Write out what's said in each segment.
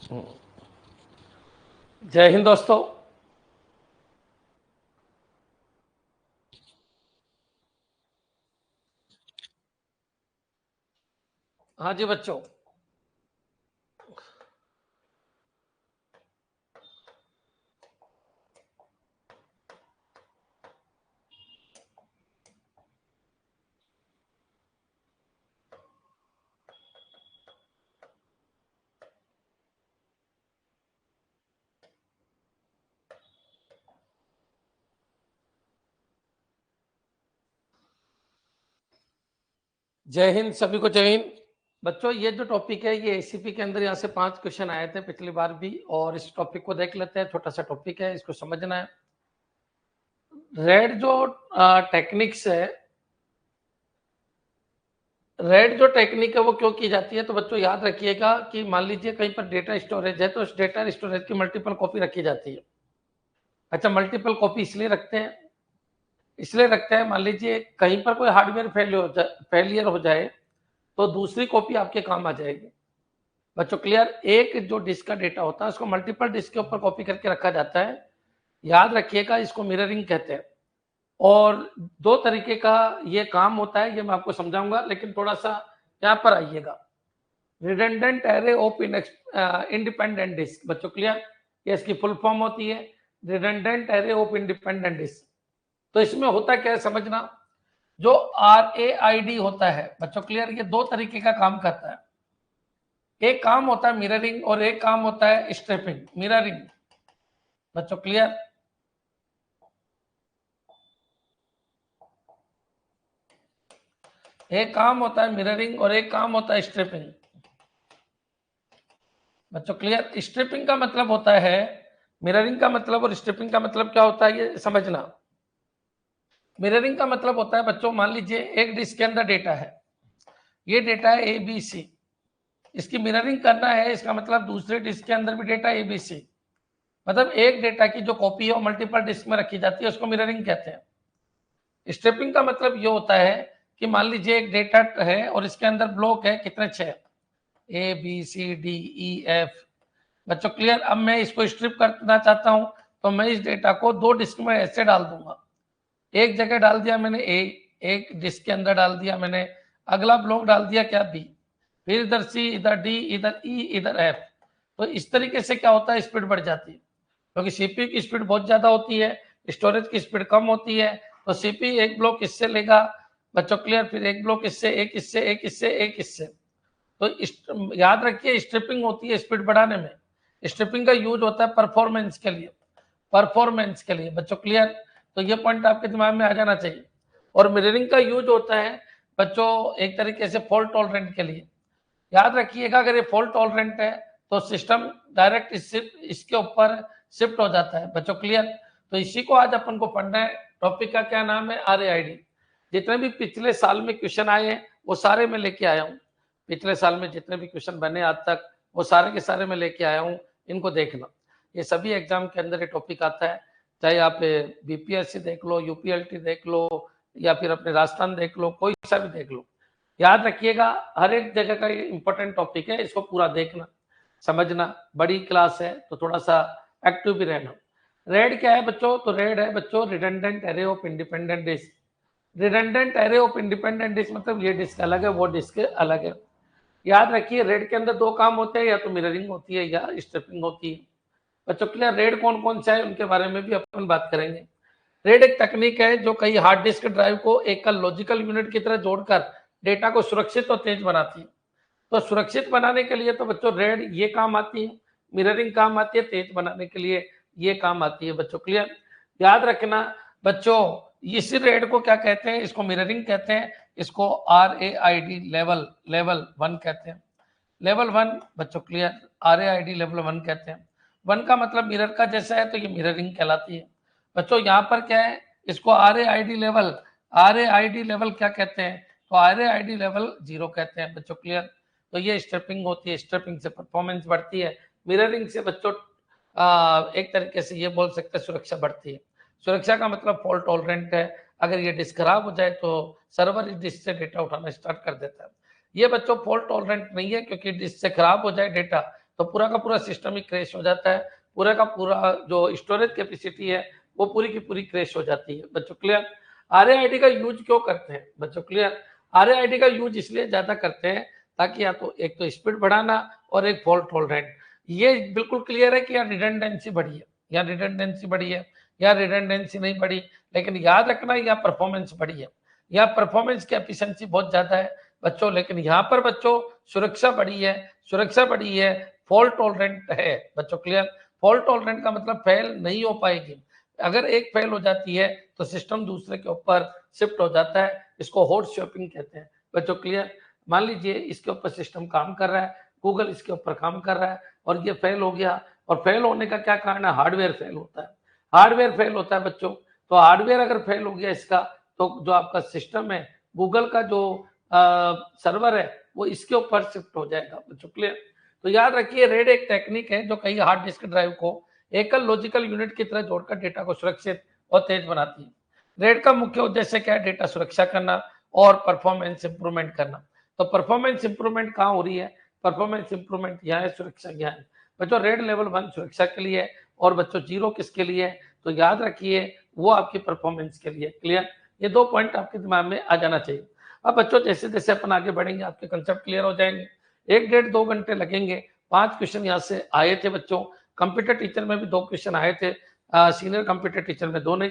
जय हिंद दोस्तों। हाँ जी बच्चों, जय हिंद, सभी को जय हिंद। बच्चों, ये जो टॉपिक है ये एसीपी के अंदर यहाँ से 5 क्वेश्चन आए थे पिछली बार भी, और इस टॉपिक को देख लेते हैं। छोटा सा टॉपिक है, इसको समझना है। रेड जो टेक्निक्स है, रेड जो टेक्निक है वो क्यों की जाती है, तो बच्चों याद रखिएगा कि मान लीजिए कहीं पर डेटा स्टोरेज है तो उस डेटा स्टोरेज की मल्टीपल कॉपी रखी जाती है। अच्छा, मल्टीपल कॉपी इसलिए रखते हैं मान लीजिए कहीं पर कोई हार्डवेयर फेलियर हो जाए तो दूसरी कॉपी आपके काम आ जाएगी। बच्चों क्लियर? एक जो डिस्क का डेटा होता है उसको मल्टीपल डिस्क के ऊपर कॉपी करके रखा जाता है। याद रखिएगा, इसको मिररिंग कहते हैं। और 2 तरीके का ये काम होता है, ये मैं आपको समझाऊंगा, लेकिन थोड़ा सा यहाँ पर आइएगा। Redundant array of independent disk. बच्चों क्लियर? ये इसकी फुल फॉर्म होती है redundant array of independent disk. तो इसमें होता क्या है समझना। जो RAID होता है बच्चों क्लियर, ये 2 तरीके का काम करता है। एक काम होता है मिररिंग और एक काम होता है स्ट्रिपिंग। मिररिंग बच्चों क्लियर? एक काम होता है मिररिंग और एक काम होता है स्ट्रिपिंग। बच्चों क्लियर? स्ट्रिपिंग का मतलब होता है, मिररिंग का मतलब और स्ट्रिपिंग का मतलब क्या होता है ये समझना। मिररिंग का मतलब होता है बच्चों, मान लीजिए एक डिस्क के अंदर डेटा है, ये डेटा है ABC, इसकी मिररिंग करना है, इसका मतलब दूसरे डिस्क के अंदर भी डेटा ABC, मतलब एक डेटा की जो कॉपी है वो मल्टीपल डिस्क में रखी जाती है, उसको मिररिंग कहते हैं। स्ट्रिपिंग का मतलब ये होता है कि मान लीजिए एक डेटा है और इसके अंदर ब्लॉक है, कितने 6, ABCDEF। बच्चों क्लियर? अब मैं इसको स्ट्रिप करना चाहता हूं तो मैं इस डेटा को 2 डिस्क में ऐसे डाल दूंगा। एक जगह डाल दिया मैंने A, एक डिस्क के अंदर डाल दिया मैंने, अगला ब्लॉक डाल दिया क्या B, फिर इधर C, इधर D, इधर E, इधर F। तो इस तरीके से क्या होता है, स्पीड बढ़ जाती है, क्योंकि सीपीयू की स्पीड बहुत ज्यादा होती है, स्टोरेज की स्पीड कम होती है। तो सीपीयू एक ब्लॉक इससे लेगा बच्चों क्लियर, फिर एक ब्लॉक इससे, एक इससे, एक इससे, एक इससे। तो याद रखिए स्ट्रिपिंग होती है स्पीड बढ़ाने में। स्ट्रिपिंग का यूज होता है परफॉर्मेंस के लिए, बच्चों क्लियर? तो ये पॉइंट आपके दिमाग में आ जाना चाहिए। और मिररिंग का यूज होता है बच्चों एक तरीके से फॉल्ट टॉलरेंट के लिए। याद रखिएगा, अगर ये फॉल्ट टॉलरेंट है तो सिस्टम डायरेक्ट इसके ऊपर शिफ्ट हो जाता है। बच्चों क्लियर? तो इसी को आज अपन को पढ़ना है। टॉपिक का क्या नाम है? RAID। जितने भी पिछले साल में क्वेश्चन आए हैं वो सारे मैं लेके आया हूँ। पिछले साल में जितने भी क्वेश्चन बने आज तक वो सारे के सारे मैं लेके आया हूँ, इनको देखना। ये सभी एग्जाम के अंदर ये टॉपिक आता है, चाहे आप BPSC देख लो, UPLT देख लो, या फिर अपने राजस्थान देख लो, कोई सा भी देख लो। याद रखिएगा, हर एक जगह का ये इंपॉर्टेंट टॉपिक है, इसको पूरा देखना समझना। बड़ी क्लास है तो थोड़ा सा एक्टिव भी रहना। रेड क्या है बच्चों? तो रेड है बच्चों redundant array of independent disk. Redundant array of independent disk मतलब ये डिस्क अलग है, वो डिस्क अलग है। याद रखिए, रेड के अंदर 2 काम होते हैं, या तो मिररिंग होती है या स्ट्रिपिंग होती है। बच्चों क्लियर? रेड कौन कौन सा है उनके बारे में भी अपन बात करेंगे। रेड एक तकनीक है जो कई हार्ड डिस्क ड्राइव को एक लॉजिकल यूनिट की तरह जोड़कर डेटा को सुरक्षित और तेज बनाती है। तो सुरक्षित बनाने के लिए तो बच्चों रेड ये काम आती है, मिररिंग काम आती है, तेज बनाने के लिए ये काम आती है। बच्चों क्लियर? याद रखना बच्चों, इस रेड को क्या कहते हैं? इसको मिररिंग कहते हैं, इसको RAID लेवल 1 कहते हैं। लेवल 1 बच्चों क्लियर? RAID लेवल 1 कहते हैं। 1 का मतलब मिरर का जैसा है तो ये मिररिंग कहलाती है। बच्चों यहाँ पर क्या है, इसको RAID लेवल क्या कहते हैं? तो RAID लेवल 0 कहते हैं। बच्चों क्लियर? तो ये स्ट्रिपिंग होती है, स्ट्रिपिंग से परफॉर्मेंस बढ़ती है, मिररिंग से बच्चों एक तरीके से ये बोल सकते हैं सुरक्षा बढ़ती है। सुरक्षा का मतलब फॉल्ट टॉलरेंट है, अगर ये डिस्क खराब हो जाए तो सर्वर इस डिस्क से डेटा उठाना स्टार्ट कर देता है। ये बच्चों फॉल्ट टॉलरेंट नहीं है, क्योंकि डिस्क से खराब हो जाए डेटा तो पूरा का पूरा सिस्टम ही क्रैश हो जाता है, पूरा का पूरा जो स्टोरेज कैपेसिटी है वो पूरी की पूरी क्रैश हो जाती है। बच्चों क्लियर? RAID का यूज क्यों करते हैं बच्चों? क्लियर? RAID का यूज इसलिए ज्यादा करते हैं ताकि या तो एक तो स्पीड बढ़ाना और एक फॉल्ट टॉलरेंट। ये बिल्कुल क्लियर है कि यहाँ रिडंडेंसी बढ़ी है, या रिडंडेंसी बढ़ी है, या रिडंडेंसी नहीं बढ़ी, लेकिन याद रखना यहाँ परफॉर्मेंस बढ़ी है, यहाँ परफॉर्मेंस की एफिशिएंसी बहुत ज्यादा है बच्चों। लेकिन यहाँ पर बच्चों सुरक्षा बढ़ी है, सुरक्षा बढ़ी है, फॉल्ट टॉलरेंट है बच्चों। क्लियर? फॉल्ट टॉलरेंट का मतलब फेल नहीं हो पाएगी। अगर एक फेल हो जाती है तो सिस्टम दूसरे के ऊपर शिफ्ट हो जाता है, इसको हॉट स्वैपिंग कहते हैं बच्चों। क्लियर? मान लीजिए इसके ऊपर सिस्टम काम कर रहा है, गूगल इसके ऊपर काम कर रहा है और ये फेल हो गया, और फेल होने का क्या कारण है? हार्डवेयर फेल होता है, हार्डवेयर फेल होता है बच्चों। तो हार्डवेयर अगर फेल हो गया इसका, तो जो आपका सिस्टम है, गूगल का जो सर्वर है, वो इसके ऊपर शिफ्ट हो जाएगा बच्चों। क्लियर? तो याद रखिए, रेड एक टेक्निक है जो कई हार्ड डिस्क ड्राइव को एकल लॉजिकल यूनिट की तरह जोड़कर डेटा को सुरक्षित और तेज बनाती है। रेड का मुख्य उद्देश्य क्या है? डेटा सुरक्षा करना और परफॉर्मेंस इंप्रूवमेंट करना। तो परफॉर्मेंस इंप्रूवमेंट कहाँ हो रही है? परफॉर्मेंस इंप्रूवमेंट यहाँ है, सुरक्षा यहाँ है बच्चों। रेड लेवल 1 सुरक्षा के लिए है, और बच्चों 0 किसके लिए है? तो याद रखिए वो आपकी परफॉर्मेंस के लिए। क्लियर? ये 2 पॉइंट आपके दिमाग में आ जाना चाहिए। अब बच्चों जैसे जैसे अपन आगे बढ़ेंगे आपके कंसेप्ट क्लियर हो जाएंगे। 1 डेढ़ 2 घंटे लगेंगे। 5 क्वेश्चन यहाँ से आए थे बच्चों। कंप्यूटर टीचर में भी 2 क्वेश्चन आए थे, सीनियर कंप्यूटर टीचर में 2 नहीं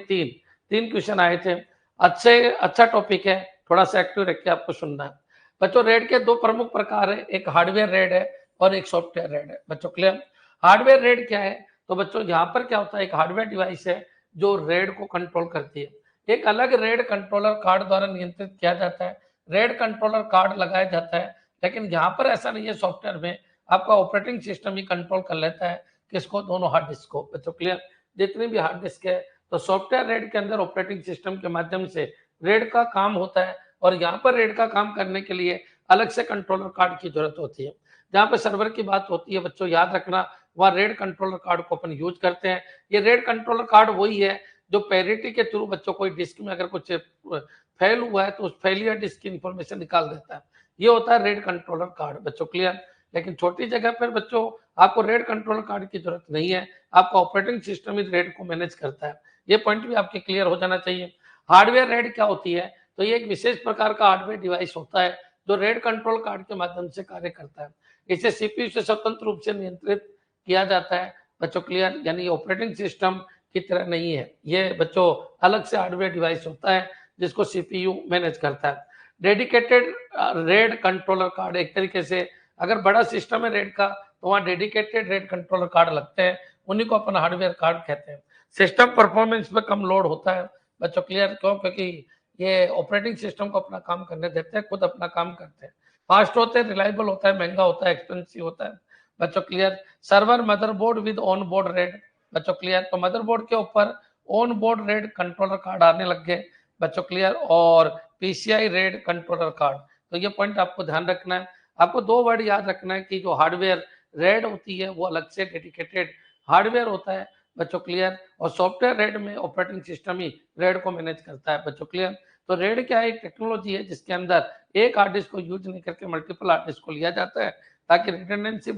3 क्वेश्चन आए थे। अच्छा टॉपिक है, थोड़ा सा एक्टिव रख के आपको सुनना है बच्चों। रेड के 2 प्रमुख प्रकार है, एक हार्डवेयर रेड है और एक सॉफ्टवेयर रेड है बच्चों। क्लियर? हार्डवेयर रेड क्या है? तो बच्चों यहाँ पर क्या होता है, एक हार्डवेयर डिवाइस है जो रेड को कंट्रोल करती है। एक अलग रेड कंट्रोलर कार्ड द्वारा नियंत्रित किया जाता है, रेड कंट्रोलर कार्ड लगाया जाता है। लेकिन यहाँ पर ऐसा नहीं है, सॉफ्टवेयर में आपका ऑपरेटिंग सिस्टम ही कंट्रोल कर लेता है किसको? दोनों हार्ड डिस्क को बच्चों। क्लियर? जितनी भी हार्ड डिस्क है, तो सॉफ्टवेयर रेड के अंदर ऑपरेटिंग सिस्टम के माध्यम से रेड का काम होता है, और यहाँ पर रेड का काम करने के लिए अलग से कंट्रोलर कार्ड की जरूरत होती है। जहाँ पे सर्वर की बात होती है बच्चों, याद रखना वहाँ रेड कंट्रोलर कार्ड को अपन यूज करते हैं। ये रेड कंट्रोलर कार्ड वही है जो पैरिटी के थ्रू बच्चों कोई डिस्क में अगर कुछ फेल हुआ है तो उस फेलियर डिस्क की इंफॉर्मेशन निकाल देता है। ये होता है रेड कंट्रोलर कार्ड बच्चों। क्लियर? लेकिन छोटी जगह पर बच्चों आपको रेड कंट्रोलर कार्ड की जरूरत नहीं है, आपका ऑपरेटिंग सिस्टम ही रेड को मैनेज करता है। ये पॉइंट भी आपके क्लियर हो जाना चाहिए। हार्डवेयर रेड क्या होती है? तो ये एक विशेष प्रकार का हार्डवेयर डिवाइस होता है जो रेड कंट्रोल कार्ड के माध्यम से कार्य करता है। इसे सीपीयू से स्वतंत्र रूप से नियंत्रित किया जाता है बच्चों। क्लियर? यानी ऑपरेटिंग सिस्टम की तरह नहीं है, ये बच्चों अलग से हार्डवेयर डिवाइस होता है जिसको सीपीयू मैनेज करता है। डेडिकेटेड रेड कंट्रोलर कार्ड, एक तरीके से अगर बड़ा सिस्टम है रेड का तो वहाँ डेडिकेटेड रेड कंट्रोलर कार्ड लगते हैं, उन्हीं को अपन हार्डवेयर कार्ड कहते हैं। सिस्टम परफॉर्मेंस पे कम लोड होता है बच्चों। क्लियर? क्यों? क्योंकि ये ऑपरेटिंग सिस्टम को अपना काम करने देते हैं, खुद अपना काम करते हैं। फास्ट होते हैं, रिलायबल होता है, महंगा होता है, एक्सपेंसिव होता है बच्चों। Clear? Server motherboard with on board red बच्चों। क्लियर? तो मदरबोर्ड के ऊपर on board red controller card आने लग गए बच्चों। क्लियर? और पीसीआई रेड कंट्रोलर कार्ड। तो ये पॉइंट आपको ध्यान रखना है। आपको 2 वर्ड याद रखना है कि जो हार्डवेयर रेड होती है वो अलग से डेडिकेटेड हार्डवेयर होता है बच्चों। क्लियर? और सॉफ्टवेयर रेड में ऑपरेटिंग सिस्टम ही रेड को मैनेज करता है बच्चों। क्लियर? तो रेड क्या है? एक टेक्नोलॉजी है जिसके अंदर एक हार्ड डिस्क को यूज नहीं करके मल्टीपल हार्ड डिस्क को लिया जाता है ताकि रिडंडेंसी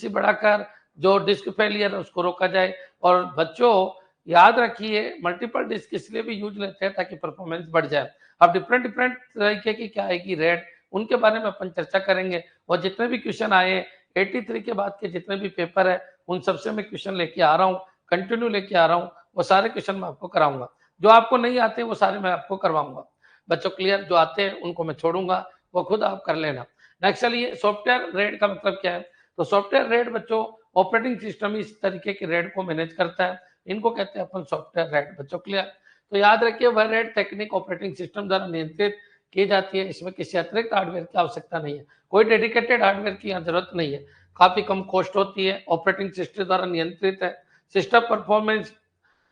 बढ़ाकर जो डिस्क फेलियर है उसको रोका जाए। और बच्चों याद रखिए, मल्टीपल डिस्क इसलिए भी यूज लेते हैं ताकि परफॉर्मेंस बढ़ जाए। अब डिफरेंट डिफरेंट तरीके की क्या आएगी रेड, उनके बारे में अपन चर्चा करेंगे। और जितने भी क्वेश्चन आए 83 के बाद के जितने भी पेपर है उन सबसे मैं क्वेश्चन लेके आ रहा हूँ, कंटिन्यू लेके आ रहा हूँ। वो सारे क्वेश्चन मैं आपको कराऊंगा, जो आपको नहीं आते वो सारे मैं आपको करवाऊंगा बच्चों। क्लियर? जो आते हैं उनको मैं छोड़ूंगा, वो खुद आप कर लेना। नेक्स्ट चलिए, सॉफ्टवेयर रेड का मतलब क्या है? तो सॉफ्टवेयर रेड बच्चों ऑपरेटिंग सिस्टम इस तरीके के रेड को मैनेज करता है, इनको कहते हैं अपन सॉफ्टवेयर रेड बच्चों। क्लियर? तो याद रखिए, वह रेड टेक्निक ऑपरेटिंग सिस्टम द्वारा नियंत्रित की जाती है। इसमें किसी अतिरिक्त हार्डवेयर की आवश्यकता नहीं है, कोई डेडिकेटेड हार्डवेयर की यहाँ जरूरत नहीं है। काफी कम कॉस्ट होती है, ऑपरेटिंग सिस्टम द्वारा नियंत्रित है। सिस्टम परफॉर्मेंस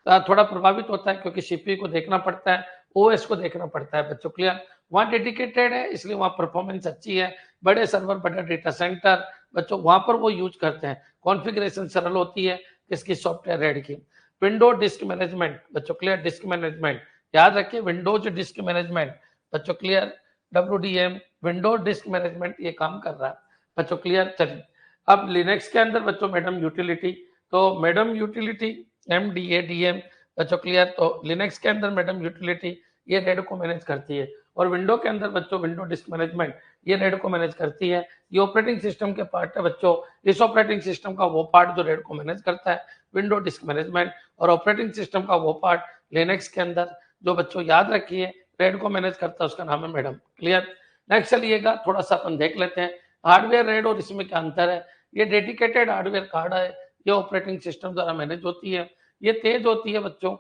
थोड़ा प्रभावित होता है क्योंकि सीपीयू को देखना पड़ता है, ओएस को देखना पड़ता है बच्चों। क्लियर? वहाँ डेडिकेटेड है इसलिए वहाँ परफॉर्मेंस अच्छी है। बड़े सर्वर, बड़ा डेटा सेंटर बच्चों वहां पर वो यूज करते हैं। कॉन्फ़िगरेशन सरल होती है किसकी? सॉफ्टवेयर रेड की। विंडो डिस्क मैनेजमेंट बच्चों। क्लियर? डिस्क मैनेजमेंट याद रखिए, विंडोज डिस्क मैनेजमेंट बच्चों। Clear? WDM window disc management ये काम कर रहा है बच्चों। क्लियर? चलिए अब लिनक्स के अंदर बच्चों मैडम यूटिलिटी, तो मैडम यूटिलिटी MDA DM बच्चों क्लियर। तो लिनक्स के अंदर मैडम यूटिलिटी ये रेड को मैनेज करती है, और विंडो के अंदर बच्चों विंडो डिस्क मैनेजमेंट ये रेड को मैनेज करती है। ये ऑपरेटिंग सिस्टम के पार्ट है बच्चों, इस ऑपरेटिंग सिस्टम का वो पार्ट जो रेड को मैनेज करता है, विंडो डिस्क मैनेजमेंट, और ऑपरेटिंग सिस्टम का वो पार्ट लिनक्स के अंदर जो बच्चों याद रखिए रेड को मैनेज करता है, उसका नाम है मैडम क्लियर। नेक्स्ट चलिएगा थोड़ा सा अपन देख लेते हैं हार्डवेयर रेड और इसमें क्या अंतर है। ये डेडिकेटेड हार्डवेयर कार्ड है, ये ऑपरेटिंग सिस्टम द्वारा मैनेज होती है, ये तेज होती है बच्चों।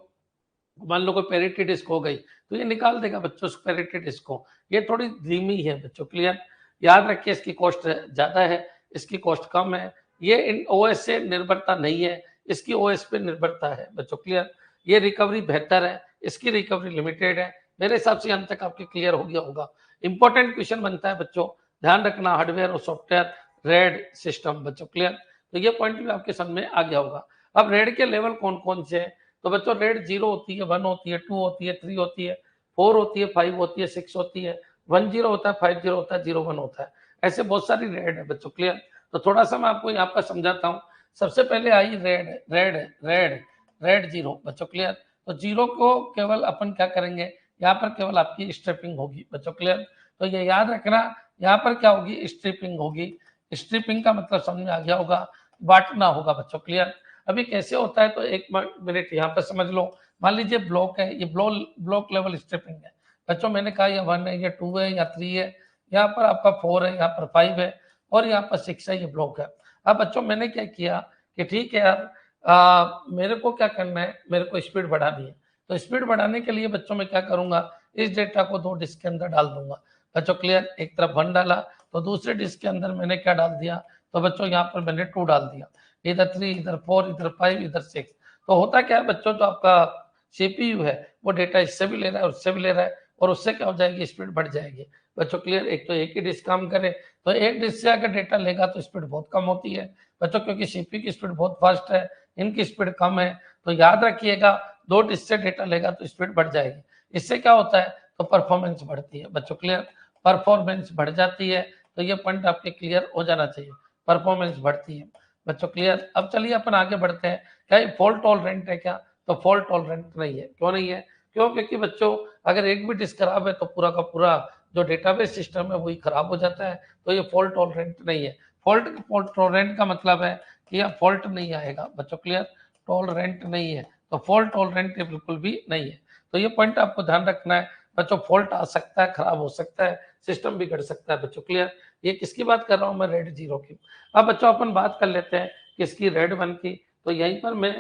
मान लो कोई पेरिटी डिस्क हो गई तो ये निकाल देगा बच्चों उस पेरिटी डिस्क को, ये थोड़ी धीमी है बच्चों क्लियर। याद रखिए इसकी कॉस्ट ज्यादा है, इसकी कॉस्ट कम है, ये इन ओएस से निर्भरता नहीं है, इसकी ओएस पे निर्भरता है बच्चों क्लियर। ये रिकवरी बेहतर है, इसकी रिकवरी लिमिटेड है। मेरे हिसाब से अंत तक आपके क्लियर हो गया होगा। इंपॉर्टेंट क्वेश्चन बनता है बच्चों, ध्यान रखना हार्डवेयर और सॉफ्टवेयर रेड सिस्टम बच्चों क्लियर। तो ये पॉइंट भी आपके समझ में आ गया होगा। अब रेड के लेवल कौन कौन से हैं, तो बच्चों रेड 0 होती है, 1 होती है, 2 होती है, 3 होती है, 4 होती है, 5 होती है, 6 होती है, 10 होता है, 50 होता है, 01 होता है। ऐसे बहुत सारी रेड है बच्चों क्लियर। तो थोड़ा सा मैं आपको यहाँ पर समझाता हूँ। सबसे पहले I read red red red 0 बच्चों क्लियर। तो 0 को केवल अपन क्या करेंगे, यहाँ पर केवल आपकी स्ट्रिपिंग होगी बच्चों क्लियर। तो ये याद रखना, यहाँ पर क्या होगी, स्ट्रिपिंग होगी। स्ट्रिपिंग का मतलब समझ में आ गया होगा, बांटना होगा बच्चों क्लियर। अभी कैसे होता है तो एक मिनट यहाँ पर समझ लो। मान लीजिए ब्लॉक है, ये ब्लॉक लेवल स्ट्रिपिंग है बच्चों। मैंने कहा ये 1 है, ये 2 है, या 3 है, यहाँ पर आपका 4 है, यहाँ पर 5 है, और यहाँ पर 6 है, ये ब्लॉक है। अब बच्चों मैंने क्या किया कि ठीक है यार, मेरे को क्या करना है, मेरे को स्पीड बढ़ानी है। तो स्पीड बढ़ाने के लिए बच्चों मैं क्या करूंगा, इस डेटा को 2 डिस्क के अंदर डाल दूंगा बच्चों क्लियर। एक तरफ 1 डाला तो दूसरे डिस्क के अंदर मैंने क्या डाल दिया, तो बच्चों यहाँ पर मैंने 2 डाल दिया, इधर 3, इधर 4, इधर 5, इधर 6। तो होता क्या है बच्चों, जो आपका सीपीयू है वो डेटा इससे भी ले रहा है, उससे भी ले रहा है, और उससे क्या हो जाएगी, स्पीड बढ़ जाएगी बच्चों क्लियर। एक तो एक ही डिस्क काम करे, तो एक डिस्क से अगर डेटा लेगा तो स्पीड बहुत कम होती है बच्चों, क्योंकि सीपीयू की स्पीड बहुत फास्ट है, इनकी स्पीड कम है। तो याद रखिएगा 2 डिस्क से डेटा लेगा तो स्पीड बढ़ जाएगी। इससे क्या होता है, तो परफॉर्मेंस बढ़ती है बच्चों क्लियर, परफॉर्मेंस बढ़ जाती है। तो ये पॉइंट आपके क्लियर हो जाना चाहिए, परफॉर्मेंस बढ़ती है बच्चों क्लियर। अब चलिए अपन आगे बढ़ते हैं। क्या ये फॉल्ट टॉलरेंट है क्या, तो फॉल्ट टॉलरेंट नहीं है। क्यों नहीं है, क्यों, क्योंकि बच्चों अगर एक भी डिस्क खराब है तो पूरा का पूरा जो डेटाबेस सिस्टम है वही खराब हो जाता है। तो ये फॉल्ट टॉलरेंट नहीं है। फॉल्ट टॉलरेंट का मतलब है कि यहाँ फॉल्ट नहीं आएगा बच्चों क्लियर, टॉलरेंट नहीं है। तो फॉल्ट टॉलरेंट बिल्कुल भी नहीं है। तो ये पॉइंट आपको ध्यान रखना है बच्चों, फॉल्ट आ सकता है, खराब हो सकता है, सिस्टम बिगड़ सकता है बच्चों क्लियर। ये किसकी बात कर रहा हूँ मैं, रेड 0 की। अब बच्चों अपन बात कर लेते हैं किसकी, रेड 1 की। तो यहीं पर मैं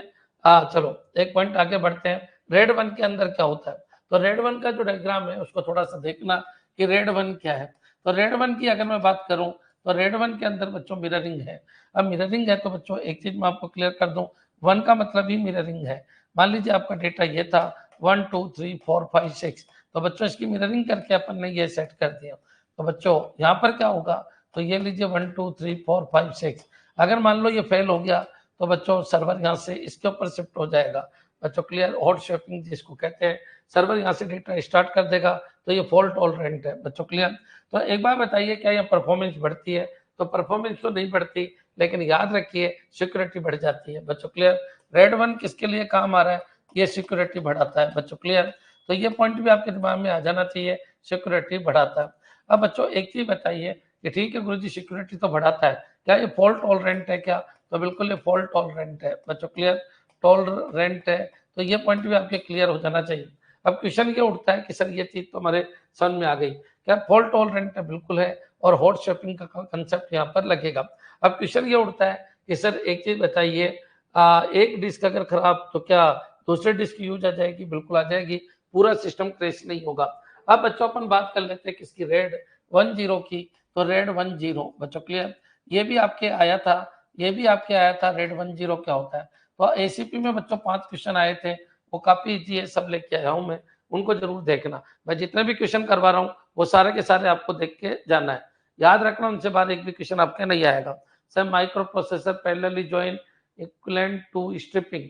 चलो एक पॉइंट आगे बढ़ते हैं। रेड 1 के अंदर क्या होता है, तो रेड 1 का जो डायग्राम है उसको थोड़ा सा देखना कि रेड 1 क्या है। तो रेड 1 की अगर मैं बात करूं तो रेड 1 के अंदर बच्चों मिररिंग है। अब मिररिंग है तो बच्चों एक चीज मैं आपको क्लियर कर दूं, 1 का मतलब ही मिररिंग है। मान लीजिए आपका डेटा ये था 1 2 3 4 5 6, तो बच्चों इसकी मिररिंग करके अपन ने ये सेट कर दिया। तो बच्चों यहाँ पर क्या होगा, तो ये लीजिए 1 2 3 4 5 6, अगर मान लो ये फेल हो गया तो बच्चों सर्वर यहाँ से इसके ऊपर शिफ्ट हो जाएगा बच्चों क्लियर, हॉट शॉपिंग जिसको कहते हैं। सर्वर यहाँ से डेटा स्टार्ट कर देगा, तो ये फॉल्ट टॉलरेंट है बच्चों क्लियर। तो एक बार बताइए क्या ये परफॉर्मेंस बढ़ती है, तो परफॉर्मेंस तो नहीं बढ़ती, लेकिन याद रखिए सिक्योरिटी बढ़ जाती है बच्चों क्लियर। रेड 1 किसके लिए काम आ रहा है, ये सिक्योरिटी बढ़ाता है बच्चों क्लियर। तो ये पॉइंट भी आपके दिमाग में आ जाना चाहिए, सिक्योरिटी बढ़ाता है। अब बच्चों एक चीज बताइए कि ठीक है गुरुजी सिक्योरिटी तो बढ़ाता है, क्या ये फॉल्ट टॉलरेंट है क्या, तो बिल्कुल ये फॉल्ट टॉलरेंट है बच्चों क्लियर, टॉलरेंट है। तो ये पॉइंट भी आपके क्लियर हो जाना चाहिए। अब क्वेश्चन ये उठता है कि सर ये चीज तो हमारे समझ में आ गई, क्या फॉल्ट टॉलरेंट है, बिल्कुल है, और हॉट शॉपिंग का कंसेप्ट यहाँ पर लगेगा। अब क्वेश्चन ये उठता है कि सर एक चीज बताइए, एक डिस्क अगर खराब तो क्या दूसरे डिस्क यूज आ जाएगी, बिल्कुल आ जाएगी, पूरा सिस्टम क्रैश नहीं होगा। अब बच्चों अपन बात कर लेते हैं किसकी, रेड 10 की। तो रेड 10 बच्चों क्लियर, ये भी आपके आया था, ये भी आपके आया था, रेड 10 क्या होता है। तो एसीपी में बच्चों 5 क्वेश्चन आए थे, वो काफी इजी है, सब लेके आया हूं मैं, उनको जरूर देखना। मैं जितने भी क्वेश्चन करवा रहा हूँ वो सारे के सारे आपको देख के जाना है, याद रखना, उनसे बाद एक भी क्वेश्चन आपके नहीं आएगा। Sir microprocessor parallelly join equivalent to striping,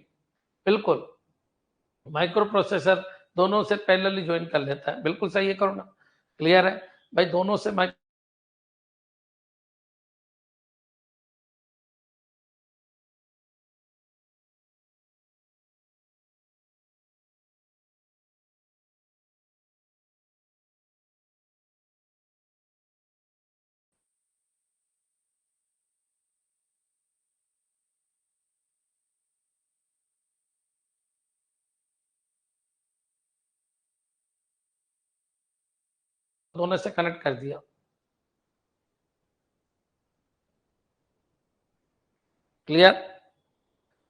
बिल्कुल माइक्रो प्रोसेसर दोनों से पैरेलली ज्वाइन कर लेता है, बिल्कुल सही है, करो ना, क्लियर है भाई, दोनों से दोनों से कनेक्ट कर दिया। क्लियर,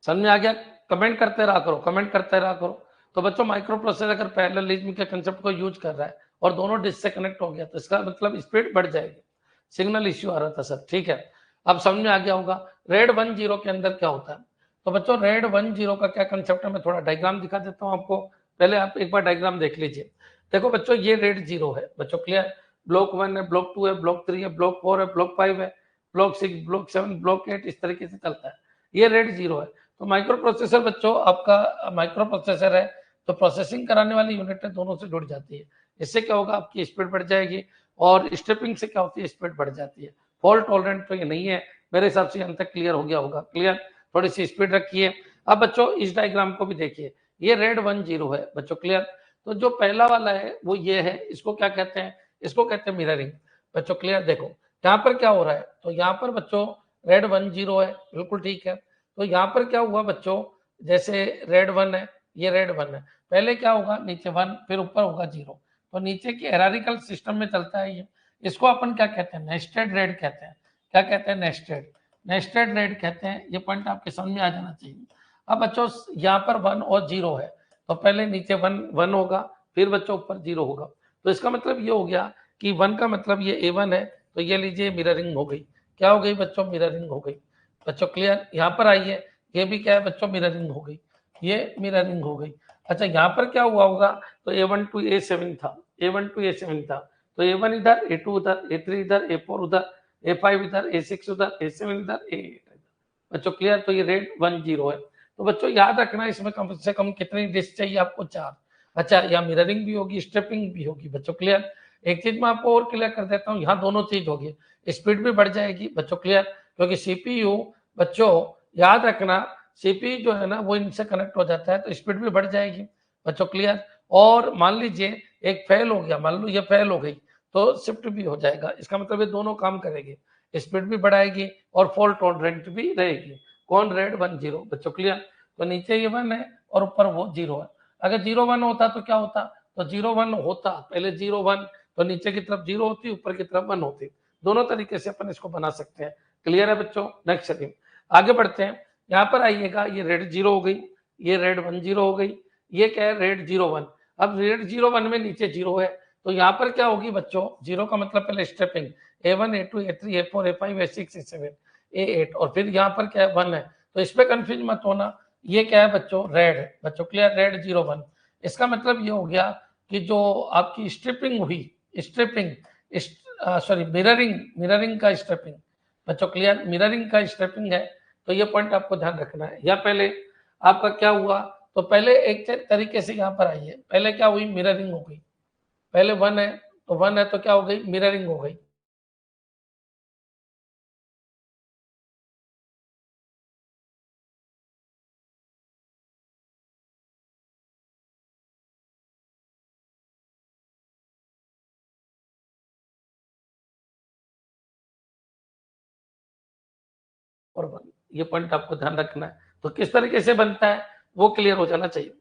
समझ में आ गया? कमेंट करते रहा करो, कमेंट करते रहा करो। तो बच्चों माइक्रो प्रोसेसर अगर पैरेललिज्म के कंसेप्ट को यूज कर रहा है और दोनों डिस्क से कनेक्ट हो गया तो इसका मतलब स्पीड बढ़ जाएगी। सिग्नल इश्यू आ रहा था सर, ठीक है, अब समझ में आ गया होगा। रेड 10 के अंदर क्या होता है? तो बच्चों रेड 10 का क्या कंसेप्ट है, मैं थोड़ा डायग्राम दिखा देता हूँ आपको। पहले आप एक बार डायग्राम देख लीजिए। देखो बच्चों ये रेड 0 है बच्चों, क्लियर। ब्लॉक 1 है, ब्लॉक 2 है, ब्लॉक 3 है, ब्लॉक 4 है, ब्लॉक 5 है, ब्लॉक 6, ब्लॉक 7, ब्लॉक 8, इस तरीके से चलता है। ये रेड 0 है। तो माइक्रो प्रोसेसर बच्चों आपका माइक्रो प्रोसेसर है, तो प्रोसेसिंग कराने वाली यूनिट है, दोनों से जुड़ जाती है। इससे क्या होगा, आपकी स्पीड बढ़ जाएगी। और स्टेपिंग से क्या होती है, स्पीड बढ़ जाती है। फॉल्ट टॉलरेंट तो ये नहीं है मेरे हिसाब से, यहाँ तक क्लियर हो गया होगा। क्लियर, थोड़ी सी स्पीड रखिए। अब बच्चों इस डायग्राम को भी देखिए, ये रेड 10 है बच्चों, क्लियर। तो जो पहला वाला है वो ये है, इसको क्या कहते हैं, इसको कहते हैं मिररिंग बच्चों, क्लियर। देखो यहाँ पर क्या हो रहा है, तो यहाँ पर बच्चों रेड 10 है, बिल्कुल ठीक है। तो यहाँ पर क्या हुआ बच्चों, जैसे रेड 1 है, ये रेड 1 है, पहले क्या होगा, नीचे 1, फिर ऊपर होगा 0। तो नीचे की हायरार्किकल सिस्टम में चलता है ये। इसको अपन क्या कहते हैं, नेस्टेड रेड कहते हैं। क्या कहते हैं, नेस्टेड, नेस्टेड रेड कहते हैं। ये पॉइंट आपके समझ में आ जाना चाहिए। अब बच्चों यहाँ पर 1 और 0 है, तो पहले नीचे 1 होगा, फिर बच्चों ऊपर 0 होगा। तो इसका मतलब ये हो गया कि 1 का मतलब ये A1 है, तो ये लीजिए मिररिंग हो गई। क्या हो गई बच्चों, मिररिंग हो गई बच्चों, क्लियर। यहाँ पर आइए, ये भी क्या है बच्चों, मिररिंग हो गई, ये मिररिंग हो गई। अच्छा यहाँ पर क्या हुआ होगा, तो A1 to A7 था, A1 to A7 था, तो A1 इधर, A2 उधर, A3 इधर, A4 उधर, A5 इधर, A6 उधर, A7 इधर, A8 बच्चों, क्लियर। तो ये रेड 10 है। तो बच्चों याद रखना, इसमें कम से कम कितनी डिस्क चाहिए आपको, 4। अच्छा, या मिररिंग भी होगी, स्ट्रिपिंग भी होगी बच्चों, क्लियर। एक चीज मैं आपको और क्लियर कर देता हूँ, यहाँ दोनों चीज होगी, स्पीड भी बढ़ जाएगी बच्चों, क्लियर। क्योंकि सीपीयू बच्चों याद रखना, सीपीयू जो है ना वो इनसे कनेक्ट हो जाता है, तो स्पीड भी बढ़ जाएगी बच्चों, क्लियर। और मान लीजिए एक फेल हो गया, मान लो ये फेल हो गई, तो शिफ्ट भी हो जाएगा। इसका मतलब ये दोनों काम करेगी, स्पीड भी बढ़ाएगी और फॉल्ट टॉलरेंट भी रहेगी। कौन, रेड 10 बच्चों, क्लियर। तो नीचे ये 1 है और ऊपर वो 0 है। अगर 0 1 होता तो क्या होता, तो 0 1 होता, पहले 0 1, तो नीचे की तरफ 0 होती, ऊपर की तरफ 1 होती। दोनों तरीके से अपन इसको बना सकते हैं। क्लियर है बच्चों, नेक्स्ट चलिए आगे बढ़ते हैं। यहाँ पर आइएगा, ये रेड 0 हो गई, ये रेड 10 हो गई, ये क्या है, रेड 0 1। अब रेड 0 1 में नीचे 0 है, तो यहाँ पर क्या होगी बच्चों, 0 का मतलब पहले stepping, A1 A2 A3 A4 A5 A6 A7 A8, और फिर यहाँ पर क्या है, 1 है। तो इस पे कंफ्यूज मत होना, ये क्या है बच्चों, रेड है बच्चों, क्लियर, रेड 0 1। इसका मतलब ये हो गया कि जो आपकी स्ट्रिपिंग हुई, स्ट्रिपिंग, सॉरी मिररिंग, मिररिंग का स्ट्रिपिंग बच्चों, क्लियर, मिररिंग का स्ट्रिपिंग है। तो ये पॉइंट आपको ध्यान रखना है। या पहले आपका क्या हुआ, तो पहले एक तरीके से यहाँ पर आइए, पहले क्या हुई, मिररिंग हो गई। पहले 1 है, तो 1 है तो क्या हो गई, मिररिंग हो गई। और 1, ये पॉइंट आपको ध्यान रखना है। तो किस तरीके से बनता है वो क्लियर हो जाना चाहिए।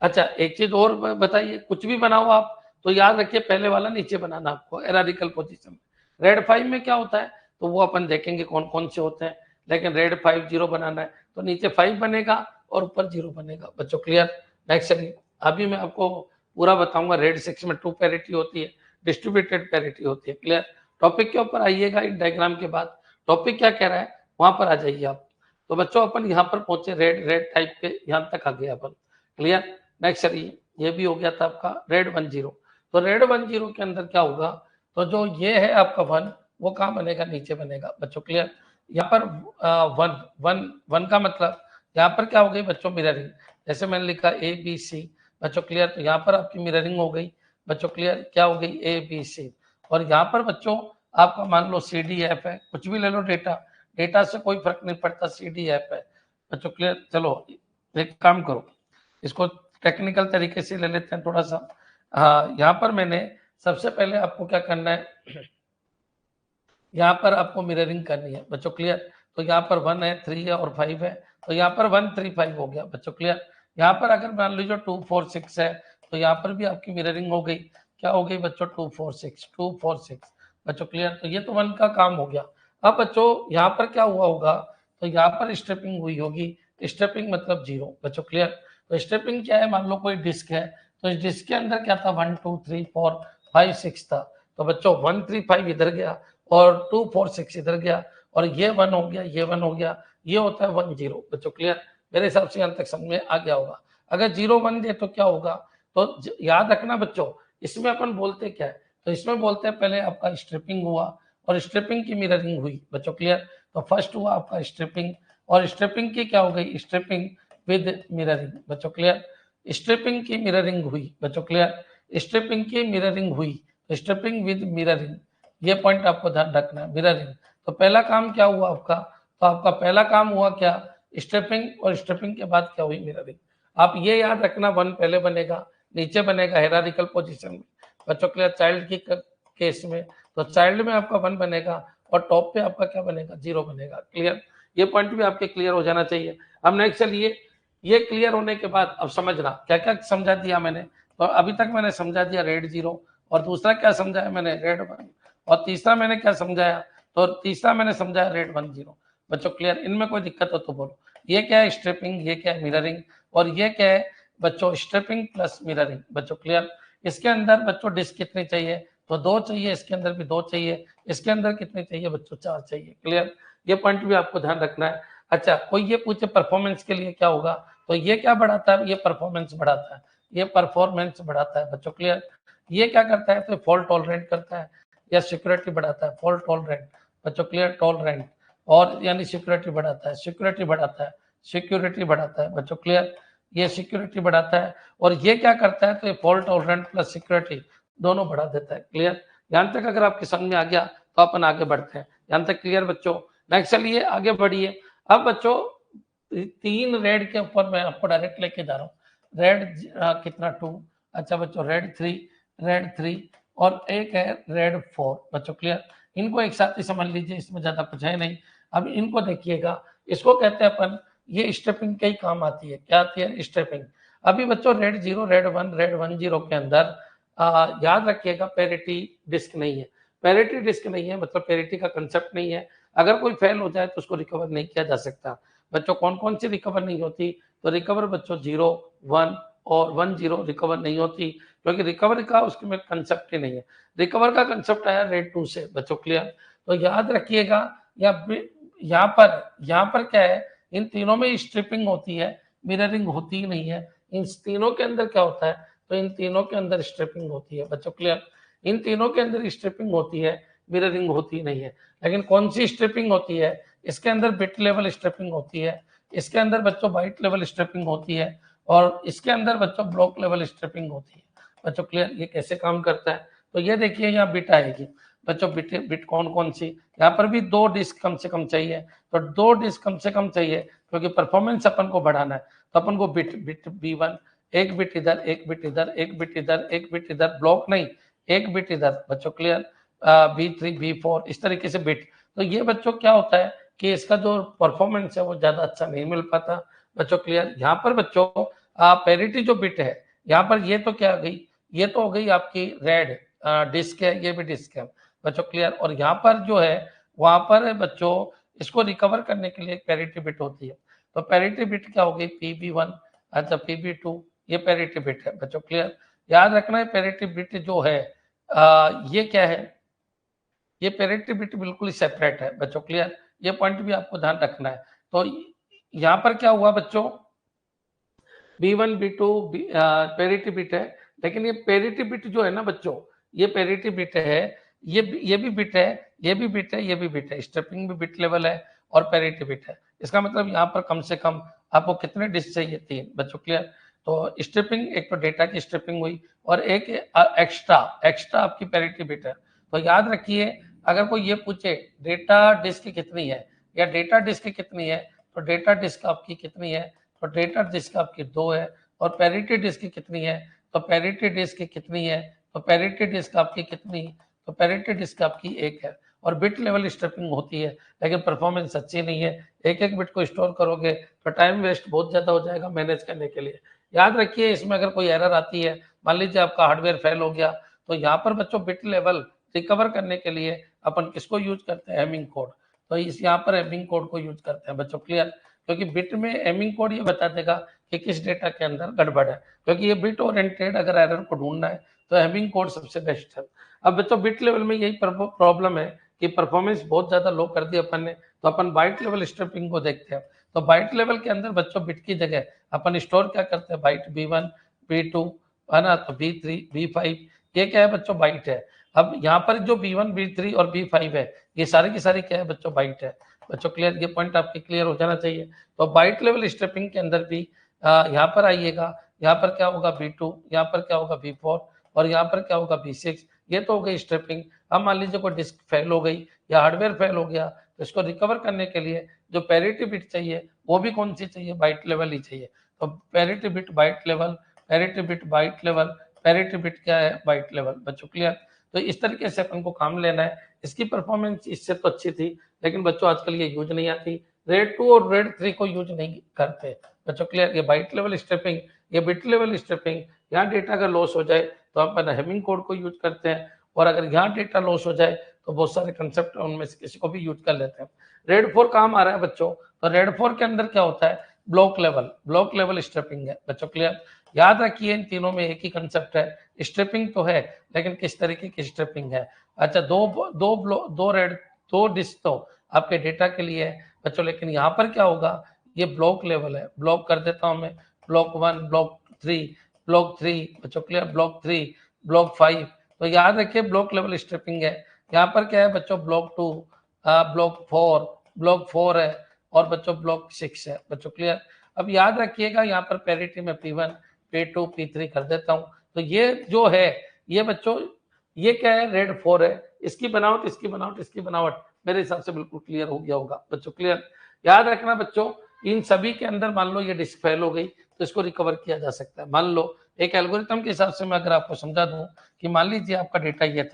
अच्छा एक चीज और बताइए, कुछ भी बनाओ आप तो याद रखिए पहले वाला नीचे बनाना आपको, एरारिकल पोजीशन। रेड 5 में क्या होता है, तो वो अपन देखेंगे कौन कौन से होते हैं, लेकिन रेड 5 0 बनाना है तो नीचे 5 बनेगा और ऊपर 0 बनेगा बच्चों, क्लियर। नेक्स्ट चलिए, अभी मैं आपको पूरा बताऊंगा। रेड 6 में 2 पैरिटी होती है, डिस्ट्रीब्यूटेड पैरिटी होती है, क्लियर। टॉपिक के ऊपर आइएगा इन डायग्राम के बाद, टॉपिक क्या कह रहा है वहां पर आ जाइए आप। तो बच्चों अपन यहाँ पर पहुंचे, रेड रेड टाइप के यहाँ तक आ गए अपन, क्लियर। नेक्स्ट चलिए, ये भी हो गया था आपका रेड 10। तो रेड 10 के अंदर क्या होगा, तो जो ये है आपका 1, वो कहाँ बनेगा, नीचे बनेगा बच्चों, क्लियर। यहाँ पर 1 का मतलब यहाँ पर क्या हो गई बच्चों, मिररिंग। जैसे मैंने लिखा ABC बच्चों, क्लियर। तो यहाँ पर आपकी मिररिंग हो गई बच्चों, क्लियर, क्या हो गई, ABC। और यहाँ पर बच्चों आपका मान लो CDF है, कुछ भी ले लो डेटा, डेटा से कोई फर्क नहीं पड़ता, CDF है बच्चों, क्लियर। चलो एक काम करो, इसको टेक्निकल तरीके से ले लेते हैं थोड़ा सा। हाँ यहाँ पर मैंने सबसे पहले आपको क्या करना है, यहाँ पर आपको मिररिंग करनी है बच्चों, क्लियर। तो यहाँ पर 1 है, 3 है और 5 है, तो यहाँ पर 1 3 5 हो गया बच्चों, क्लियर। यहाँ पर अगर मान लीजिए 2 4 6 है, तो यहाँ पर भी आपकी मिररिंग हो गई। क्या हो गई बच्चों 246 बच्चों क्लियर। तो ये तो 1 का काम हो गया। अब बच्चों यहाँ पर क्या हुआ होगा, तो यहाँ पर स्टेपिंग हुई होगी। स्टेपिंग मतलब 0 बच्चों क्लियर। तो स्टेपिंग क्या है, मान लो कोई डिस्क है, तो इस डिस्क के अंदर क्या था 1 2 3 4 5 6 था। तो बच्चों 1 3 5 इधर गया और 2 4 6 इधर गया और ये 1 हो गया, ये 1 हो गया, ये होता है 1 0 बच्चों क्लियर। मेरे हिसाब से यहाँ तक समझ में आ गया होगा। अगर 0 1 दे तो क्या होगा, तो याद रखना बच्चों, इसमें अपन बोलते क्या है, तो इसमें बोलते हैं पहले आपका स्ट्रिपिंग हुआ और स्ट्रिपिंग की मिररिंग हुई बच्चों क्लियर। तो फर्स्ट हुआ आपका स्ट्रिपिंग और स्ट्रिपिंग की क्या हो गई, स्ट्रिपिंग विद मिररिंग बच्चों क्लियर। स्ट्रिपिंग की मिररिंग हुई बच्चों क्लियर, स्ट्रिपिंग की मिररिंग हुई, स्ट्रिपिंग विद मिररिंग, ये पॉइंट आपको ध्यान रखना है, मिररिंग। तो पहला काम क्या हुआ आपका, तो आपका पहला काम हुआ क्या, स्ट्रिपिंग, और स्ट्रिपिंग के बाद क्या हुई, मिररिंग। आप ये याद रखना 1 पहले बनेगा, नीचे बनेगा हेरारिकल पोजीशन में बच्चों क्लियर। चाइल्ड की केस में तो चाइल्ड में आपका 1 बनेगा और टॉप पे आपका क्या बनेगा, 0 बनेगा क्लियर। ये पॉइंट भी आपके क्लियर हो जाना चाहिए। अब नेक्स्ट चलिए, ये क्लियर होने के बाद अब समझना क्या क्या समझा दिया मैंने। तो अभी तक मैंने समझा दिया रेड 0, और दूसरा क्या समझाया मैंने, रेड 1, और तीसरा मैंने क्या समझाया, तो तीसरा मैंने समझाया रेड 1 0 बच्चों क्लियर। इनमें कोई दिक्कत हो तो बोलो। ये क्या है स्ट्रिपिंग, ये क्या है मिररिंग, और ये क्या है बच्चों स्ट्रिपिंग प्लस मिररिंग बच्चों क्लियर। इसके अंदर बच्चों डिस्क कितनी चाहिए, तो 2 चाहिए, इसके अंदर भी 2 चाहिए, इसके अंदर कितने चाहिए बच्चों, 4 चाहिए क्लियर। ये पॉइंट भी आपको ध्यान रखना है। अच्छा, कोई ये पूछे परफॉर्मेंस के लिए क्या होगा, तो ये क्या बढ़ाता है, ये परफॉर्मेंस बढ़ाता है, ये परफॉर्मेंस बढ़ाता है बच्चों क्लियर। ये क्या करता है, तो फॉल्ट टॉलरेंट करता है, या सिक्योरिटी बढ़ाता है, फॉल्ट टॉलरेंट बच्चों क्लियर, टॉलरेंट, और यानी सिक्योरिटी बढ़ाता है, सिक्योरिटी बढ़ाता है, सिक्योरिटी बढ़ाता है बच्चों क्लियर। ये सिक्योरिटी बढ़ाता है, और ये क्या करता है, तो ये फॉल्ट टॉलरेंट प्लस सिक्योरिटी दोनों बढ़ा देता है क्लियर। यहाँ तक अगर आपके समझ में आ गया तो अपन आगे बढ़ते हैं, यहाँ तक क्लियर बच्चों। नेक्स्ट चलिए आगे बढ़िए। अब बच्चों 3 रेड के ऊपर मैं आपको डायरेक्ट लेके जा रहा हूँ। रेड कितना 2, अच्छा बच्चों रेड 3 और एक है रेड 4 बच्चों क्लियर। इनको एक साथ ही समझ लीजिए, इसमें ज्यादा कुछ है नहीं। अब इनको देखिएगा, इसको कहते हैं अपन, ये स्टेपिंग के ही काम आती है, क्या आती है, स्टेपिंग। अभी बच्चों रेड 0 रेड 1 0 के अंदर याद रखिएगा पेरिटी डिस्क नहीं है। पेरिटी डिस्क नहीं है मतलब पेरिटी का कंसेप्ट नहीं है। अगर कोई फेल हो जाए तो उसको रिकवर नहीं किया जा सकता बच्चों। कौन कौन सी रिकवर नहीं होती, तो रिकवर बच्चों 0 1 और 1 0 रिकवर नहीं होती, क्योंकि रिकवर का उसमें कंसेप्ट ही नहीं है। रिकवर का कंसेप्ट आया रेड 2 से बच्चों क्लियर। तो याद रखिएगा, यहाँ पर क्या है, इन तीनों में स्ट्रिपिंग होती है, मिररिंग होती ही नहीं है। इन तीनों के अंदर क्या होता है, तो इन तीनों के अंदर स्ट्रिपिंग होती है बच्चों क्लियर। इन तीनों के अंदर स्ट्रिपिंग होती है, मिररिंग होती नहीं है। लेकिन कौन सी स्ट्रिपिंग होती है, इसके अंदर बिट लेवल स्ट्रिपिंग होती है, इसके अंदर बच्चों बाइट लेवल स्ट्रिपिंग होती है, और इसके अंदर बच्चों ब्लॉक लेवल स्ट्रिपिंग होती है बच्चों क्लियर। ये कैसे काम करता है, तो ये देखिए यहाँ बिट आएगी बच्चों, बिट बिट कौन कौन सी, यहाँ पर भी 2 डिस्क कम से कम चाहिए। तो 2 डिस्क कम से कम चाहिए क्योंकि परफॉर्मेंस अपन को बढ़ाना है। तो अपन को बिट बिट B1, एक बिट इधर, एक बिट इधर, एक बिट इधर, एक बिट इधर, ब्लॉक नहीं, एक बिट इधर बच्चों क्लियर, B3 B4 इस तरीके से बिट। तो ये बच्चों क्या होता है कि इसका जो परफॉर्मेंस है वो ज्यादा अच्छा नहीं मिल पाता बच्चों क्लियर। यहाँ पर बच्चों पेरिटी जो बिट है, यहाँ पर ये तो क्या गई, ये तो हो गई आपकी रेड डिस्क है, ये भी डिस्क है बच्चों क्लियर। और यहाँ पर जो है वहां पर बच्चों इसको रिकवर करने के लिए एक पेरिटी बिट होती है। तो पेरिटी बिट क्या हो गई, PB1, अच्छा PB2, ये पेरिटी बिट है बच्चों क्लियर। याद रखना है पेरिटी बिट जो है ये क्या है, ये पेरिटी बिट बिल्कुल ही सेपरेट है बच्चों क्लियर। ये पॉइंट भी आपको ध्यान रखना है। तो यहाँ पर क्या हुआ बच्चों, B1 B2 पेरिटी बिट है, लेकिन ये पेरिटी बिट जो है ना बच्चों, ये पेरिटी बिट है, ये भी बिट है, ये भी बिट है, ये भी बिट है, स्टेपिंग भी बिट लेवल है और पेरिटी बिट है। इसका मतलब यहाँ पर कम से कम आपको कितने डिस्क चाहिए, 3 बच्चों क्लियर। तो स्ट्रिपिंग, एक तो डेटा की स्ट्रिपिंग हुई और एक एक्स्ट्रा आपकी पेरिटी बिट है। तो याद रखिए, अगर कोई ये पूछे डेटा डिस्क कितनी है या डेटा डिस्क कितनी है, तो डेटा डिस्क आपकी कितनी है, तो डेटा डिस्क आपकी 2 है। और पेरिटी डिस्क कितनी है, तो पेरिटी डिस्क कितनी है, तो पेरिटी डिस्क आपकी कितनी, तो पेरिटी डिस्क आपकी 1 है। और बिट लेवल स्ट्रिपिंग होती है, लेकिन परफॉर्मेंस अच्छी नहीं है। एक एक बिट को स्टोर करोगे तो टाइम वेस्ट बहुत ज्यादा हो जाएगा मैनेज करने के लिए। याद रखिए, इसमें अगर कोई एरर आती है, मान लीजिए आपका हार्डवेयर फेल हो गया, तो यहाँ पर बच्चों बिट लेवल रिकवर करने के लिए अपन किसको यूज करते हैं, हेमिंग कोड। तो इस यहाँ पर हेमिंग कोड को यूज करते हैं बच्चों, क्लियर। क्योंकि बिट में हेमिंग कोड ये बता देगा कि किस डेटा के अंदर गड़बड़ है, क्योंकि ये बिट ओरिएंटेड अगर एरर को ढूंढना है तो हेमिंग कोड सबसे बेस्ट है। अब बच्चों बिट लेवल में यही प्रॉब्लम है कि परफॉर्मेंस बहुत ज्यादा लो कर दी अपन ने, तो अपन बाइट लेवल स्ट्रिपिंग को देखते हैं। तो बाइट लेवल के अंदर बच्चों बिट की जगह अपन स्टोर क्या करते हैं, बाइट B1 B2 है ना, तो B3 B5, ये क्या है बच्चों, बाइट है। अब यहाँ पर जो B1 B3 और B5 है, ये सारी की सारी क्या है बच्चों, बाइट है बच्चों, क्लियर। ये पॉइंट आपके क्लियर हो जाना चाहिए। तो बाइट लेवल स्ट्रिपिंग के अंदर भी यहाँ पर आइएगा, यहाँ पर क्या होगा B2, यहाँ पर क्या होगा B4 और यहाँ पर क्या होगा B6। ये तो हो गई स्ट्रिपिंग। अब मान लीजिए कोई डिस्क फेल हो गई या हार्डवेयर फेल हो गया, तो इसको रिकवर करने के लिए जो पैरिटी बिट चाहिए वो भी कौन सी चाहिए, बाइट लेवल ही चाहिए। तो parity bit byte level, parity bit byte level, parity bit क्या है, बाइट लेवल बच्चों, क्लियर। तो इस तरीके से अपन को काम लेना है। इसकी परफॉर्मेंस इससे तो अच्छी थी, लेकिन बच्चों आजकल ये यूज नहीं आती। रेड 2 और रेड 3 को यूज नहीं करते बच्चों, क्लियर। ये बाइट लेवल स्ट्रिपिंग, ये बिट लेवल स्ट्रिपिंग, यहाँ डेटा अगर लॉस हो जाए तो अपन हेमिंग कोड को यूज करते हैं, और अगर यहाँ डेटा लॉस हो जाए तो बहुत सारे कंसेप्ट उनमें से किसी को भी यूज कर लेते हैं। रेड 4 काम आ रहा है बच्चों, तो रेड 4 के अंदर क्या होता है, ब्लॉक लेवल स्ट्रिपिंग है बच्चों, क्लियर। याद रखिए इन तीनों में एक ही कंसेप्ट है, स्ट्रिपिंग तो है लेकिन किस तरीके की स्ट्रिपिंग है। अच्छा, दो डिस्क तो आपके डेटा के लिए है बच्चों, लेकिन यहाँ पर क्या होगा, ये ब्लॉक लेवल है। ब्लॉक कर देता हूं मैं, ब्लॉक 1, ब्लॉक 3 बच्चों, क्लियर, ब्लॉक 3, ब्लॉक 5। तो याद रखिए ब्लॉक लेवल स्ट्रिपिंग है। यहाँ पर क्या है बच्चों, ब्लॉक 2, ब्लॉक 4 है, और बच्चों ब्लॉक 6 है बच्चों, क्लियर। अब याद रखिएगा यहाँ पर पैरिटी में P1 P2 P3 कर देता हूँ। तो ये जो है, ये बच्चों ये क्या है, रेड 4 है। इसकी बनावट, इसकी बनावट, इसकी बनावट मेरे हिसाब से बिल्कुल क्लियर हो गया होगा बच्चों, क्लियर। याद रखना बच्चों, इन सभी के अंदर मान लो ये डिस्क फेल हो गई तो इसको रिकवर किया जा सकता है। मान लो एक एल्गोरिथम के हिसाब से मैं अगर आपको समझा दूं कि मान लीजिए आपका डेटा ये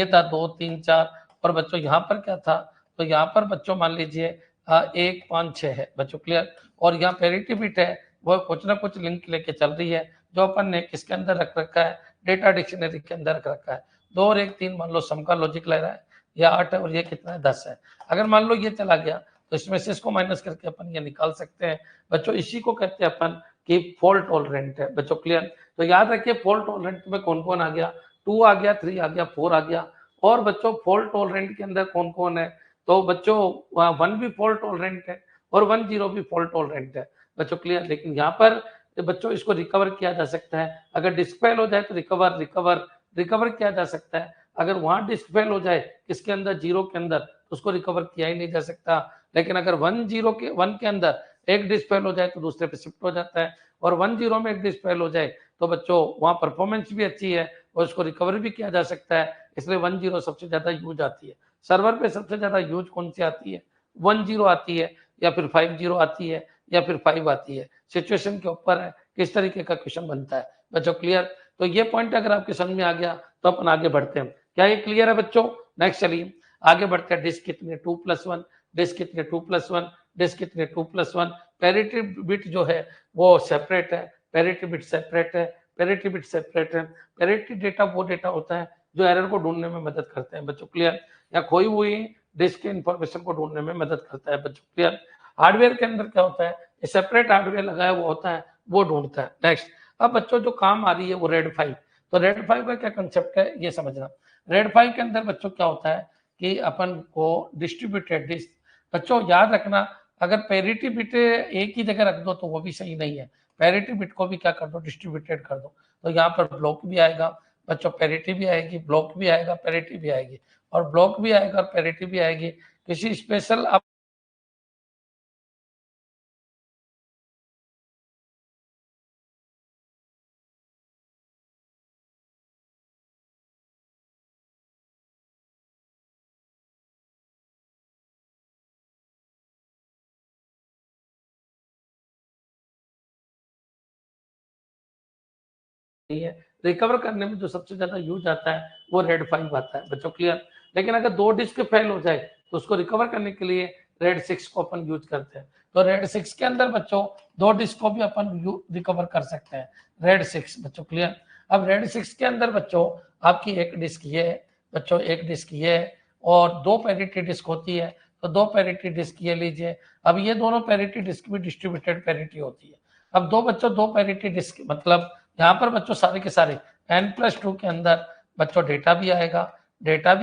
था 2 3 4, और बच्चों यहाँ पर क्या था, तो यहाँ पर बच्चों मान लीजिए 1 5 6 है बच्चों, क्लियर। और यहाँ पैरिटी बिट है, वो कुछ ना कुछ लिंक लेके चल रही है, जो अपन ने किसके अंदर रख रखा है, डेटा डिक्शनरी के अंदर रख रखा है। 2 और 1 3 मान लो सम का लॉजिक ले रहा है, या 8 है और ये कितना है, 10 है। अगर मान लो ये चला गया तो इसमें से इसको माइनस करके अपन ये निकाल सकते हैं बच्चों। इसी को कहते हैं अपन कि फॉल्ट टॉलरेंट है बच्चों, क्लियर। तो याद रखिए फॉल्ट टॉलरेंट में कौन कौन आ गया, 2 आ गया, 3 आ गया, 4 आ गया। और बच्चों फॉल्ट टॉलरेंट के अंदर कौन कौन है, तो बच्चों 1 भी फॉल्ट टॉलरेंट है और 1 0 भी फॉल्ट टॉलरेंट है बच्चों, क्लियर। लेकिन यहाँ पर बच्चों इसको रिकवर किया जा सकता है। अगर डिस्क फेल हो जाए तो रिकवर किया जा सकता है। अगर वहां डिस्क फेल हो जाए किसके अंदर, 0 के अंदर, तो उसको रिकवर किया ही नहीं जा सकता। लेकिन अगर 1 के अंदर एक डिस्क फेल हो जाए तो दूसरे पे शिफ्ट हो जाता है, और 1 0 में एक डिस्क फेल हो जाए तो बच्चों वहां परफॉर्मेंस भी अच्छी है और उसको रिकवर भी किया जा सकता है। इसलिए 1 0 सबसे ज्यादा यूज आती है। सर्वर पे सबसे ज्यादा यूज कौन सी आती है, 1 0 आती है, या फिर 5 0 आती है, या फिर 5 आती है। सिचुएशन के ऊपर है किस तरीके का क्वेश्चन बनता है बच्चों, क्लियर। तो ये पॉइंट अगर आपके समझ में आ गया तो अपन आगे बढ़ते हैं। क्या ये क्लियर है बच्चों? नेक्स्ट चलिए आगे बढ़ते हैं। डिस्क कितने, 2+1, डिस्क कितने, 2+1, डिस्क कितने, 2+1। पैरिटी बिट जो है वो सेपरेट है, पैरिटी बिट सेपरेट है, पैरिटी बिट सेपरेट है। पैरिटी डेटा वो डेटा होता है जो एरर को ढूंढने में मदद करते हैं बच्चों, क्लियर। या खोई हुई डिस्क के इंफॉर्मेशन को ढूंढने में मदद करता है बच्चों, क्लियर। हार्डवेयर के अंदर क्या होता है, सेपरेट हार्डवेयर लगाया वो होता है, वो ढूंढता है। नेक्स्ट, अब बच्चों जो काम आ रही है वो रेड 5। तो रेड 5 का क्या कंसेप्ट है ये समझना। रेड 5 के अंदर बच्चों क्या होता है कि अपन को डिस्ट्रीब्यूटेड डिस्क, बच्चों याद रखना, अगर पैरिटी बिट एक ही जगह रख दो तो वो भी सही नहीं है। पैरिटी बिट को भी क्या कर दो, डिस्ट्रीब्यूटेड कर दो। तो यहाँ पर ब्लॉक भी आएगा बच्चों, पैरिटी भी आएगी, ब्लॉक भी आएगा, पैरिटी भी आएगी, और ब्लॉक भी आएगा और पैरिटी भी आएगी। किसी स्पेशल है, रिकवर करने में जो सबसे ज्यादा यूज आता है वो रेड 5 आता है बच्चों, क्लियर। लेकिन अगर 2 डिस्क फेल हो जाए तो उसको रिकवर करने के लिए रेड 6 को अपन यूज करते हैं। तो रेड 6 के अंदर बच्चों 2 डिस्क को भी अपन रिकवर कर सकते हैं, रेड 6 बच्चों, क्लियर। अब रेड 6 के अंदर बच्चों आपकी एक डिस्क ये है बच्चों, एक डिस्क ये है और दो पैरिटी डिस्क होती है, तो दो पैरिटी डिस्क ये लीजिए। अब ये दोनों पैरिटी डिस्क भी डिस्ट्रीब्यूटेड पैरिटी होती है। अब दो बच्चों दो पैरिटी डिस्क मतलब यहाँ पर बच्चों सारे के सारे n+2 के अंदर बच्चों डेटा भी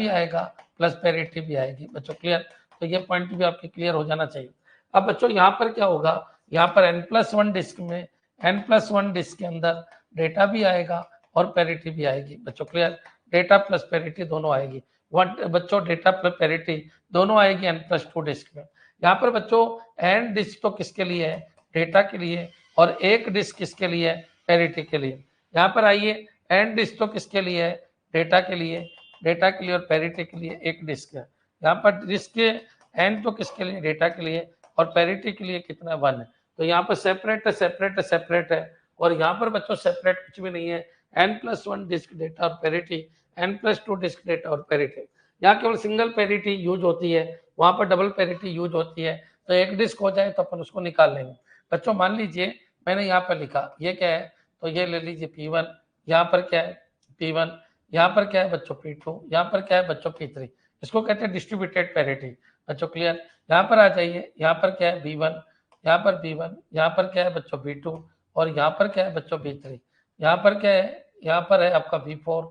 आएगा प्लस पैरिटी भी आएगी बच्चों, क्लियर। तो ये पॉइंट भी आपके क्लियर हो जाना चाहिए। अब बच्चों यहाँ पर क्या होगा, यहाँ पर n+1 डिस्क में n+1 डिस्क के अंदर डेटा भी आएगा और पैरिटी भी आएगी बच्चों, क्लियर। डेटा प्लस पैरिटी दोनों आएगी। बच्चों डेटा प्लस पैरिटी दोनों आएगी n+2 डिस्क में। यहाँ पर बच्चों n डिस्क तो किसके लिए है, डेटा के लिए, और एक डिस्क किसके लिए है, पैरिटी के लिए। यहाँ पर आइए, n डिस्क तो किसके लिए है, डेटा के लिए और पैरिटी के लिए एक डिस्क है। यहाँ पर डिस्क के n तो किसके लिए, डेटा के लिए, और पैरिटी के लिए कितना 1 है। तो यहाँ पर सेपरेट है और यहाँ पर बच्चों सेपरेट कुछ भी नहीं है। n+1 डिस्क डेटा और पैरिटी, n+2 डिस्क डेटा और पैरिटी। यहाँ केवल सिंगल पैरिटी यूज होती है, वहां पर डबल पैरिटी यूज होती है। तो एक डिस्क हो जाए तो अपन उसको निकाल लेंगे बच्चों। मान लीजिए मैंने यहाँ पर लिखा ये क्या है, तो ये ले लीजिए P1, यहाँ पर क्या है P1, यहाँ पर क्या है बच्चों P2, यहाँ पर क्या है बच्चों P3। इसको कहते हैं डिस्ट्रीब्यूटेड पैरिटी बच्चों, क्लियर। यहाँ पर आ जाइए, यहाँ पर क्या है B1, यहाँ पर B1, यहाँ पर क्या है बच्चों B2 और यहाँ पर क्या है बच्चों B3। यहाँ पर क्या है, यहाँ पर है आपका B4,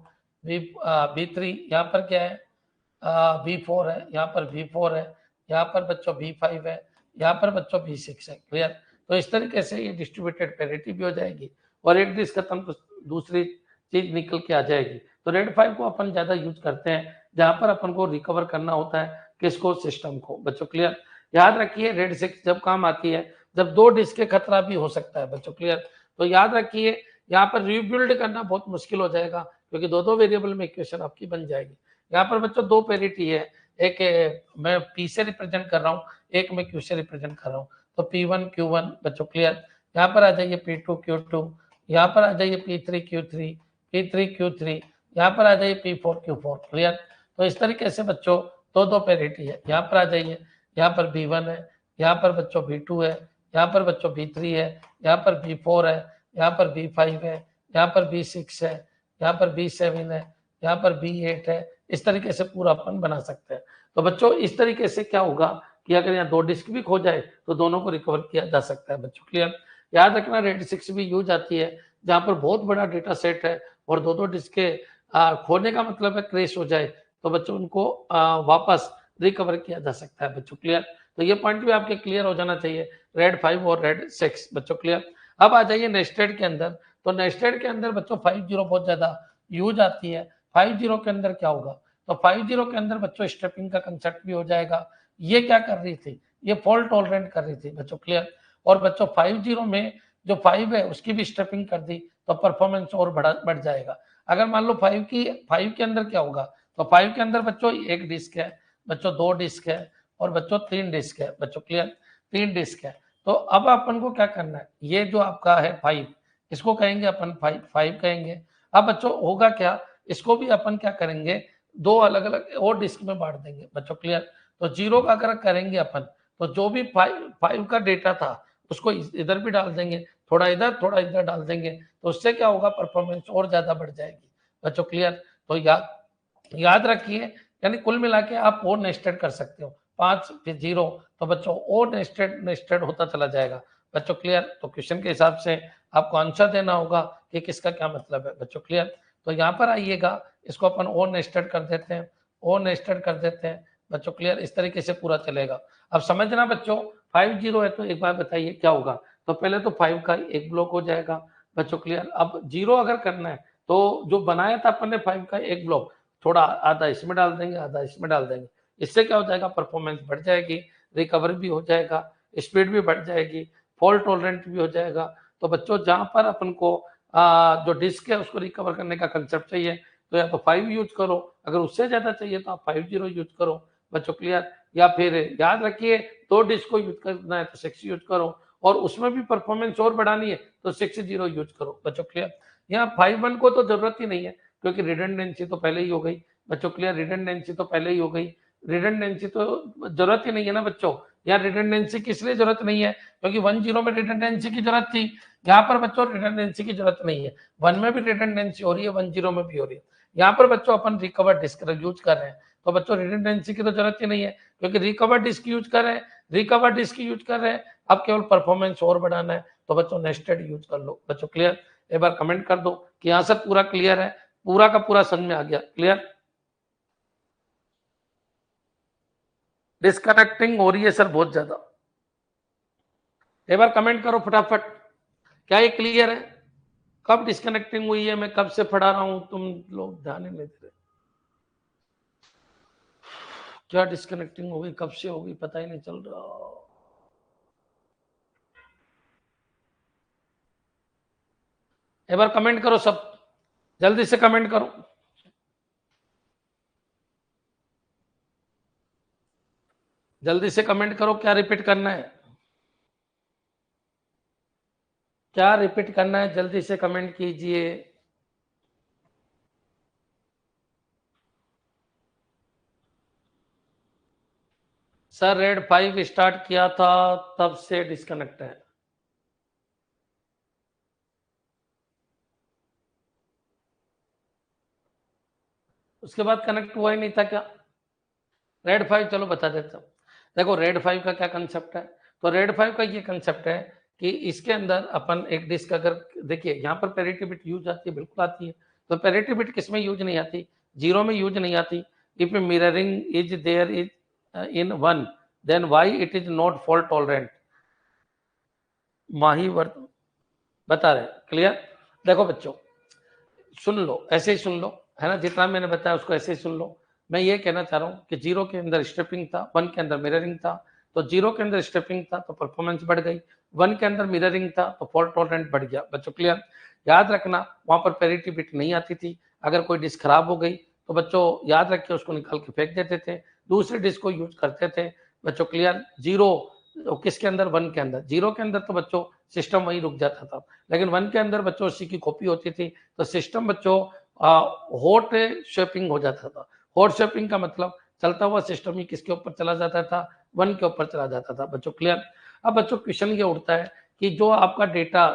B3, यहाँ पर क्या है B4 है, यहाँ पर B4 है, यहाँ पर बच्चों B5 है, यहाँ पर बच्चों B6 है, क्लियर। तो इस तरीके से ये डिस्ट्रीब्यूटेड पैरिटी भी हो जाएगी और एक डिस्क खत्म तो दूसरी चीज निकल के आ जाएगी। तो रेड 5 को अपन ज्यादा यूज करते हैं जहां पर अपन को रिकवर करना होता है किसको, सिस्टम को बच्चों, क्लियर। याद रखिए रेड 6 जब काम आती है जब दो डिस्क के खतरा भी हो सकता है बच्चों, क्लियर। तो याद रखिए यहाँ पर रिबिल्ड करना बहुत मुश्किल हो जाएगा क्योंकि दो वेरिएबल में इक्वेशन आपकी बन जाएगी। यहाँ पर बच्चों दो पैरिटी है, एक मैं P से रिप्रेजेंट कर रहा हूँ, एक मैं Q से रिप्रेजेंट कर रहा हूँ। तो P1 Q1 बच्चों, क्लियर। यहाँ पर आ जाइए P2 Q2, यहाँ पर आ जाइए P3 Q3, P3 Q3, यहाँ पर आ जाइए P4 Q4, क्लियर। तो इस तरीके से बच्चों दो पैरिटी है। यहाँ पर आ जाइए, यहाँ पर B1 है, यहाँ पर बच्चों B2 है, यहाँ पर बच्चों B3 है, यहाँ पर B4 है, यहाँ पर B5 है, यहाँ पर B6 है, यहाँ पर B7 है, यहाँ पर B8 है। इस तरीके से पूरा अपन बना सकते हैं। तो बच्चों इस तरीके से क्या होगा कि अगर यहाँ दो डिस्क भी खो जाए तो दोनों को रिकवर किया जा सकता है बच्चों, क्लियर। याद रखना रेड 6 भी यूज आती है जहां पर बहुत बड़ा डेटा सेट है और दो डिस्क के खोने का मतलब है क्रैश हो जाए तो बच्चों उनको वापस रिकवर किया जा सकता है बच्चों, क्लियर। तो ये पॉइंट भी आपके क्लियर हो जाना चाहिए, रेड 5 और रेड 6 बच्चों, क्लियर। अब आ जाइए नेस्टेड के अंदर। तो नेस्टेड के अंदर बच्चों 50 बहुत ज्यादा यूज आती है। 50 के अंदर क्या होगा, तो 50 के अंदर बच्चों स्टेपिंग का कंसेप्ट भी हो जाएगा। ये क्या कर रही थी, ये फॉल्ट टॉलरेंट कर रही थी बच्चों, क्लियर। और बच्चों 50 में जो 5 है उसकी भी स्टेपिंग कर दी तो परफॉर्मेंस और बढ़ जाएगा। अगर मान लो 5 के अंदर क्या होगा, तो 5 के अंदर बच्चों एक डिस्क है बच्चों, दो डिस्क है और बच्चों 3 डिस्क है बच्चों, क्लियर। 3 डिस्क है। तो अब अपन को क्या करना है, ये जो आपका है 5 इसको कहेंगे अपन 5 कहेंगे। अब बच्चों होगा क्या, इसको भी अपन क्या करेंगे, दो अलग अलग और डिस्क में बांट देंगे बच्चों, क्लियर। तो 0 का अगर करेंगे अपन तो जो भी 5 का डेटा था उसको इधर भी डाल देंगे, थोड़ा इधर डाल देंगे, तो उससे क्या होगा, परफॉर्मेंस और ज्यादा बढ़ जाएगी बच्चों, क्लियर। तो याद रखिए, यानी कुल मिला के आप और नेस्टेड कर सकते हो, 5 फिर 0, तो बच्चों और नेस्टेड होता चला जाएगा बच्चों, क्लियर। तो क्वेश्चन के हिसाब से आपको आंसर देना होगा कि किसका क्या मतलब है बच्चों, क्लियर। तो यहाँ पर आइएगा, इसको अपन और नेस्टेड कर देते हैं बच्चों, क्लियर। इस तरीके से पूरा चलेगा। अब समझना बच्चों 50 है तो एक बार बताइए क्या होगा, तो पहले तो 5 का एक ब्लॉक हो जाएगा बच्चों, क्लियर। अब 0 अगर करना है तो जो बनाया था अपन ने 5 का एक ब्लॉक, थोड़ा आधा इसमें डाल देंगे, आधा इसमें डाल देंगे। इससे क्या हो जाएगा, परफॉर्मेंस बढ़ जाएगी, रिकवर भी हो जाएगा, स्पीड भी बढ़ जाएगी, फॉल्ट टॉलरेंट भी हो जाएगा। तो बच्चों जहां पर अपन को जो डिस्क है उसको रिकवर करने का कंसेप्ट चाहिए तो या तो 5 यूज करो, अगर उससे ज्यादा चाहिए तो आप 50 यूज करो बच्चों, क्लियर। या फिर याद रखिए दो डिस्क को यूज करना है तो 6 यूज करो, और उसमें भी परफॉर्मेंस और बढ़ानी है तो 6-0 यूज करो बच्चों, क्लियर। यहाँ 5-1 को तो जरूरत ही नहीं है क्योंकि रिडंडेंसी तो पहले ही हो गई बच्चों, क्लियर। रिडंडेंसी तो पहले ही हो गई, रिडंडेंसी तो जरूरत ही नहीं है ना बच्चों, यहाँ रिडंडेंसी की इसलिए जरूरत नहीं है क्योंकि 10 में रिडंडेंसी की जरूरत थी, यहाँ पर बच्चों रिडंडेंसी की जरूरत नहीं है। 1 में भी रिडंडेंसी हो रही है, 10 में भी हो रही है। यहाँ पर बच्चों अपन रिकवर डिस्क यूज कर रहे हैं, तो बच्चों रिडंडेंसी की तो जरूरत ही नहीं है क्योंकि रिकवर डिस्क यूज कर रहे हैं, रिकवर डिस्क यूज कर रहे हैं। अब केवल परफॉर्मेंस और बढ़ाना है, तो बच्चों नेस्टेड यूज कर लो। बच्चों क्लियर? एक बार कमेंट कर दो कि यहाँ से पूरा क्लियर है, पूरा का पूरा समझ में आ गया। क्लियर? डिस्कनेक्टिंग हो रही है सर बहुत ज्यादा, एक बार कमेंट करो फटाफट। क्या ये क्लियर है? कब डिस्कनेक्टिंग हुई है, मैं कब से पढ़ा रहा हूं, तुम लोग ध्यान ही नहीं दे रहे। क्या डिस्कनेक्टिंग हो गई, कब से हो गई, पता ही नहीं चल रहा। एक बार कमेंट करो सब, जल्दी से कमेंट करो। जल्दी से कमेंट करो, क्या रिपीट करना है, क्या रिपीट करना है, जल्दी से कमेंट कीजिए। सर रेड 5 स्टार्ट किया था तब से डिस्कनेक्ट है। उसके बाद कनेक्ट हुआ ही नहीं था क्या? रेड 5 चलो बता देता हूँ। देखो रेड 5 का क्या कंसेप्ट है, तो रेड 5 का ये कंसेप्ट है कि इसके अंदर अपन एक डिस्क, अगर देखिए यहाँ पर पैरिटी बिट यूज आती है, बिल्कुल आती है। तो पैरिटी बिट किस में यूज नहीं आती? 0 में यूज नहीं आती। If mirroring is there is in 1 then why it is not fault tolerant. माही वर्त बता रहे। क्लियर? देखो बच्चों सुन लो, ऐसे ही सुन लो, है ना, जितना मैंने बताया उसको ऐसे ही सुन लो। मैं ये कहना चाह रहा हूँ कि 0 के अंदर स्टेपिंग था, 1 के अंदर मिररिंग था। तो 0 के अंदर स्टेपिंग था तो परफॉर्मेंस बढ़ गई, 1 के अंदर मिररिंग था तो फॉल्ट टॉलरेंट बढ़ गया। बच्चों क्लियर? याद रखना वहां पर पैरिटी बिट नहीं आती थी। अगर कोई डिस्क खराब हो गई तो बच्चों याद रखिए उसको निकाल के फेंक देते थे, दूसरे डिस्क को यूज करते थे। बच्चों क्लियर? 0 किसके अंदर? 1 के अंदर। 0 के अंदर तो बच्चों सिस्टम वहीं रुक जाता था, लेकिन 1 के अंदर बच्चों उसी की कॉपी होती थी, तो सिस्टम बच्चों हॉट शेपिंग हो जाता था। हॉट शेपिंग का मतलब चलता हुआ सिस्टम ही किसके ऊपर चला जाता था? 1 के ऊपर चला जाता था। बच्चों क्लियर? अब बच्चों क्वेश्चन ये उठता है कि जो आपका डेटा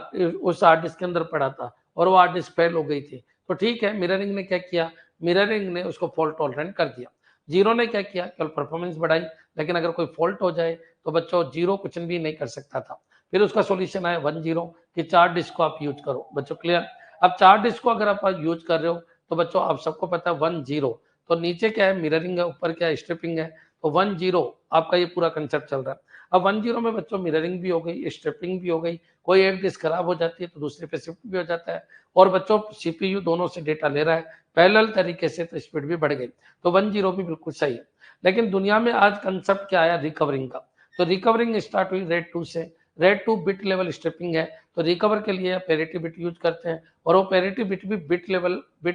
उस हार्ड डिस्क के अंदर पड़ा था और वो हार्ड डिस्क फेल हो गई थी, तो ठीक है, मिररिंग ने क्या किया? मिररिंग ने उसको फॉल्ट टॉलरेंट कर दिया। 0 ने क्या किया? केवल परफॉर्मेंस बढ़ाई, लेकिन अगर कोई फॉल्ट हो जाए तो बच्चों 0 कुछ भी नहीं कर सकता था। फिर उसका सॉल्यूशन आया 10 कि 4 डिस्क को आप यूज करो। बच्चों क्लियर? अब 4 डिस्क को अगर आप यूज कर रहे हो तो बच्चों आप सबको पता है 10, तो नीचे क्या है? मिररिंग है, ऊपर क्या है? स्ट्रिपिंग है। तो 10 आपका ये पूरा कंसेप्ट चल रहा है। अब 10 में बच्चों मिररिंग भी हो गई, स्ट्रिपिंग भी हो गई, कोई एक डिस्क खराब हो जाती है तो दूसरे पे शिफ्ट भी हो जाता है, और बच्चों सीपीयू दोनों से डेटा ले रहा है पैरेलल तरीके से, तो स्पीड भी बढ़ गई। तो 10 भी बिल्कुल सही है। लेकिन दुनिया में आज कंसेप्ट क्या आया? रिकवरिंग का। तो रिकवरिंग स्टार्ट हुई रेड 2 से। रेड 2 बिट लेवल स्ट्रिपिंग है, तो रिकवर के लिए पैरिटी बिट यूज करते हैं, और वो पैरिटी बिट भी बिट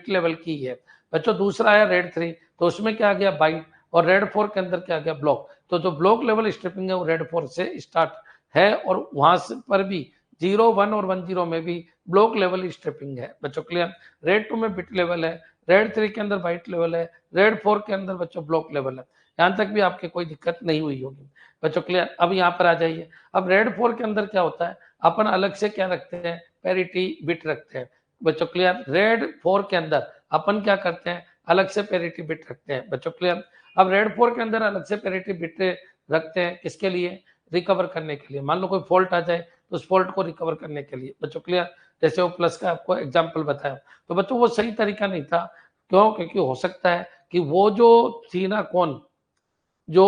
लेवल की है। बच्चों दूसरा आया रेड 3, तो उसमें क्या आ गया? बाइट। और रेड 4 के अंदर क्या आ गया? ब्लॉक। तो जो ब्लॉक लेवल स्ट्रिपिंग है वो रेड 4 से स्टार्ट है, और वहां से पर भी 0, 1 और 10 में भी ब्लॉक लेवल स्ट्रिपिंग है। बच्चों क्लियर? रेड 2 में बिट लेवल है, रेड 3 के अंदर बाइट लेवल है, रेड 4 के अंदर बच्चों ब्लॉक लेवल है। यहां तक भी आपके कोई दिक्कत नहीं हुई होगी। बच्चों क्लियर? अब यहाँ पर आ जाइए। अब रेड 4 के अंदर क्या होता है? अपन अलग से क्या रखते हैं? पैरिटी बिट रखते हैं। बच्चों क्लियर? रेड 4 के अंदर अपन क्या करते हैं? अलग से पैरिटी बिट रखते हैं। बच्चों क्लियर? अब रेड 4 के अंदर अलग से पैरिटी बिट रखते हैं, किसके लिए? रिकवर करने के लिए। मान लो कोई फॉल्ट आ जाए तो उस फॉल्ट को रिकवर करने के लिए। बच्चों क्लियर? जैसे वो प्लस का आपको एग्जाम्पल बताया, तो बच्चों वो सही तरीका नहीं था। क्यों? क्योंकि हो सकता है कि वो जो थी ना, कौन जो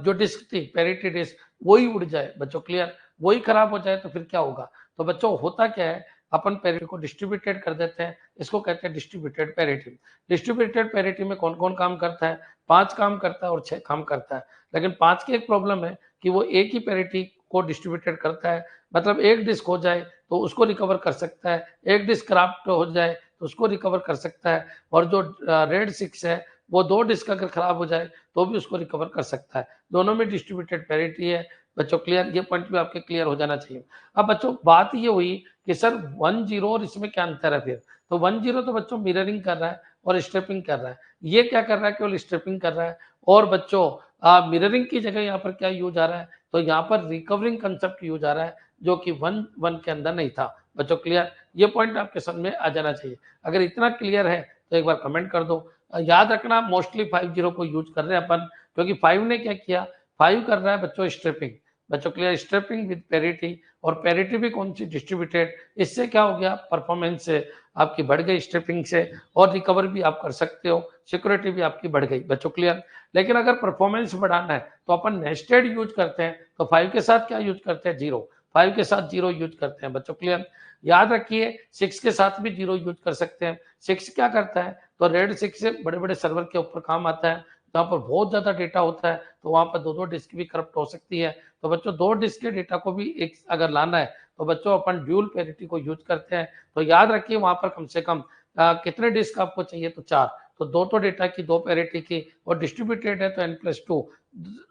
जो डिस्क थी पैरिटी डिस्क, वही उड़ जाए। बच्चों क्लियर? वही खराब हो जाए तो फिर क्या होगा? तो बच्चों होता क्या है? अपन पैरिटी को डिस्ट्रीब्यूटेड कर देते हैं, इसको कहते हैं डिस्ट्रीब्यूटेड पैरिटी। डिस्ट्रीब्यूटेड पैरिटी में कौन कौन काम करता है? 5 काम करता है और 6 काम करता है। लेकिन 5 की एक प्रॉब्लम है कि वो एक ही पैरिटी को डिस्ट्रीब्यूटेड करता है, मतलब एक डिस्क हो जाए तो उसको रिकवर कर सकता है, एक डिस्क कराप्ट हो जाए तो उसको रिकवर कर सकता है, और जो रेड 6 है वो 2 डिस्क अगर खराब हो जाए तो भी उसको रिकवर कर सकता है। दोनों में डिस्ट्रीब्यूटेड पैरिटी है। बच्चों क्लियर? ये पॉइंट भी आपके क्लियर हो जाना चाहिए। अब बच्चों बात ये हुई कि सर 10 और इसमें क्या अंतर है फिर? तो 10 तो बच्चों मिररिंग कर रहा है और स्ट्रिपिंग कर रहा है, ये क्या कर रहा है? केवल स्ट्रिपिंग कर रहा है। और बच्चों मिररिंग की जगह यहाँ पर क्या यूज आ रहा है, तो यहाँ पर रिकवरिंग कंसेप्ट यूज आ रहा है, जो कि 1 के अंदर नहीं था। बच्चों क्लियर, ये पॉइंट आपके समझ में आ जाना चाहिए। अगर इतना क्लियर है तो एक बार कमेंट कर दो। याद रखना मोस्टली 50 को यूज कर रहे हैं अपन, क्योंकि 5 ने क्या किया, 5 कर रहा है बच्चों स्ट्रिपिंग। बच्चों क्लियर, स्ट्रिपिंग विद पेरिटी, और पेरिटी भी कौन सी, डिस्ट्रीब्यूटेड। इससे क्या हो गया, परफॉर्मेंस से आपकी बढ़ गई स्ट्रिपिंग से, और रिकवर भी आप कर सकते हो, सिक्योरिटी भी आपकी बढ़ गई। बच्चों क्लियर, लेकिन अगर परफॉर्मेंस बढ़ाना है तो अपन नेस्टेड यूज करते हैं, तो 5 के साथ क्या यूज करते हैं, 0। 5 के साथ 0 यूज करते हैं। बच्चों क्लियर, याद रखिए 6 के साथ भी 0 यूज कर सकते हैं। 6 क्या करता है, तो रेड 6 से बड़े बड़े सर्वर के ऊपर काम आता है, जहाँ पर बहुत ज्यादा डेटा होता है, तो वहां पर दो डिस्क भी करप्ट हो सकती है। तो बच्चों 2 डिस्क के डेटा को भी एक अगर लाना है, तो बच्चों अपन ड्यूल पेरिटी को यूज करते हैं। तो याद रखिए वहां पर कम से कम कितने डिस्क आपको चाहिए, तो 4। तो 2 डेटा की, 2 पेरिटी की, और डिस्ट्रीब्यूटेड है तो n+2।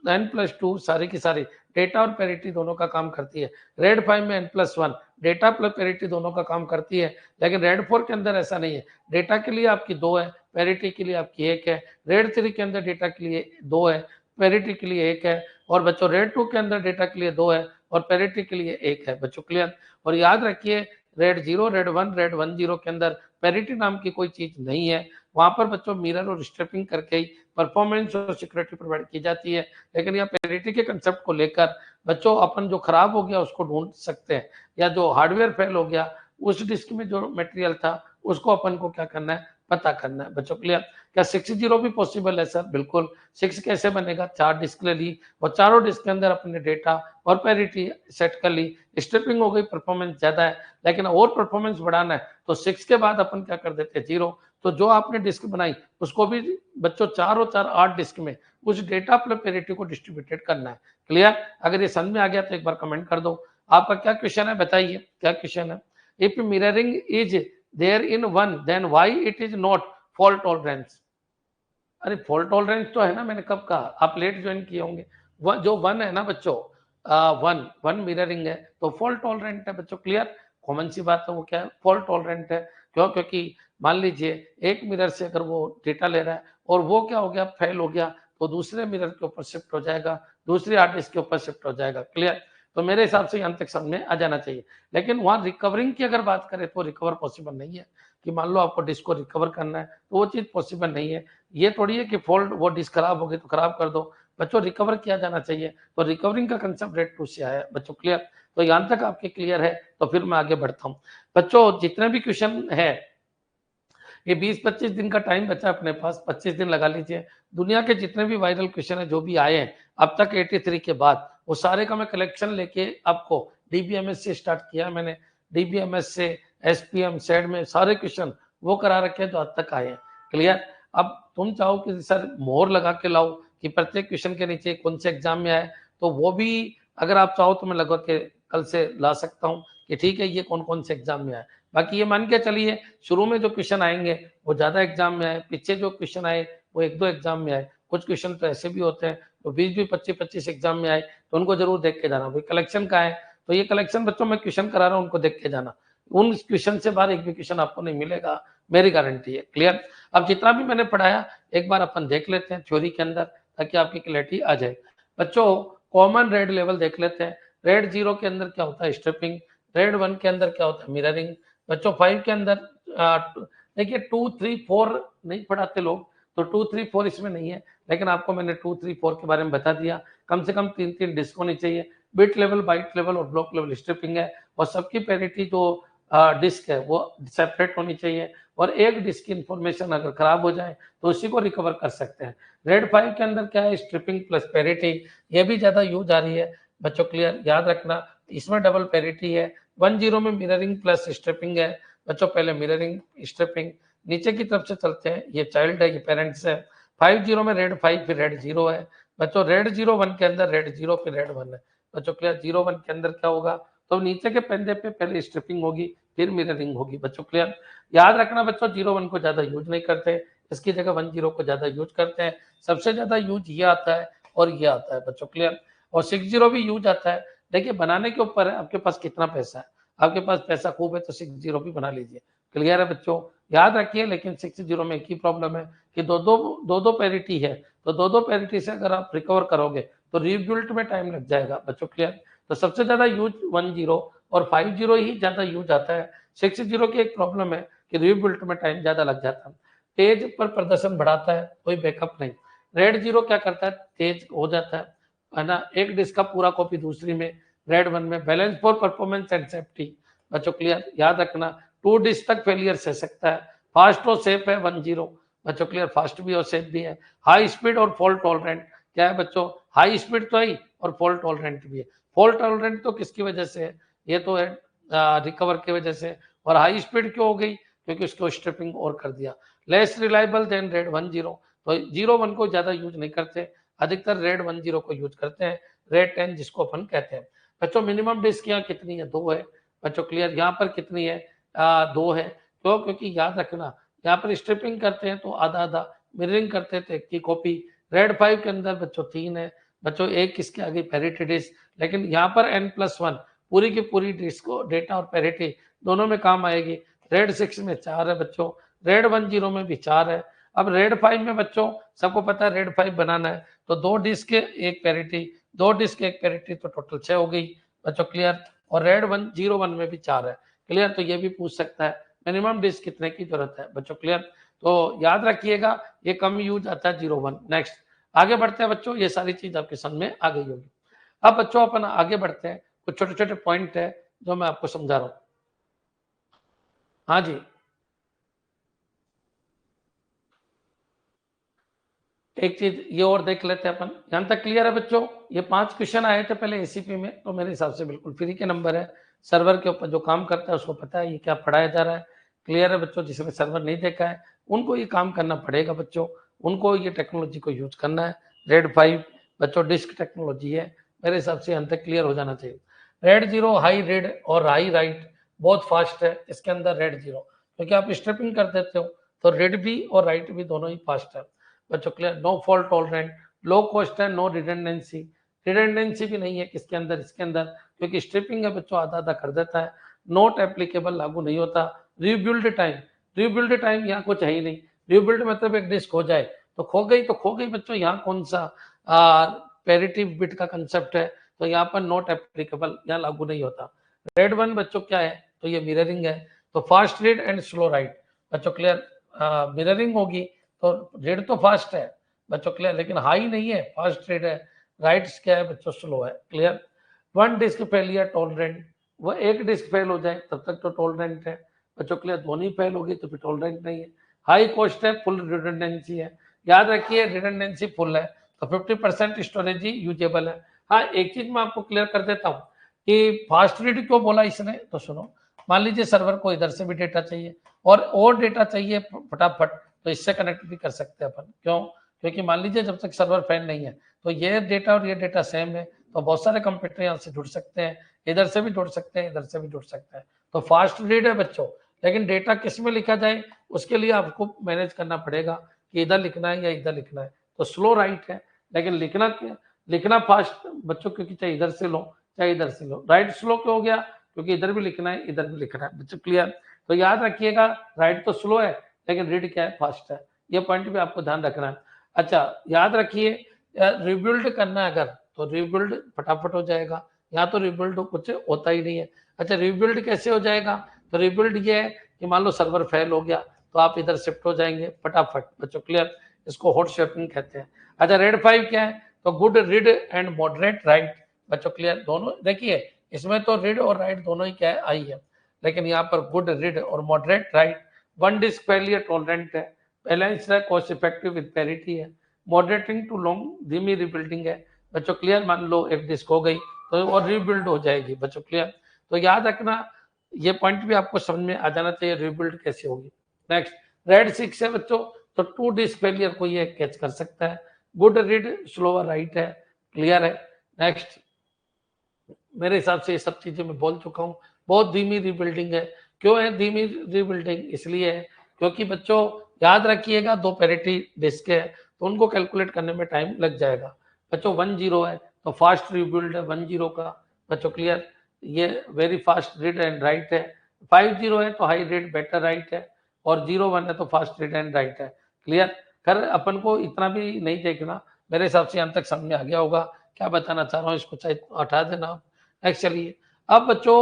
n+2 सारी की सारी डेटा और पेरिटी दोनों का काम करती है। रेड 5 में n+1 डेटा प्लस पेरिटी दोनों का काम करती है, लेकिन रेड 4 के अंदर ऐसा नहीं है। डेटा के लिए आपकी 2 है, पेरिटी के लिए आपकी 1 है। रेड 3 के अंदर डेटा के लिए 2 है, पेरिटी के लिए 1 है। और बच्चों रेड 2 के अंदर डेटा के लिए 2 है और पेरिटी के लिए 1 है। बच्चों क्लियर, और याद रखिए रेड 0, रेड 1, रेड 1 के अंदर पेरिटी नाम की कोई चीज नहीं है। वहां पर बच्चों मिरर और स्ट्रिपिंग करके ही परफॉर्मेंस और सिक्योरिटी प्रोवाइड की जाती है। लेकिन यहाँ पेरिटी के कंसेप्ट को लेकर बच्चों अपन जो खराब हो गया उसको ढूंढ सकते हैं, या जो हार्डवेयर फेल हो गया उस डिस्क में जो मटेरियल था उसको अपन को क्या करना है, पता करना है। बच्चों क्लियर, क्या 6-0 भी पॉसिबल है सर? बिल्कुल। 6 कैसे बनेगा, 4 डिस्क ले ली और चारों डिस्क के अंदर अपने डेटा और पेरिटी सेट कर ली, स्ट्रिपिंग हो गई, परफॉर्मेंस ज्यादा है। लेकिन और परफॉर्मेंस बढ़ाना है तो 6 के बाद अपन क्या कर देते हैं, 0। तो जो आपने डिस्क बनाई उसको भी बच्चों 4 और 4 8 डिस्क में उस डेटा प्लस पेरिटी को डिस्ट्रीब्यूटेड करना है। क्लियर, अगर ये समझ में आ गया तो एक बार कमेंट कर दो। आपका क्या क्वेश्चन है, बताइए क्या क्वेश्चन है। If mirroring is there in 1 then why it is not fault tolerance. अरे फॉल्ट टॉलरेंस तो है ना, मैंने कब कहा, आप लेट ज्वाइन किए होंगे। जो 1 है ना बच्चों, 1 मिररिंग है तो फॉल्ट टॉलरेंट है। बच्चों क्लियर, कॉमन सी बात है, वो क्या है, फॉल्ट टॉलरेंट है। क्यों, क्योंकि मान लीजिए एक मिरर से अगर वो डेटा ले रहा है और वो क्या हो गया, फेल हो गया, तो दूसरे मिरर के ऊपर शिफ्ट हो जाएगा, दूसरी हार्ड डिस्क के ऊपर शिफ्ट हो जाएगा। क्लियर, तो मेरे हिसाब से यहाँ तक समझ में आ जाना चाहिए। लेकिन वहां रिकवरिंग की अगर बात करें तो रिकवर पॉसिबल नहीं है, कि मान लो आपको डिस्क को रिकवर करना है तो वो चीज पॉसिबल नहीं है। ये थोड़ी है कि फॉल्ट वो डिस्क खराब हो गई तो खराब कर दो। बच्चों रिकवर किया जाना चाहिए, तो रिकवरिंग का कंसेप्ट रेड 2 से आया है। बच्चों क्लियर, तो यहाँ तक आपके क्लियर है, तो फिर मैं आगे बढ़ता हूँ। बच्चों जितने भी क्वेश्चन है, ये 20-25 दिन का टाइम बचा अपने पास, 25 दिन लगा लीजिए। दुनिया के जितने भी वायरल क्वेश्चन है जो भी आए हैं अब तक 83 के बाद, वो सारे का मैं कलेक्शन लेके आपको डीबीएमएस से स्टार्ट किया मैंने। डीबीएमएस से एसपीएम सेड में सारे क्वेश्चन वो करा रखे हैं जो आज तक आए हैं। क्लियर, अब तुम चाहो कि सर मोहर लगा के लाओ कि प्रत्येक क्वेश्चन के नीचे कौन से एग्जाम में आए, तो वो भी अगर आप चाहो तो मैं लगा के कल से ला सकता हूँ कि ठीक है ये कौन कौन से एग्जाम में आए। बाकी ये मान के चलिए शुरू में जो क्वेश्चन आएंगे वो ज्यादा एग्जाम में आए, पीछे जो क्वेश्चन आए वो 1-2 एग्जाम में आए। कुछ क्वेश्चन तो ऐसे भी होते हैं तो 20-20 25-25 एग्जाम में आए, तो उनको जरूर देख के जाना। भाई कलेक्शन का है तो ये कलेक्शन बच्चों में क्वेश्चन करा रहा हूँ, उनको देख के जाना। उन क्वेश्चन से बाहर एक भी क्वेश्चन आपको नहीं मिलेगा, मेरी गारंटी है। क्लियर, अब जितना भी मैंने पढ़ाया एक बार अपन देख लेते हैं थ्योरी के अंदर, ताकि आपकी क्लैरिटी आ जाए। बच्चों कॉमन रेड लेवल देख लेते हैं। रेड 0 के अंदर क्या होता है, स्ट्रिपिंग। रेड 1 के अंदर क्या होता है, मिररिंग। बच्चों 5 के अंदर देखिए 2, 3, 4 नहीं पढ़ाते लोग, तो 2, 3, 4 इसमें नहीं है, लेकिन आपको मैंने 2, 3, 4 के बारे में बता दिया। कम से कम 3-3 डिस्क होनी चाहिए, बिट लेवल, बाइट लेवल और ब्लॉक लेवल स्ट्रिपिंग है, और सबकी पेरिटी जो डिस्क है वो सेपरेट होनी चाहिए, और एक डिस्क की इंफॉर्मेशन अगर खराब हो जाए तो उसी को रिकवर कर सकते हैं। रेड 5 के अंदर क्या है, स्ट्रिपिंग प्लस पेरिटी, ये भी ज्यादा यूज आ रही है। बच्चों क्लियर, याद रखना इसमें डबल पेरिटी है। 1-0 में मिररिंग प्लस स्ट्रिपिंग है। बच्चों पहले मिररिंग स्ट्रिपिंग, नीचे की तरफ से चलते हैं, ये चाइल्ड है, ये पेरेंट्स है। 5-0 में रेड 5 फिर रेड 0 है। बच्चों रेड 0-1 के अंदर रेड 0 फिर रेड 1 है। बच्चों क्लियर, 0-1 के अंदर क्या होगा, तो नीचे के पेंदे पे पहले स्ट्रिपिंग होगी फिर मिररिंग होगी। बच्चों क्लियर, याद रखना बच्चों 0-1 को ज्यादा यूज नहीं करते, इसकी जगह 1-0 को ज्यादा यूज करते हैं। सबसे ज्यादा यूज ये आता है और ये आता है। बच्चों क्लियर, और 6-0 भी यूज आता है। देखिए बनाने के ऊपर है आपके पास कितना पैसा है, आपके पास पैसा खूब है तो 6-0 भी बना लीजिए। क्लियर है बच्चों, याद रखिए, लेकिन 6-0 में एक ही प्रॉब्लम है कि दो पैरिटी है, तो दो पैरिटी से अगर आप रिकवर करोगे तो रीबिल्ड में टाइम लग जाएगा बच्चों, क्लियर। तो सबसे ज्यादा यूज 10 और 50 ही ज्यादा यूज आता है। 6-0 की एक प्रॉब्लम है कि रीबिल्ड में टाइम ज्यादा लग जाता है। तेज पर प्रदर्शन बढ़ाता है, कोई बैकअप नहीं। रेड 0 क्या करता है, तेज हो जाता है ना, एक डिस्क का पूरा कॉपी दूसरी में, रेड 1 में balance for performance and safety बच्चों, क्लियर। याद रखना 2 डिस्क तक फेलियर सह सकता है, फास्ट और सेफ है 10 बच्चों, क्लियर। फास्ट भी और सेफ भी है। हाई स्पीड और फॉल्ट टॉलरेंट क्या है बच्चों, हाई स्पीड तो है और फॉल्ट टॉलरेंट भी है। फॉल्ट टॉलरेंट तो किसकी वजह से है, ये तो है रिकवर की वजह से। और हाई स्पीड क्यों हो गई, क्योंकि उसको स्ट्रिपिंग और कर दिया। लेस रिलायबल देन रेड 10, तो 0-1 को ज्यादा यूज नहीं करते, अधिकतर रेड 10 को यूज करते हैं, रेड 10 जिसको अपन कहते हैं बच्चों। मिनिमम डिस्क यहाँ कितनी है, 2 है बच्चों, क्लियर। यहाँ पर कितनी है, 2 है। क्यों, क्योंकि याद रखना यहाँ पर स्ट्रिपिंग करते हैं तो आधा आधा, मिररिंग करते थे की कॉपी। रेड 5 के अंदर बच्चों 3 है बच्चों, एक किसके आगे, पैरिटी डिस्क। लेकिन यहाँ पर N+1 पूरी की पूरी डिस्क को डेटा और पैरिटी दोनों में काम आएगी। रेड 6 में 4 है बच्चों, रेड 10 में भी 4 है। अब रेड 5 में बच्चों सबको पता है रेड 5 बनाना है तो 2 डिस्क एक पैरिटी, 2 डिस्क एक पैरिटी, तो टोटल 6 हो गई बच्चों, क्लियर। और रेड 1 में भी 4 है, क्लियर। तो ये भी पूछ सकता है मिनिमम डिस्क कितने की जरूरत है बच्चों, क्लियर। तो याद रखिएगा ये कम यूज आता है 0-1। नेक्स्ट आगे बढ़ते हैं बच्चों, ये सारी चीज आपके समझ में आ गई होगी। अब बच्चों अपन आगे बढ़ते हैं, कुछ छोटे छोटे पॉइंट है जो मैं आपको समझा रहा हूं। हाँ जी, एक चीज ये और देख लेते हैं अपन, यहां तक क्लियर है बच्चों। ये 5 क्वेश्चन आए थे पहले एसीपी में, तो मेरे हिसाब से बिल्कुल फ्री के नंबर है। सर्वर के ऊपर जो काम करता है उसको पता है ये क्या पढ़ाया जा रहा है, क्लियर है बच्चों। जिसने सर्वर नहीं देखा है उनको ये काम करना पड़ेगा बच्चों, उनको ये टेक्नोलॉजी को यूज करना है। रेड 5 बच्चों डिस्क टेक्नोलॉजी है, मेरे हिसाब से अंत तक क्लियर हो जाना चाहिए। रेड 0 हाई रेड और हाई राइट बहुत फास्ट है इसके अंदर रेड 0, क्योंकि आप स्ट्रिपिंग कर देते हो तो रेड भी और राइट भी दोनों ही फास्ट है बच्चों, clear. No fault tolerant, low cost है, नो रिडंडेंसी, रिडंडेंसी भी नहीं है किसके अंदर, इसके अंदर, क्योंकि स्ट्रिपिंग है बच्चों आधा आधा कर देता है। नोट एप्लीकेबल लागू नहीं होता। रिबिल्ड टाइम, रिबिल्ड टाइम यहाँ कुछ है ही नहीं। रिबिल्ड मतलब एक डिस्क हो जाए तो खो गई तो खो गई बच्चों, यहाँ कौन सा पैरिटी बिट का कंसेप्ट है, तो यहाँ पर नोट एप्लीकेबल यहाँ लागू नहीं होता। रेड 1 बच्चों क्या है, तो ये मिररिंग है, तो fast read and slow right बच्चों, क्लियर। मिररिंग होगी तो रेड तो फास्ट है बच्चों, क्लियर, लेकिन हाई नहीं है, फास्ट रेड है। राइट्स क्या है बच्चों, स्लो है, क्लियर। 1 डिस्क फेलियर टॉलरेंट, वो एक डिस्क फेल हो जाए तब तक तो टॉलरेंट है बच्चों, क्लियर। दोनों फेल होगी तो फिर टॉलरेंट नहीं है। हाई कॉस्ट है, फुल रिडंडेंसी है, याद रखिए रिडंडेंसी फुल है तो 50% स्टोरेज ही यूजेबल है। हाँ एक चीज मैं आपको क्लियर कर देता हूँ कि फास्ट रीड क्यों बोला इसने, तो सुनो। मान लीजिए सर्वर को इधर से भी डेटा चाहिए और डेटा चाहिए फटाफट, तो इससे कनेक्ट भी कर सकते हैं अपन। क्यों, क्योंकि मान लीजिए जब तक सर्वर फैन नहीं है तो ये डेटा और ये डेटा सेम है, तो बहुत सारे कंप्यूटर यहाँ से जुड़ सकते हैं, इधर से भी जुड़ सकते हैं, इधर से भी जुड़ सकते हैं। तो फास्ट रीड है बच्चों, लेकिन डेटा किस में लिखा जाए उसके लिए आपको मैनेज करना पड़ेगा कि इधर लिखना है या इधर लिखना है। तो स्लो राइट है, लेकिन लिखना फास्ट बच्चों, क्योंकि चाहे इधर से लो चाहे इधर से लो। राइट स्लो क्यों हो गया, क्योंकि इधर भी लिखना है इधर भी लिखना है बच्चों, क्लियर। तो याद रखिएगा राइट तो स्लो है लेकिन रीड क्या है, फास्ट है। ये पॉइंट भी आपको ध्यान रखना है। अच्छा याद रखिए रिबिल्ड करना है अगर, तो रिबिल्ड फटाफट हो जाएगा, यहाँ तो रिबिल्ड कुछ होता ही नहीं है। अच्छा रिबिल्ड कैसे हो जाएगा, तो रिबिल्ड ये है कि मान लो सर्वर फेल हो गया तो आप इधर शिफ्ट हो जाएंगे फटाफट बच्चों, क्लियर। इसको हॉट शिफ्टिंग कहते हैं। अच्छा रेड 5 क्या है, तो good read and moderate right बच्चों, क्लियर। दोनों देखिए इसमें तो रीड और राइट दोनों ही क्या है, आई है, लेकिन यहाँ पर गुड रीड और moderate right. 1 disc failure tolerant है, बैलेंस है, कॉस्ट इफेक्टिव विद पैरिटी है, मॉडरेटिंग टू लॉन्ग धीमी रिबिल्डिंग है बच्चों, क्लियर। मान लो एक डिस्क हो गई तो और रिबिल्ड हो जाएगी बच्चों, क्लियर। तो याद रखना ये पॉइंट भी आपको समझ में आ जाना चाहिए रिबिल्ड कैसे होगी। नेक्स्ट रेड 6 है बच्चों, तो 2 डिस्क फेलियर को ये कैच कर सकता है। गुड रीड स्लोअर राइट है, क्लियर है। नेक्स्ट मेरे हिसाब से ये सब चीजें मैं बोल चुका हूँ। बहुत धीमी रिबिल्डिंग है, क्यों है धीमी रिबिल्डिंग, इसलिए है क्योंकि बच्चों याद रखिएगा 2 पैरिटी डिस्क है तो उनको कैलकुलेट करने में टाइम लग जाएगा बच्चों। 10 है तो फास्ट रिबिल्ड है 10 का बच्चों, क्लियर। ये very fast read and right है। 50 है तो हाई रीड बेटर राइट है और 0-1 है तो फास्ट रीड एंड राइट है। क्लियर? खैर अपन को इतना भी नहीं देखना, मेरे हिसाब से यहाँ तक समझ में आ गया होगा क्या बताना चाह रहा हूँ, इसको चाहे हटा देना आप। नेक्स्ट चलिए, अब बच्चों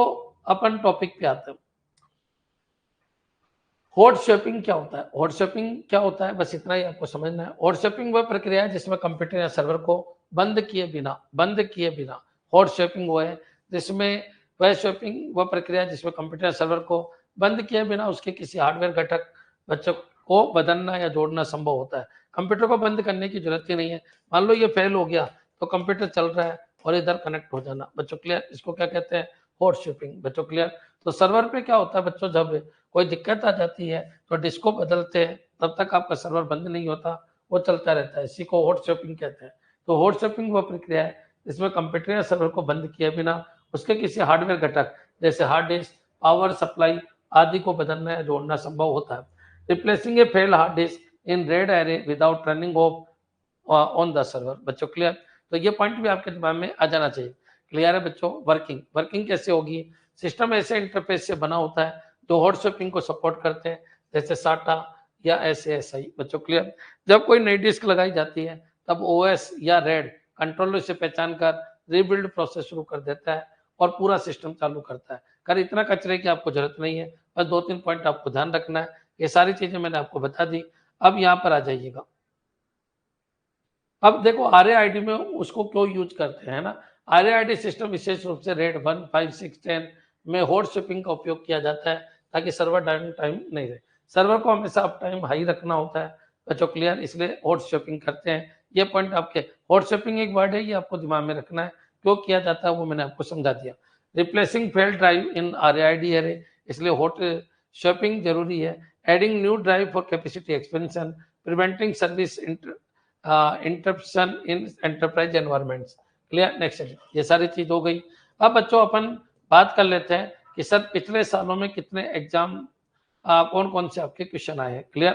अपन टॉपिक पे आते हैं। हॉट स्वैपिंग क्या होता है? हॉट स्वैपिंग क्या होता है, बस इतना ही आपको समझना है। हॉट स्वैपिंग वह प्रक्रिया है जिसमें कंप्यूटर या सर्वर को बंद किए बिना हॉट स्वैपिंग वो है जिसमें वह प्रक्रिया है जिसमें कंप्यूटर या सर्वर को बंद किए बिना उसके किसी हार्डवेयर घटक बच्चों को बदलना या जोड़ना संभव होता है। कंप्यूटर को बंद करने की जरूरत ही नहीं है। मान लो ये फेल हो गया तो कंप्यूटर चल रहा है और इधर कनेक्ट हो जाना। बच्चों क्लियर? इसको क्या कहते हैं? Hot swapping. बच्चों क्लियर? तो सर्वर पे क्या होता है बच्चों, जब कोई दिक्कत आ जाती है तो डिस्क को बदलते हैं, तब तक आपका सर्वर बंद नहीं होता, वो चलता रहता है। इसी को हॉट स्वैपिंग कहते हैं। तो हॉट स्वैपिंग वो प्रक्रिया है जिसमें कंप्यूटर या सर्वर को बंद किए बिना उसके किसी हार्डवेयर घटक जैसे हार्ड डिस्क, पावर सप्लाई आदि को बदलना या जोड़ना संभव होता है। Replacing A failed hard disk in red array without turning of on the server. बच्चों क्लियर? तो ये पॉइंट भी आपके दिमाग में आ जाना चाहिए। क्लियर है बच्चों? वर्किंग कैसे होगी? सिस्टम ऐसे इंटरफेस से बना होता है जो हॉट स्वैपिंग को सपोर्ट करते हैं, जैसे साटा या SASI। बच्चों क्लियर? जब कोई नई डिस्क लगाई जाती है तब OS या रेड कंट्रोलर से पहचान कर रीबिल्ड प्रोसेस शुरू कर देता है और पूरा सिस्टम चालू करता है। कर इतना कचरे की आपको जरूरत नहीं है, बस 2-3 पॉइंट आपको ध्यान रखना है। ये सारी चीजें मैंने आपको बता दी। अब यहाँ पर आ जाइएगा। अब देखो RAID में उसको क्यों यूज करते हैं ना। RAID सिस्टम विशेष रूप से रेड 1, 5, 6, 10 में हॉट स्वैपिंग का उपयोग किया जाता है ताकि सर्वर डाउन टाइम नहीं रहे। सर्वर को हमेशा अप टाइम हाई रखना होता है। बच्चों क्लियर? इसलिए हॉट स्वैपिंग करते हैं। ये पॉइंट आपके, हॉट स्वैपिंग एक वर्ड है, ये आपको दिमाग में रखना है। क्यों किया जाता है वो मैंने आपको समझा दिया। रिप्लेसिंग फेल्ड ड्राइव इन RAID एरे, इसलिए हॉट स्वैपिंग जरूरी है। Adding new drive for capacity expansion, preventing service interruption in enterprise environments. Clear? Next, ये सारी चीज हो गई। अब बच्चों अपन बात कर लेते हैं कि सर पिछले सालों में कितने एग्जाम कौन कौन से आपके क्वेश्चन आए हैं। क्लियर?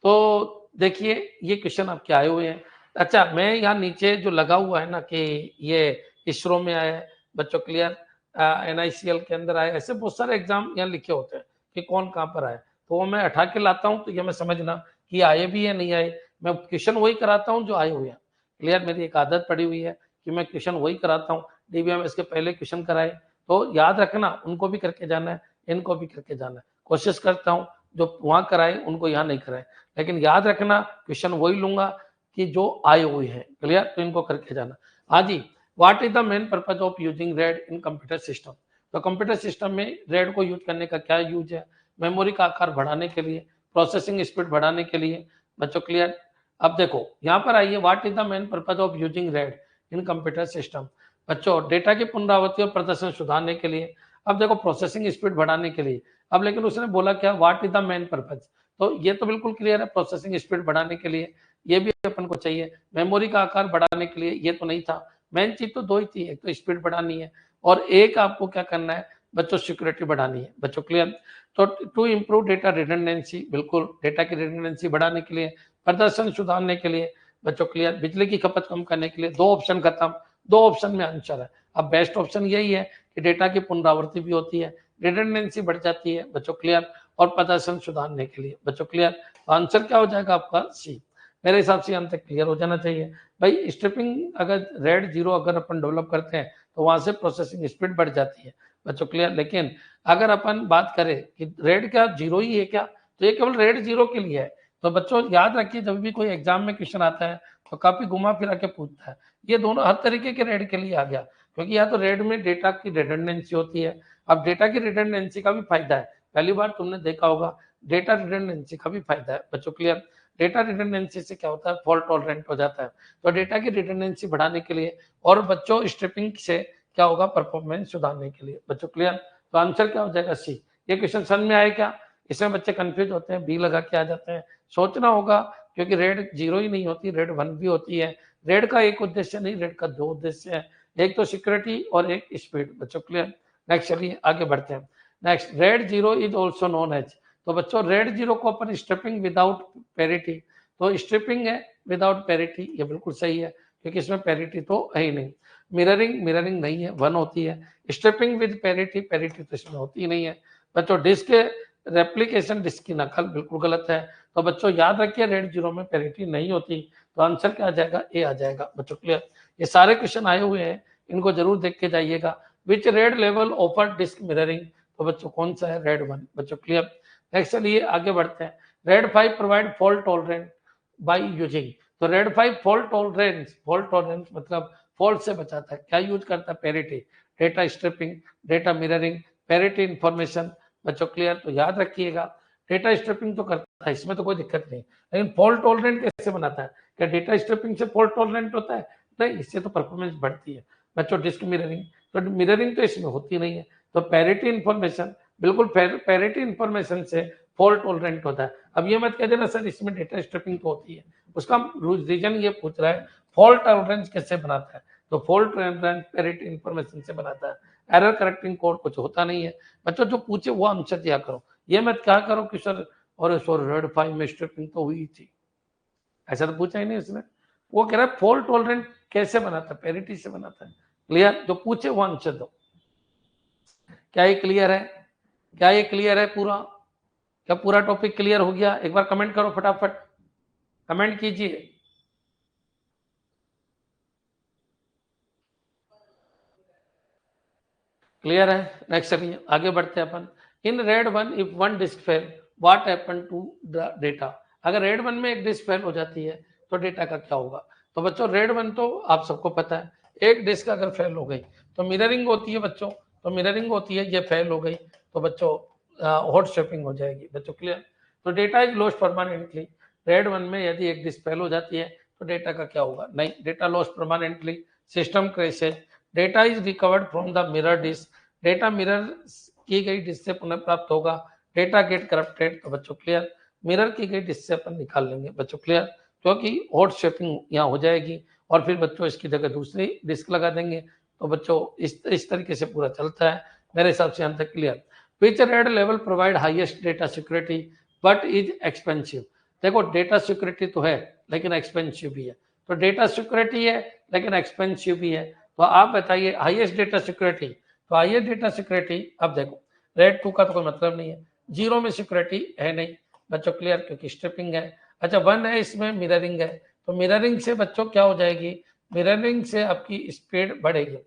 तो देखिए ये क्वेश्चन आपके आए हुए हैं। अच्छा, मैं यहाँ नीचे जो लगा हुआ है ना कि ये इसरो में आया है बच्चों, क्लियर, NICL के अंदर आए, ऐसे बहुत सारे एग्जाम यहाँ लिखे होते हैं कि कौन कहाँ पर आए, तो वो मैं हटा के लाता हूँ तो ये मैं समझना कि आए भी है नहीं आए। मैं क्वेश्चन वही कराता हूँ जो आए हुए हैं। क्लियर? मेरी एक आदत पड़ी हुई है कि मैं क्वेश्चन वही कराता हूँ। DBMS के पहले क्वेश्चन कराए तो याद रखना, उनको भी करके जाना है, इनको भी करके जाना है। कोशिश करता हूँ जो वहां कराए उनको यहाँ नहीं कराए, लेकिन याद रखना क्वेश्चन वही लूंगा कि जो आए हुए हैं। क्लियर? तो इनको करके जाना। हाँ जी, what is the main purpose of using RAID in computer system? तो कंप्यूटर सिस्टम में रेड को यूज करने का क्या यूज है? मेमोरी का आकार बढ़ाने के लिए, प्रोसेसिंग स्पीड बढ़ाने के लिए। बच्चों क्लियर? अब देखो यहाँ पर आइए, what is the main purpose of using RAID in computer system? बच्चों डेटा की पुनरावृत्ति और प्रदर्शन सुधारने के लिए। अब देखो प्रोसेसिंग स्पीड बढ़ाने के लिए। अब लेकिन उसने बोला क्या, what is the main purpose? तो ये तो बिल्कुल क्लियर है, प्रोसेसिंग स्पीड बढ़ाने के लिए, ये भी अपन को चाहिए। मेमोरी का आकार बढ़ाने के लिए, ये तो नहीं था। मेन चीज तो दो ही थी, एक तो स्पीड बढ़ानी है और एक आपको क्या करना है बच्चों, सिक्योरिटी बढ़ानी है। बच्चों क्लियर? तो टू इम्प्रूव डेटा रिडंडेंसी, बिल्कुल डेटा की रिडंडेंसी बढ़ाने के लिए, प्रदर्शन सुधारने के लिए। बच्चों क्लियर? बिजली की खपत कम करने के लिए। दो ऑप्शन खत्म, दो ऑप्शन में आंसर है। अब बेस्ट ऑप्शन यही है कि डेटा की पुनरावृत्ति भी होती है, रिडंडेंसी बढ़ जाती है। बच्चों क्लियर? और प्रदर्शन सुधारने के लिए। बच्चों क्लियर? तो आंसर क्या हो जाएगा आपका? सी। मेरे हिसाब से अंत तक क्लियर हो जाना चाहिए भाई। स्ट्रिपिंग अगर रेड 0 अगर अपन डेवलप करते हैं तो वहां से प्रोसेसिंग स्पीड बढ़ जाती है। बच्चों क्लियर? लेकिन अगर अपन बात करें कि रेड क्या 0 ही है क्या, तो ये केवल रेड 0 के लिए है। तो बच्चों याद रखिए, जब भी कोई एग्जाम में क्वेश्चन आता है तो काफी घुमा फिरा के पूछता है। ये दोनों हर तरीके के रेड के लिए आ गया, क्योंकि यहाँ तो रेड में डेटा की रिडंडेंसी होती है। अब डेटा की रिडंडेंसी का भी फायदा है, पहली बार तुमने देखा होगा, डेटा रिडंडेंसी का भी फायदा है। बच्चों क्लियर? डेटा रिडंडेंसी से क्या होता है, फॉल्ट टॉलरेंट हो जाता है। तो डेटा की रिडंडेंसी बढ़ाने के लिए और बच्चों स्ट्रिपिंग से क्या होगा, परफॉर्मेंस सुधारने के लिए। बच्चों क्लियर? तो आंसर क्या हो जाएगा? सी। ये क्वेश्चन समझ में आए क्या? इसमें बच्चे कंफ्यूज होते हैं, बी लगा के आ जाते हैं। सोचना होगा, क्योंकि रेड 0 ही नहीं होती, रेड 1 भी होती है। रेड का एक उद्देश्य नहीं, रेड का दो उद्देश्य है, एक तो सिक्योरिटी और एक स्पीड। बच्चों क्लियर? नेक्स्ट चलिए आगे बढ़ते हैं। Next, RAID 0 is also known as. तो बच्चों रेड 0 को अपन स्ट्रिपिंग विदाउट पैरिटी, तो स्ट्रिपिंग है विदाउट पैरिटी, ये बिल्कुल सही है क्योंकि इसमें पैरिटी तो है ही नहीं। मिररिंग नहीं है, 1 होती है। स्ट्रिपिंग विद पैरिटी, पैरिटी तो इसमें होती ही नहीं है। बच्चों डिस्क रेप्लिकेशन डिस्क की नकल बिल्कुल गलत है। तो बच्चों याद रखिए रेड जीरो में पैरिटी नहीं होती, तो आंसर क्या आ जाएगा, ए आ जाएगा। बच्चों क्लियर, ये सारे क्वेश्चन आए हुए हैं, इनको जरूर देख के जाइएगा। Which RAID level offer disk mirroring, तो बच्चों कौन सा है, रेड 1। बच्चों क्लियर, नेक्स्ट चलिए आगे बढ़ते हैं। RAID 5 provide fault tolerant by using, तो रेड 5 फॉल्ट टॉलरेंस मतलब फॉल्ट से बचाता है, क्या यूज करता है, parity, data striping, data mirroring, parity information. बच्चों क्लियर, तो याद रखिएगा डेटा स्ट्रिपिंग तो करता है, इसमें तो कोई दिक्कत नहीं, लेकिन फॉल्ट टॉलरेंट कैसे बनाता है, क्या डेटा स्ट्रिपिंग से फॉल्ट टॉलरेंट होता है, नहीं, इससे तो परफॉर्मेंस बढ़ती है। बच्चों डिस्क मिररिंग, तो मिररिंग तो इसमें होती नहीं है, तो पैरिटी इंफॉर्मेशन, बिल्कुल पैरिटी इंफॉर्मेशन से फॉल्ट टॉलरेंट होता है। अब ये मत कह देना सर इसमें डेटा स्ट्रिपिंग तो होती है, उसका रीजन ये पूछ रहा है फॉल्ट टॉलरेंस कैसे बनाता है, तो फॉल्ट टॉलरेंस पैरिटी इंफॉर्मेशन से बनाता है। एरर करेक्टिंग कोड कुछ होता नहीं है। बच्चों जो पूछे वो आंसर दिया करो, ये मत क्या करो कि सर और रेड 5 में स्ट्रिपिंग तो हुई थी, ऐसा तो पूछा ही नहीं उसने। वो कह रहा है फॉल्ट टॉलरेंट कैसे बनाता है, पैरिटी से बनाता है। क्लियर, जो पूछे वो आंसर दो। क्या ये क्लियर है, क्या ये क्लियर है पूरा, क्या पूरा टॉपिक क्लियर हो गया, एक बार कमेंट करो फटाफट, कमेंट कीजिए। क्लियर है, नेक्स्ट चलिए आगे बढ़ते हैं अपन। In RAID 1 if one disk fail what happen to the data, अगर रेड 1 में एक डिस्क फेल हो जाती है तो डेटा का क्या होगा। तो बच्चों रेड 1 तो आप सबको पता है, एक डिस्क अगर फेल हो गई तो मिररिंग होती है बच्चों, तो मिररिंग होती है, ये फेल हो गई तो बच्चों हॉट स्ट्रिपिंग हो जाएगी। बच्चों क्लियर, तो data is lost permanently, red 1 में यदि एक डिस्क फेल हो जाती है तो डेटा का क्या होगा, नहीं, data lost permanently, system crashes, data is recovered from the mirror disk, data mirror की गई डिस्क से पुनः प्राप्त होगा, डेटा गेट करप्टेड, तो बच्चों क्लियर, मिरर की गई डिस्क से अपन निकाल लेंगे। बच्चों क्लियर, क्योंकि हॉट शेपिंग यहाँ हो जाएगी और फिर बच्चों इसकी जगह दूसरी डिस्क लगा देंगे। तो बच्चों इस तरीके से पूरा चलता है मेरे हिसाब से, यहाँ तक clear. Which RAID level provide highest data security but is expensive, देखो डेटा सिक्योरिटी तो है लेकिन एक्सपेंसिव भी है, तो डेटा सिक्योरिटी है लेकिन एक्सपेंसिव भी है, तो आप बताइए हाईएस्ट डेटा सिक्योरिटी, तो हाईएस्ट डेटा सिक्योरिटी, अब देखो रेड 2 का तो कोई मतलब नहीं है, 0 में सिक्योरिटी है नहीं। बच्चों क्लियर, क्योंकि स्ट्रिपिंग है। अच्छा 1 है, इसमें मिररिंग है, तो मिररिंग से बच्चों क्या हो जाएगी, मिररिंग से आपकी स्पीड बढ़ेगी।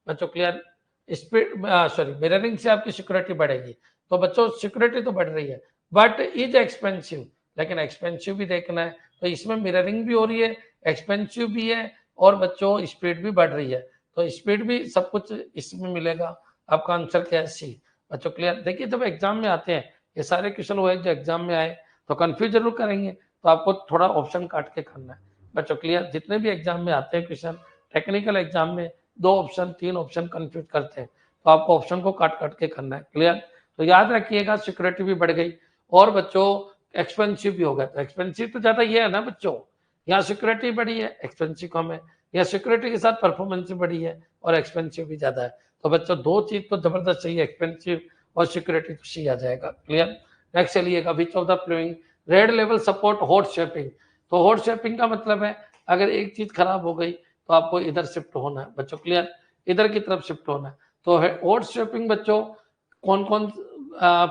बच्चों क्लियर, स्पीड सॉरी मिररिंग से आपकी सिक्योरिटी बढ़ेगी, तो बच्चों सिक्योरिटी तो बढ़ रही है बट इज एक्सपेंसिव, लेकिन एक्सपेंसिव भी देखना है, तो इसमें मिररिंग भी हो रही है, एक्सपेंसिव भी है और बच्चों स्पीड भी बढ़ रही है, तो स्पीड भी सब कुछ इसमें मिलेगा। आपका आंसर क्या है, सी। बच्चों क्लियर, देखिए जब एग्जाम में आते हैं ये सारे क्वेश्चन हुए जो एग्जाम में आए तो कंफ्यूज जरूर करेंगे, तो आपको थोड़ा ऑप्शन काट के करना है। बच्चों क्लियर, जितने भी एग्जाम में आते हैं क्वेश्चन, टेक्निकल एग्जाम में 2 ऑप्शन 3 ऑप्शन कंफ्यूज करते हैं, तो आपको ऑप्शन को काट काट के करना है। क्लियर, तो याद रखिएगा सिक्योरिटी भी बढ़ गई और बच्चों एक्सपेंसिव भी हो गया, तो एक्सपेंसिव तो ज्यादा ये है ना बच्चों, यहाँ सिक्योरिटी बढ़ी है एक्सपेंसिव कम है, या सिक्योरिटी के साथ परफॉर्मेंस भी बढ़ी है और एक्सपेंसिव भी ज्यादा है, तो बच्चों 2 चीज तो जबरदस्त चाहिए, एक्सपेंसिव और सिक्योरिटी तो सी आ जाएगा। क्लियर, नेक्स्ट चलिएगा, विच of the following RAID level support hot swapping, तो हॉट शेपिंग का मतलब है अगर एक चीज खराब हो गई तो आपको इधर शिफ्ट होना है। बच्चों क्लियर, इधर की तरफ शिफ्ट होना है, तो हॉट शेपिंग बच्चों कौन कौन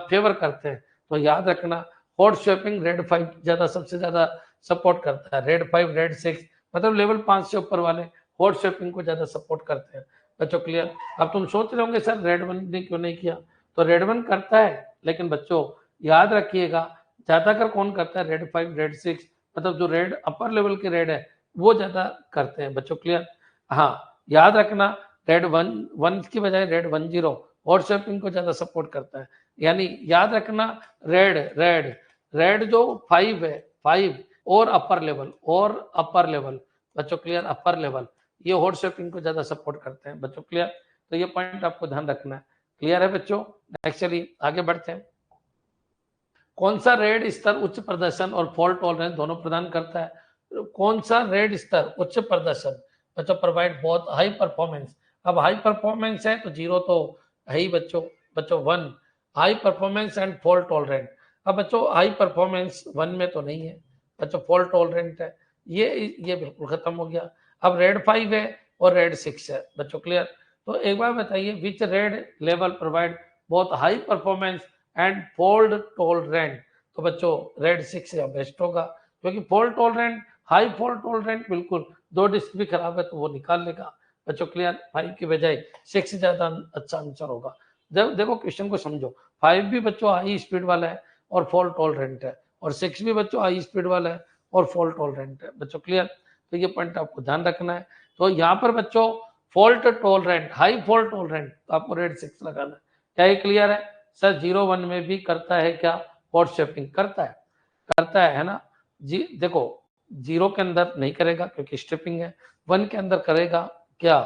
फेवर करते हैं, तो याद रखना हॉट शेपिंग रेड 5 ज्यादा सबसे ज्यादा सपोर्ट करता है, रेड 5 रेड 6 मतलब लेवल 5 से ऊपर वाले हॉट शेपिंग को ज्यादा सपोर्ट करते हैं। बच्चों क्लियर, अब तुम सोच रहे होंगे सर रेड 1 ने क्यों नहीं किया, तो रेड 1 करता है लेकिन बच्चों याद रखिएगा ज्यादातर कौन करता है, रेड 5 रेड 6 मतलब जो रेड अपर लेवल के रेड है वो ज्यादा करते हैं। बच्चों क्लियर, हाँ याद रखना रेड 1 की बजाय रेड 10 हॉट शेपिंग को ज्यादा सपोर्ट करता है, यानी याद रखना रेड रेड रेड जो 5 है 5 और अपर लेवल बच्चों क्लियर, अपर लेवल ये हॉट शेपिंग को ज्यादा सपोर्ट करते हैं। बच्चों क्लियर, तो ये पॉइंट आपको ध्यान रखना है। क्लियर है बच्चों, नेक्स्ट चलिए आगे बढ़ते हैं। कौन सा रेड स्तर उच्च प्रदर्शन और फॉल्ट टॉलरेंस दोनों प्रदान करता है, कौन सा रेड स्तर उच्च प्रदर्शन, बच्चों प्रोवाइड बहुत हाई परफॉर्मेंस, अब हाई परफॉर्मेंस है तो 0 तो है ही बच्चों, बच्चों 1 high performance and fault tolerant, अब बच्चों हाई परफॉर्मेंस 1 में तो नहीं है बच्चों, फॉल्ट टॉलरेंट है, ये बिल्कुल खत्म हो गया। अब रेड 5 है और रेड 6 है। बच्चों क्लियर, तो एक बार बताइए विच रेड लेवल प्रोवाइड बहुत high performance and fault tolerant, तो बच्चों रेड 6 या बेस्ट होगा, क्योंकि fault tolerant, high fault tolerant बिल्कुल 2 डिस्क भी खराब है तो वो निकाल लेगा बच्चों। क्लियर, 5 की बजाय 6 ज्यादा अच्छा आंसर होगा। जब देखो क्वेश्चन को समझो, 5 भी बच्चों हाई स्पीड वाला है और फॉल्ट टॉलरेंट है, और 6 भी बच्चों हाई स्पीड वाला है और फॉल्ट टॉलरेंट है बच्चों। क्लियर, तो ये पॉइंट आपको ध्यान रखना है। तो यहाँ पर बच्चों fault tolerant, high fault tolerant, तो आपको रेड 6 लगाना है। क्या ये क्लियर है सर? 0-1 में भी करता है क्या हॉट शेपिंग? करता है ना जी। देखो 0 के अंदर नहीं करेगा क्योंकि स्ट्रिपिंग है, 1 के अंदर करेगा क्या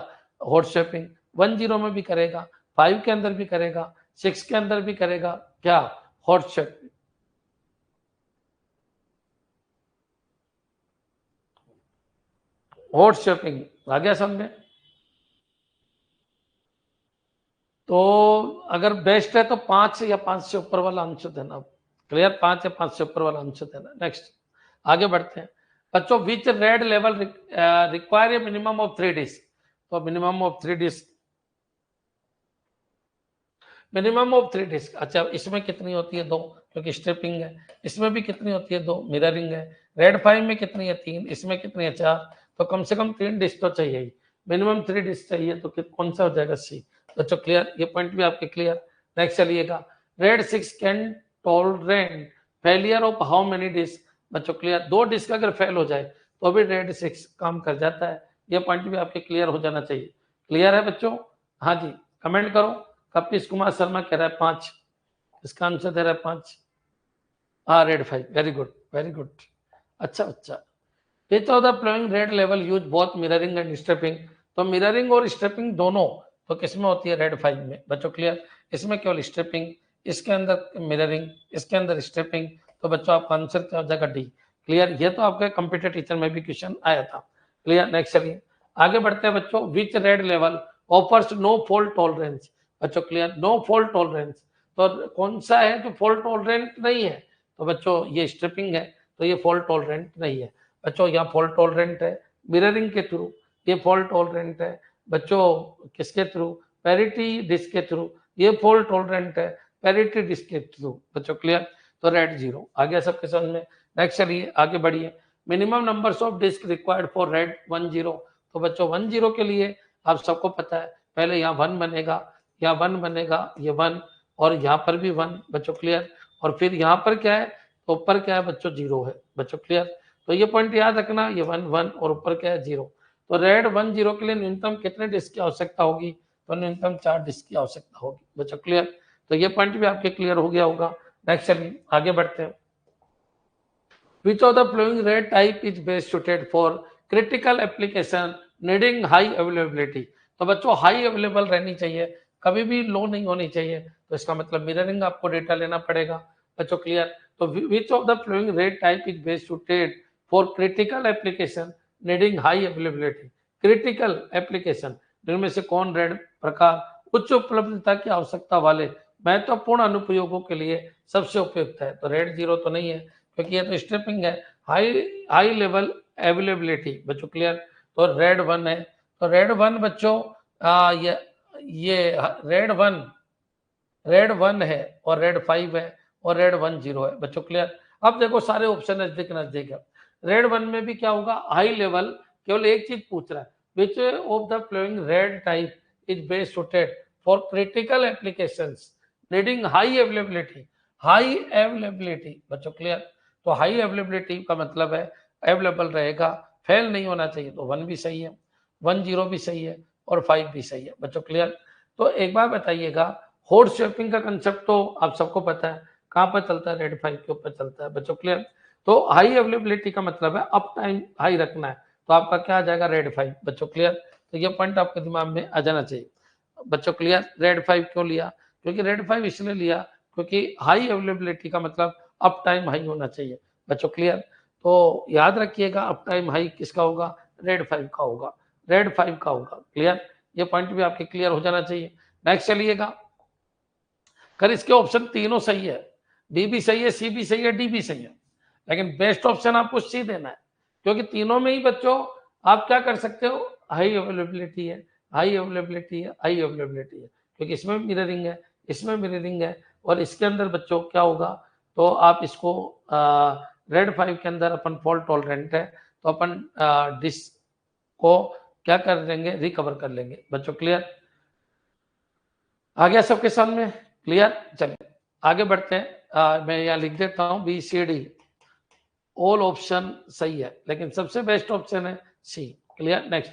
हॉट शेपिंग, 1-0 में भी करेगा, 5 के अंदर भी करेगा, 6 के अंदर भी करेगा क्या हॉट शेपिंग। हॉट शेपिंग आ गया समझ? तो अगर बेस्ट है तो 5 या 5 से ऊपर वाला आंसर देना। क्लियर, 5 या 5 से ऊपर वाला आंसर देना। नेक्स्ट आगे बढ़ते हैं बच्चों। Which RAID level require a minimum of 3 disk, तो minimum of 3 disk, minimum of 3 disk. अच्छा, इसमें कितनी होती है? 2, क्योंकि स्ट्रिपिंग है। इसमें भी कितनी होती है? 2, मिररिंग है। रेड 5 में कितनी है? 3, इसमें कितनी है? 4, तो कम से कम 3 डिस्क तो चाहिए ही, मिनिमम 3 डिस्क चाहिए, तो कौन सा हो जाएगा? सी बच्चों। क्लियर, ये पॉइंट भी आपके क्लियर। नेक्स्ट चलिएगा, RAID 6 can tolerant failure of how many disk, बच्चों। क्लियर, 2 डिस्क अगर फेल हो जाए तो भी रेड 6 काम कर जाता है, ये पॉइंट भी आपके क्लियर हो जाना चाहिए। क्लियर है बच्चों? हाँ जी, कमेंट करो। कपिश कुमार शर्मा कह रहा है 5, इसका आंसर दे रहा है 5। हाँ, RAID 5, very good very good, अच्छा अच्छा। Which of the following RAID level use both mirroring and striping, तो मिररिंग और स्ट्रिपिंग दोनों तो किसमें होती है? रेड 5 में बच्चों। क्लियर, इसमें केवल स्ट्रिपिंग, इसके अंदर मिररिंग, इसके अंदर स्ट्रिपिंग, तो बच्चों आपका आंसर क्या हो जाएगा? डी। क्लियर, ये तो आपके कंप्यूटर टीचर में भी क्वेश्चन आया था। क्लियर, नेक्स्ट चलिए आगे बढ़ते हैं बच्चों। Which RAID level offers no fault tolerance, बच्चों। क्लियर, नो फॉल्ट टॉलरेंस, तो कौन सा है जो फॉल्ट टॉलरेंट नहीं है? तो बच्चों ये स्ट्रिपिंग है, तो ये फॉल्ट टॉलरेंट नहीं है बच्चों। यहाँ फॉल्ट टॉलरेंट है मिररिंग के थ्रू, ये फॉल्ट टॉलरेंट है बच्चों किसके थ्रू? पैरिटी डिस्क के थ्रू, ये फॉल्ट टॉलरेंट है पैरिटी डिस्क के थ्रू बच्चों। क्लियर, तो रेड 0 आ गया सबके समझ में। नेक्स्ट चलिए आगे बढ़िए। Minimum numbers of disk required for RAID 10, तो बच्चों 10 के लिए आप सबको पता है, पहले यहाँ 1 बनेगा, यहाँ 1 बनेगा, ये 1, और यहाँ पर भी 1 बच्चों। क्लियर, और फिर यहाँ पर क्या है? तो ऊपर क्या है बच्चों? 0 है बच्चों। क्लियर, तो ये पॉइंट याद रखना, ये 1 1 और ऊपर क्या है? 0। तो रेड 10 के लिए न्यूनतम कितने डिस्क की आवश्यकता होगी? तो न्यूनतम 4 डिस्क की आवश्यकता होगी बच्चों। क्लियर, तो ये पॉइंट भी आपके क्लियर हो गया होगा। नेक्स्ट चलिए आगे बढ़ते हैं। Which of the following RAID type is best suited for critical application needing high availability, तो बच्चों हाई अवेलेबल रहनी चाहिए, कभी भी लो नहीं होनी चाहिए, तो इसका मतलब मिररिंग आपको डेटा लेना पड़ेगा बच्चों। क्लियर, तो which of the following RAID type is best suited for critical application needing high availability, critical application जिनमें से कौन रेड प्रकार उच्च उपलब्धता की आवश्यकता वाले महत्वपूर्ण अनुप्रयोगों के लिए सबसे उपयुक्त है? तो रेड 0 तो नहीं है क्योंकि ये तो स्ट्रिपिंग है। हाई हाई लेवल अवेलेबिलिटी बच्चों। क्लियर, तो रेड 1 है, तो रेड 1 बच्चों ये रेड 1 है और रेड 5 है और रेड 10 है बच्चों। क्लियर, अब देखो सारे ऑप्शन नजदीक नजदीक है। रेड 1 में भी क्या होगा? हाई लेवल, केवल एक चीज पूछ रहा है, which of the following RAID type is best suited for critical applications needing high availability, high availability बच्चों। क्लियर, तो हाई अवेलेबिलिटी का मतलब है अवेलेबल रहेगा, फेल नहीं होना चाहिए, तो 1 भी सही है, 10 भी सही है और 5 भी सही है बच्चों। क्लियर, तो एक बार बताइएगा, हॉट शेपिंग का कंसेप्ट तो आप सबको पता है, कहाँ पर चलता है? रेड 5 के ऊपर चलता है बच्चों। क्लियर, तो हाई अवेलेबिलिटी का मतलब है अप टाइम हाई रखना है, तो आपका क्या आ जाएगा? रेड 5 बच्चों। क्लियर, तो ये पॉइंट आपके दिमाग में आ जाना चाहिए बच्चों। क्लियर, रेड 5 क्यों लिया? क्योंकि रेड 5 इसलिए लिया क्योंकि हाई अवेलेबिलिटी का मतलब अप टाइम हाई होना चाहिए बच्चों। क्लियर, तो याद रखिएगा अप टाइम हाई किसका होगा? रेड 5 का होगा, रेड 5 का होगा। क्लियर, ये पॉइंट भी आपके क्लियर हो जाना चाहिए। नेक्स्ट चलिएगा, कर इसके ऑप्शन तीनों सही है, बी भी सही है, सी भी सही है, डी भी सही है, लेकिन बेस्ट ऑप्शन आपको सी देना है, क्योंकि तीनों में ही बच्चों आप क्या कर सकते हो? हाई अवेलेबिलिटी है, हाई अवेलेबिलिटी है, हाई अवेलेबिलिटी है, क्योंकि इसमें मिररिंग है, इसमें मिररिंग है, और इसके अंदर बच्चों क्या होगा, तो आप इसको रेड 5 के अंदर अपन फॉल्ट टॉलरेंट है, तो अपन डिस्क को क्या कर लेंगे, रिकवर कर लेंगे बच्चों। क्लियर आ गया सबके सामने? क्लियर, चलिए आगे बढ़ते हैं। मैं यहाँ लिख देता हूँ BCD, ऑल ऑप्शन सही है, लेकिन सबसे बेस्ट ऑप्शन है C. Clear, next,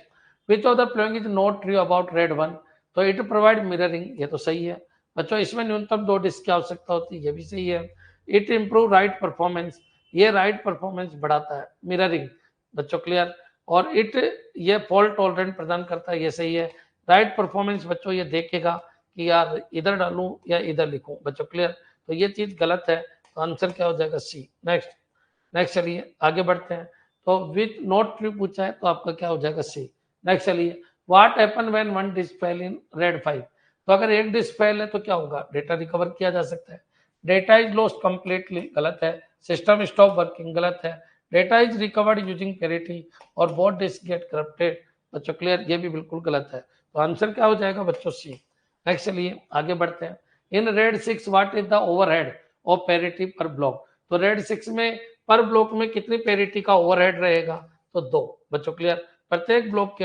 which of the following is not true about RAID 1, तो इट प्रोवाइड मिररिंग, ये तो सही है बच्चों। इसमें न्यूनतम 2 डिस्क की आवश्यकता होती है, ये भी सही है। इट इम्प्रूव राइट परफॉर्मेंस, ये राइट परफॉर्मेंस बढ़ाता है, मिररिंग बच्चों। क्लियर, और इट ये फॉल्ट टॉलरेंट प्रदान करता है, ये सही है। राइट परफॉर्मेंस बच्चों ये देखेगा कि यार इधर डालूं या इधर लिखूं बच्चों। क्लियर, तो ये चीज गलत है, तो आंसर क्या हो जाएगा, सी। नेक्स्ट चलिए आगे बढ़ते हैं। तो विच नॉट ट्रू पूछा है, तो आपका क्या हो जाएगा, सी। नेक्स्ट चलिए, what happen when one disk fail in RAID 5, तो अगर एक डिस्क फेल है तो क्या होगा, डेटा रिकवर किया जा सकता है। डेटा इज लॉस्ट कंप्लीटली, गलत है। सिस्टम स्टॉप वर्किंग, गलत है। Data is recovered using parity, और बोथ डिस्क गेट करप्टेड बच्चों। क्लियर, ये भी बिल्कुल गलत है, तो आंसर क्या हो जाएगा बच्चों, सी। नेक्स्ट चलिए आगे बढ़ते हैं। In red 6 what is the overhead of parity पर ब्लॉक, तो रेड 6 में पर ब्लॉक में कितनी पेरिटी का ओवरहेड रहेगा, तो 2 बच्चों। क्लियर, प्रत्येक ब्लॉक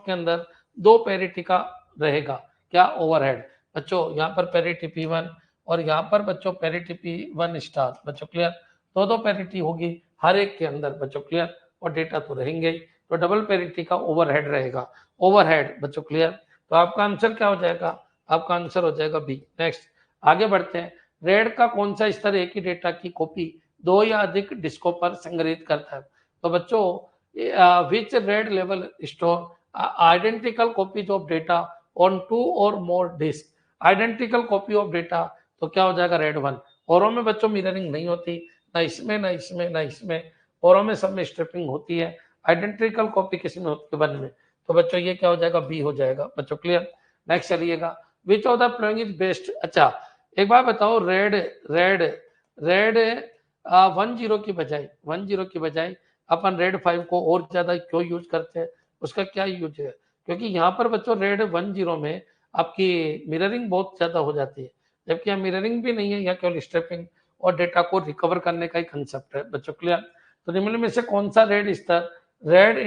के अंदर 2 पेरिटी का रहेगा क्या, ओवरहेड बच्चों। यहाँ पर पेरिटी P1 और यहाँ पर बच्चों पेरिटी P1 स्टार बच्चों। क्लियर, 2 पेरिटी होगी हर एक के अंदर बच्चों। क्लियर, और डेटा तो रहेंगे ही, तो डबल पेरिटी का ओवरहेड रहेगा, ओवरहेड बच्चों। क्लियर, तो आपका आंसर क्या हो जाएगा, आपका आंसर हो जाएगा बी। नेक्स्ट आगे बढ़ते हैं। रेड का कौन सा स्तर एक ही डेटा की कॉपी 2 या अधिक डिस्कों पर संग्रहित करता है, तो बच्चों which RAID level store identical copies of data on 2 और more disk, identical copy of data, तो क्या हो जाएगा, रेड 1। औरों में बच्चों मिररिंग नहीं होती, ना इसमें ना इसमें ना इसमें, औरों में सब में स्ट्रिपिंग होती है, आइडेंटिकल कॉपी किसमें होती है, 1 में, तो बच्चों ये क्या हो जाएगा, बी हो जाएगा बच्चों। क्लियर, नेक्स्ट चलिएगा, विच of the following is best. अच्छा एक बात बताओ, रेड रेड रेड 10 की बजाय अपन रेड 5 को और ज्यादा क्यों यूज करते हैं, उसका क्या यूज है, क्योंकि यहाँ पर बच्चों रेड 10 में आपकी मिररिंग बहुत ज्यादा हो जाती है, जबकि यहाँ मिररिंग भी नहीं है, यहाँ केवल स्ट्रिपिंग और डेटा को रिकवर करने का ही कंसेप्ट है बच्चों। क्लियर, तो निम्न में से कौन सा रेड स्तर रेड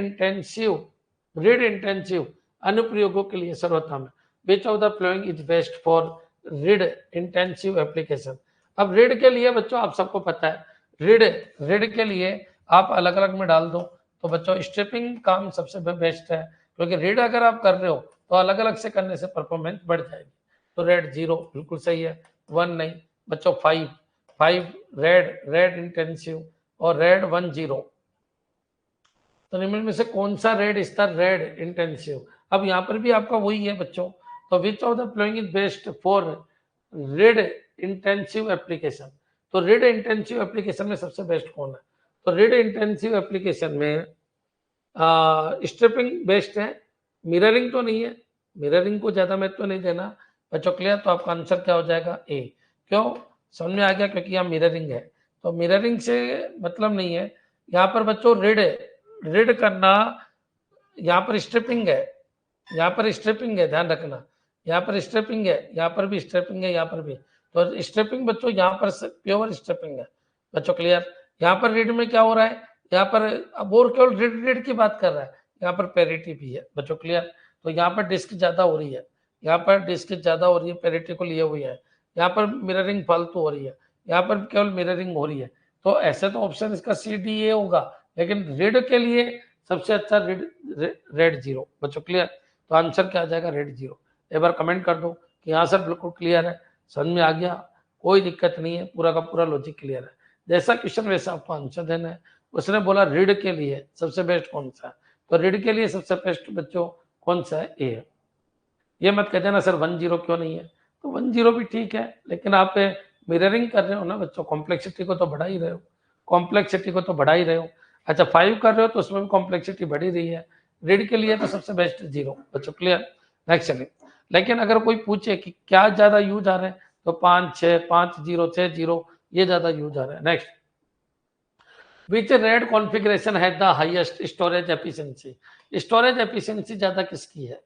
इंटेंसिव अनुप्रयोगों के लिए सर्वोत्तम है, which of the following is best for read intensive application. अब रीड के लिए बच्चों आप सबको पता है, रीड के लिए आप अलग अलग में डाल दो, तो बच्चों स्ट्रिपिंग काम सबसे बेस्ट है, क्योंकि रीड अगर आप कर रहे हो तो अलग अलग से करने से परफॉर्मेंस बढ़ जाएगी। तो रेड 0 बिल्कुल सही है, 1 नहीं बच्चों, 5 रेड इंटेंसिव और रेड 10, तो निम्न में से कौन सा रेड स्तर रेड इंटेंसिव। अब यहाँ पर भी आपका वही है बच्चों, तो which of the following is best for red intensive application, तो रेड इंटेंसिव एप्लीकेशन में सबसे बेस्ट कौन है, तो रेड इंटेंसिव एप्लीकेशन में स्ट्रिपिंग बेस्ट है, मिररिंग तो नहीं है, मिररिंग को ज्यादा महत्व नहीं देना बच्चों। क्लियर, तो आपका आंसर क्या हो जाएगा, ए। क्यों, समझ में आ गया, क्योंकि यहाँ मिररिंग है, तो मिररिंग से मतलब नहीं है। यहाँ पर बच्चों रीड करना, यहाँ पर स्ट्रिपिंग है, यहाँ पर स्ट्रिपिंग है, ध्यान रखना, यहाँ पर स्ट्रिपिंग है, यहाँ पर भी स्ट्रिपिंग है, यहाँ पर भी, तो स्ट्रिपिंग बच्चों यहाँ पर प्योर स्ट्रिपिंग है बच्चों। क्लियर, यहाँ पर रीड में क्या हो रहा है, यहाँ पर अब और केवल रीड की बात कर रहा है, यहाँ पर पेरिटी भी है बच्चों। क्लियर, तो यहाँ पर डिस्क ज्यादा हो रही है, यहाँ पर डिस्क ज्यादा हो रही है, पेरिटी को लिए हुई है, यहाँ पर मिररिंग फालतू हो रही है, यहाँ पर केवल मिररिंग हो रही है, तो ऐसे तो ऑप्शन इसका CDA होगा, लेकिन रेड के लिए सबसे अच्छा रेड 0 बच्चों। क्लियर, तो आंसर क्या आ जाएगा, रेड 0। एक बार कमेंट कर दो कि हाँ सर बिल्कुल क्लियर है, समझ में आ गया, कोई दिक्कत नहीं है, पूरा का पूरा लॉजिक क्लियर है, जैसा क्वेश्चन वैसा आपको आंसर देना है। उसने बोला रीड के लिए सबसे बेस्ट कौन सा है, तो रीड के लिए सबसे बेस्ट बच्चों कौन सा है, ए है। ये मत कहते ना सर 10 क्यों नहीं है, तो 10 भी ठीक है, लेकिन आप मिररिंग कर रहे हो ना बच्चों, कॉम्प्लेक्सिटी को तो बढ़ा ही रहे हो, अच्छा 5 कर रहे हो तो उसमें भी कॉम्प्लेक्सिटी बढ़ी रही है, रीड के लिए तो सबसे बेस्ट 0 बच्चों। क्लियर, नेक्स्ट चलिए, लेकिन अगर कोई पूछे कि क्या ज्यादा यूज आ रहे हैं, तो 5 6 ये ज्यादा यूज आ रहे हैं। नेक्स्ट, विच रेड कॉन्फ़िगरेशन है the highest storage efficiency, storage efficiency ज्यादा किसकी है,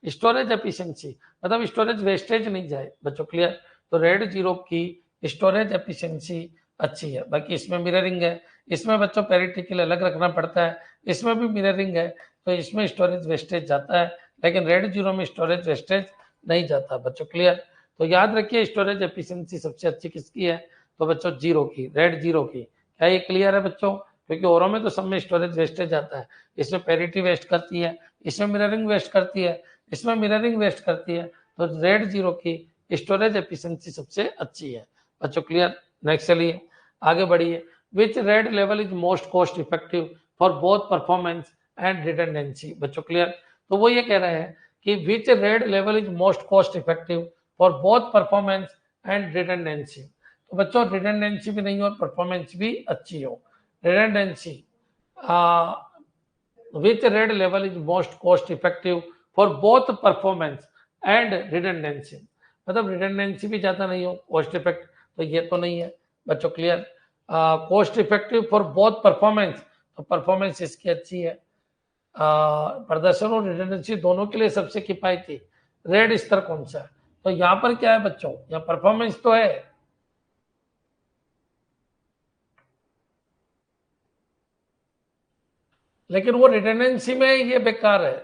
स्टोरेज एफिशिएंसी मतलब स्टोरेज वेस्टेज नहीं जाए बच्चों। क्लियर, तो रेड 0 की स्टोरेज एफिशिएंसी अच्छी है। बाकी इसमें मिररिंग है, इसमें बच्चों पैरिटी के लिए अलग रखना पड़ता है, इसमें भी मिररिंग है, तो इसमें स्टोरेज वेस्टेज जाता है, लेकिन रेड 0 में स्टोरेज वेस्टेज नहीं जाता बच्चों। क्लियर? तो याद रखिए स्टोरेज एफिशिएंसी सबसे अच्छी किसकी है, तो बच्चों 0 की, रेड 0 की। क्या ये क्लियर है बच्चों? क्योंकि औरों में तो सब में स्टोरेज वेस्टेज जाता है, इसमें पैरिटी वेस्ट करती है, इसमें मिररिंग वेस्ट करती है, इसमें मिररिंग वेस्ट करती है, तो रेड 0 की स्टोरेज एफिशिएंसी सबसे अच्छी है बच्चों। क्लियर? नेक्स्ट चलिए आगे बढ़िए। Which RAID level is most cost effective for both performance and redundancy बच्चों। क्लियर? तो वो ये कह रहे हैं कि which RAID level is most cost effective for both performance and redundancy. तो बच्चों रिडंडेंसी भी नहीं हो और परफॉर्मेंस भी अच्छी हो। Redundancy which red level is most cost effective for both performance and redundancy। मतलब रिडंडेंसी भी ज्यादा नहीं हो, कॉस्ट इफेक्ट तो ये तो नहीं है बच्चों। Clear? Cost effective for both performance, तो परफॉर्मेंस इसकी अच्छी है, प्रदर्शन और रिडंडेंसी दोनों के लिए सबसे किफायती रेड स्तर कौन सा है, तो यहाँ पर क्या है बच्चों, यहाँ परफॉर्मेंस तो है, लेकिन वो रिडंडेंसी में ये बेकार है।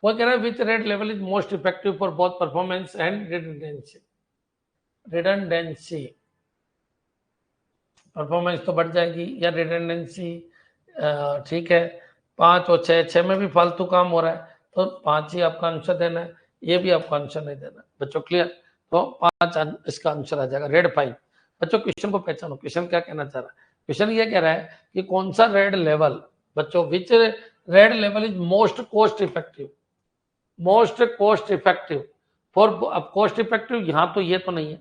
वो कह रहा है which RAID level is most effective for both performance and redundancy. Redundancy performance तो बढ़ जाएगी या रिडंडेंसी, ठीक है। 5 और 6 में भी फालतू काम हो रहा है, तो 5 ही आपका आंसर देना है, ये भी आपका आंसर नहीं देना बच्चों। क्लियर? तो 5 इसका आंसर आ जाएगा, रेड 5। बच्चों क्वेश्चन को पहचानो, क्वेश्चन क्या कहना चाह रहा है। क्वेश्चन ये कह रहा है कि कौन सा रेड लेवल बच्चों, which RAID level is most cost effective, most cost effective for, अब कॉस्ट इफेक्टिव यहाँ तो ये तो नहीं है,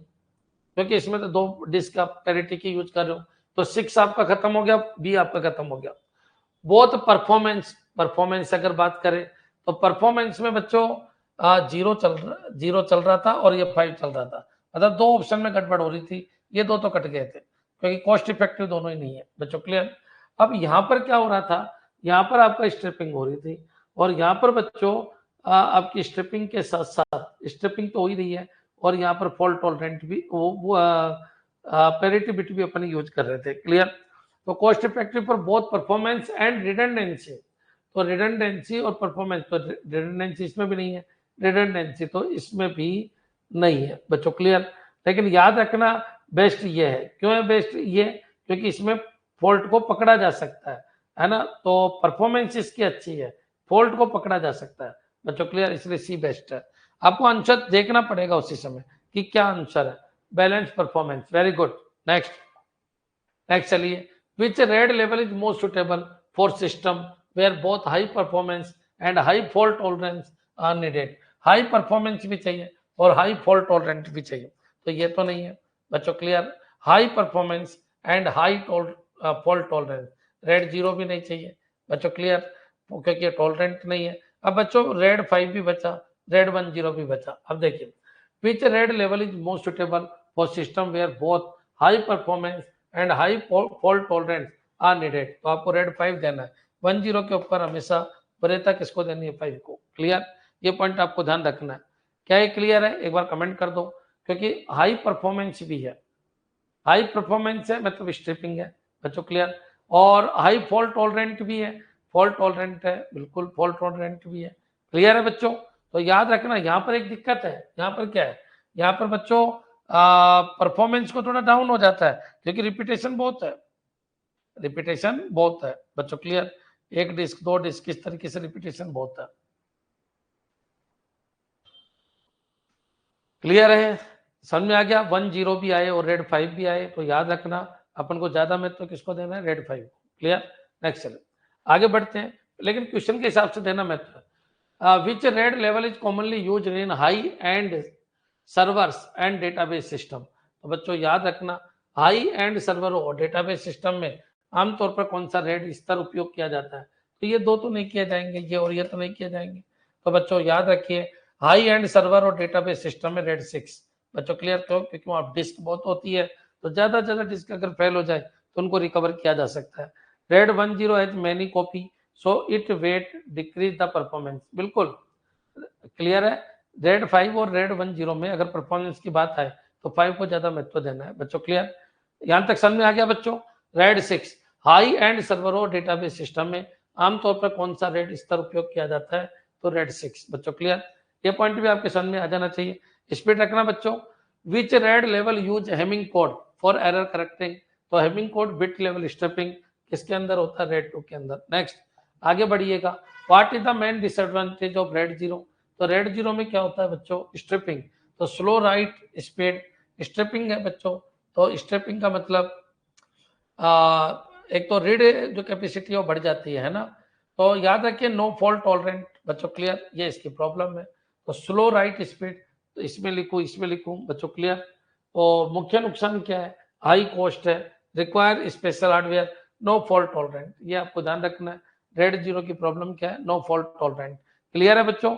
क्योंकि इसमें तो 2 डिस्क आप पैरिटी की यूज कर रहे हो, तो 6 आपका खत्म हो गया, बी आपका खत्म हो गया। बोथ परफॉर्मेंस, परफॉर्मेंस अगर बात करें तो परफॉर्मेंस में बच्चों 0 चल रहा था और ये 5 चल रहा था, मतलब 2 ऑप्शन में गड़बड़ हो रही थी, ये 2 तो कट गए थे, क्योंकि कॉस्ट इफेक्टिव दोनों ही नहीं है बच्चों। क्लियर? अब यहाँ पर क्या हो रहा था, यहाँ पर आपका स्ट्रिपिंग हो रही थी, और यहाँ पर बच्चों आपकी स्ट्रिपिंग के साथ साथ स्ट्रिपिंग तो हो ही रही है, और यहाँ पर फॉल्ट टॉलरेंट भी वो पैरिटी बिट भी अपन यूज कर रहे थे। क्लियर? तो cost effective for both performance and redundancy, तो रिडंडेंसी और परफॉर्मेंस, तो रिडंडेंसी इसमें भी नहीं है, रिडंडेंसी तो इसमें भी नहीं है बच्चों। क्लियर? लेकिन याद रखना बेस्ट ये है, क्यों है बेस्ट ये, क्योंकि इसमें फॉल्ट को पकड़ा जा सकता है ना, तो परफॉर्मेंस इसकी अच्छी है, फॉल्ट को पकड़ा जा सकता है बच्चों। क्लियर? इसलिए सी बेस्ट है। आपको आंसर देखना पड़ेगा उसी समय कि क्या आंसर है, balance performance. Very good. Next चलिए, which red level is most suitable for system where both high performance and high fault tolerance are needed। High performance भी चाहिए और हाई फॉल्ट टॉलरेंट भी चाहिए, तो ये तो नहीं है बच्चों। Clear? High performance and high fault tolerance, red 0 भी नहीं चाहिए बच्चों। क्लियर? क्योंकि टॉलरेंट नहीं है। अब बच्चों रेड 5 भी बचा, रेड 10 भी बचा। अब देखिए, which red level is most suitable for system where both high performance and high fault tolerance are needed, तो आपको रेड 5 देना है। 10 के ऊपर हमेशा वरीयता किसको देनी है, 5 को। क्लियर? ये पॉइंट आपको ध्यान रखना है। क्या ये क्लियर है? एक बार कमेंट कर दो, क्योंकि हाई परफॉर्मेंस भी है, हाई परफॉर्मेंस है मतलब स्ट्रिपिंग है बच्चों। क्लियर? और हाई फॉल्ट टॉलरेंट भी है, फॉल्ट टॉलरेंट है, बिल्कुल फॉल्ट टॉलरेंट भी है। क्लियर है बच्चों? तो याद रखना यहाँ पर एक दिक्कत है, यहाँ पर क्या है, यहाँ पर बच्चों परफॉर्मेंस को थोड़ा डाउन हो जाता है, क्योंकि रिपीटेशन बहुत है, रिपीटेशन बहुत है बच्चों। क्लियर? 1 डिस्क 2 डिस्क इस तरीके से रिपीटेशन बहुत है। क्लियर है? समझ में आ गया? 10 भी आए और रेड 5 भी आए, तो याद रखना अपन को ज्यादा महत्व तो किसको देना है, रेड 5। क्लियर? नेक्स्ट चले आगे बढ़ते हैं, लेकिन क्वेश्चन के हिसाब से देना महत्व है। Which RAID level is commonly use in high end servers and database system, तो बच्चों याद रखना हाई एंड सर्वर और डेटाबेस सिस्टम में आमतौर पर कौन सा रेड स्तर उपयोग किया जाता है, तो ये 2 तो नहीं किए जाएंगे, ये और ये तो नहीं किए जाएंगे। तो बच्चों याद रखिए हाई एंड सर्वर और डेटाबेस सिस्टम में रेड 6 बच्चों। क्लियर? क्यों? क्योंकि वहां डिस्क बहुत होती है, तो ज्यादा डिस्क अगर फेल हो जाए तो उनको रिकवर किया जा सकता है। RAID 10 has many copy so it wait decrease the performance, बिल्कुल क्लियर है। रेड 5 और रेड 10 में अगर परफॉर्मेंस की बात आए तो 5 को ज्यादा महत्व देना है बच्चों। क्लियर, यहां तक समझ में आ गया बच्चों। रेड 6 हाई एंड सर्वर और डेटाबेस सिस्टम में आमतौर पर कौन सा रेड स्तर उपयोग किया जाता है, तो रेड 6 बच्चों। क्लियर, ये पॉइंट भी आपके समझ में आ जाना चाहिए। स्पीड रखना बच्चों। Which RAID level use Hamming code for error correcting, तो Hamming code bit level striping किसके अंदर होता है, रेड 2 के अंदर। नेक्स्ट आगे बढ़िएगा। What is the main disadvantage of RAID 0, तो रेड 0 में क्या होता है बच्चों, स्ट्रिपिंग। तो स्लो राइट स्पीड स्ट्रिपिंग है बच्चों। तो स्ट्रिपिंग का मतलब एक तो रीड जो कैपेसिटी है वो बढ़ जाती है ना। तो याद रखिए नो फॉल्ट टॉलरेंट बच्चों। क्लियर, ये इसकी प्रॉब्लम है। तो स्लो राइट स्पीड, तो इसमें लिखूं बच्चों। क्लियर, तो मुख्य नुकसान क्या है, हाई कॉस्ट है, require special hardware, no fault tolerant, ये आपको ध्यान रखना है। रेड 0 की प्रॉब्लम क्या है, नो फॉल्ट टॉलरेंट। क्लियर है बच्चों,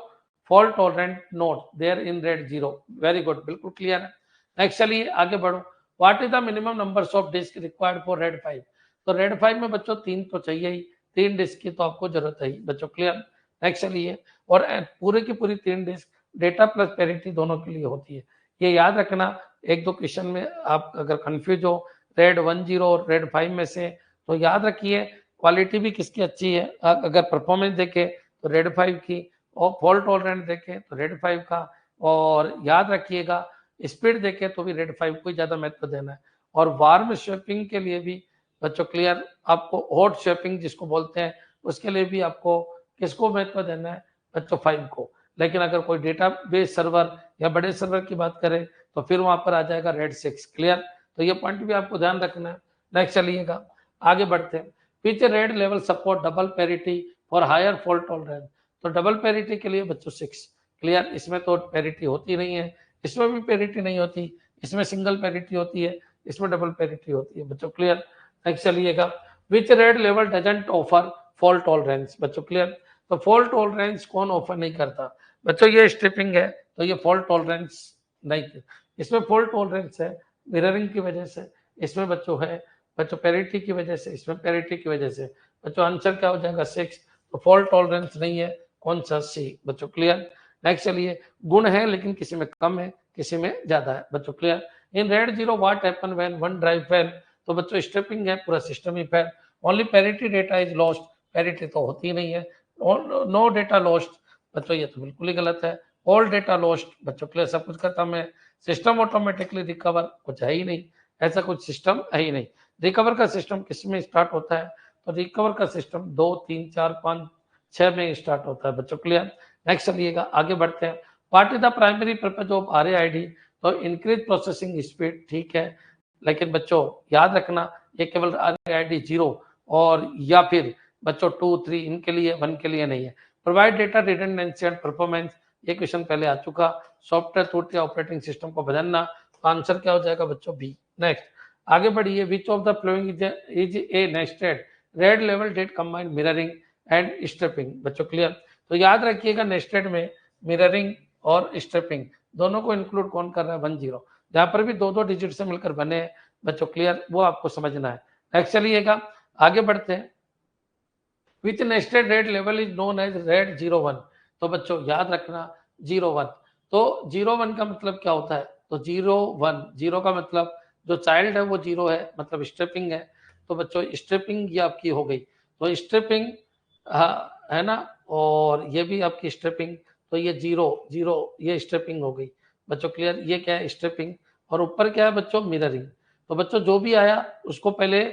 fault tolerant not there in RAID 0, very good, बिल्कुल क्लियर है। नेक्स्ट चलिए आगे बढ़ो। What is the minimum numbers of disk required for RAID 5, तो रेड 5 में बच्चों 3 तो चाहिए ही, 3 डिस्क की तो आपको जरूरत है ही बच्चों। क्लियर, नेक्स्ट चलिए। और पूरे की पूरी 3 डिस्क डेटा प्लस पैरिटी दोनों के लिए होती है, ये याद रखना। एक दो क्वेश्चन में आप अगर कंफ्यूज हो रेड 10 और रेड 5 में से, तो याद रखिए क्वालिटी भी किसकी अच्छी है। अगर परफॉर्मेंस देखे तो रेड 5 की, और फॉल्ट टॉलरेंट देखे तो रेड 5 का, और याद रखिएगा स्पीड देखे तो भी रेड 5 को ज्यादा महत्व देना है। और वार्म शेपिंग के लिए भी बच्चों क्लियर, आपको हॉट शेपिंग जिसको बोलते हैं उसके लिए भी आपको किसको महत्व देना है बच्चों, 5 को। लेकिन अगर कोई डेटाबेस सर्वर या बड़े सर्वर की बात करें तो फिर वहां पर आ जाएगा रेड 6। क्लियर, तो ये पॉइंट भी आपको ध्यान रखना है। नेक्स्ट चलिएगा आगे बढ़ते हैं। पीछे RAID level support double parity for higher fault tolerance, तो डबल पेरिटी के लिए बच्चों 6। क्लियर, इसमें तो पेरिटी होती नहीं है, इसमें भी पेरिटी नहीं होती, इसमें सिंगल पेरिटी होती है, इसमें डबल पेरिटी होती है बच्चों। क्लियर, नेक्स्ट चलिएगा। Which RAID level doesn't offer fault tolerance बच्चों। क्लियर, तो फॉल्ट टॉलरेंस कौन ऑफर नहीं करता बच्चों, ये स्ट्रिपिंग है तो ये फॉल्ट टॉलरेंस नहीं, इसमें फॉल्ट टॉलरेंस है मिररिंग की वजह से, इसमें बच्चों है बच्चों पेरिटी की वजह से, इसमें पेरिटी की वजह से। बच्चों आंसर क्या हो जाएगा 6, तो फॉल्ट टॉलरेंस नहीं है, कौन सा, सी बच्चों। क्लियर, नेक्स्ट चलिए। गुण है लेकिन किसी में कम है किसी में ज्यादा है बच्चों। Clear, in RAID 0 what happen when one drive fail, तो बच्चों स्ट्रिपिंग है, पूरा system he fail. Only parity data is lost, parity तो होती नहीं है। नो डेटा लॉस्ट बच्चों, ये तो बिल्कुल ही गलत है। ऑल डेटा लॉस्ट बच्चों। क्लियर, सब कुछ खत्म है। सिस्टम ऑटोमेटिकली रिकवर कुछ है ही नहीं, ऐसा कुछ सिस्टम है ही नहीं। रिकवर का सिस्टम किस में स्टार्ट होता है, तो रिकवर का सिस्टम 2 3 4 5 6 में स्टार्ट होता है बच्चों। क्लियर, नेक्स्ट चलिएगा आगे बढ़ते हैं। What is the primary purpose of RAID, तो इंक्रीज प्रोसेसिंग स्पीड, ठीक है। लेकिन बच्चों याद रखना ये केवल RAID 0 और या फिर बच्चों 2 3 इनके लिए, 1 के लिए नहीं है। Provide data redundancy and performance, ये क्वेश्चन पहले आ चुका। सॉफ्टवेयर टूटते ऑपरेटिंग सिस्टम को बदलना, तो आंसर क्या हो जाएगा बच्चों, बी। नेक्स्ट आगे बढ़िए। Which of the following is a nested RAID level that combined mirroring and striping बच्चों। क्लियर, तो याद रखिएगा नेस्टेड में मिररिंग और स्ट्रिपिंग दोनों को इंक्लूड कौन कर रहा है, 10, जहां पर भी 2 डिजिट से मिलकर बने हैं बच्चों। क्लियर, वो आपको समझना है। नेक्स्ट चलिएगा आगे बढ़ते हैं। Which nested RAID level is known as RAID 01, तो बच्चों याद रखना 01, तो 01 का मतलब क्या होता है, तो 01 0 का मतलब जो चाइल्ड है वो 0 है, मतलब स्ट्रिपिंग है। तो बच्चों स्ट्रिपिंग ये आपकी हो गई, तो स्ट्रिपिंग है ना, और ये भी आपकी स्ट्रिपिंग, तो ये 0 0 ये स्ट्रिपिंग हो गई बच्चों। क्लियर, ये क्या है स्ट्रिपिंग, और ऊपर क्या है बच्चों, मिररिंग। तो बच्चों जो भी आया उसको पहले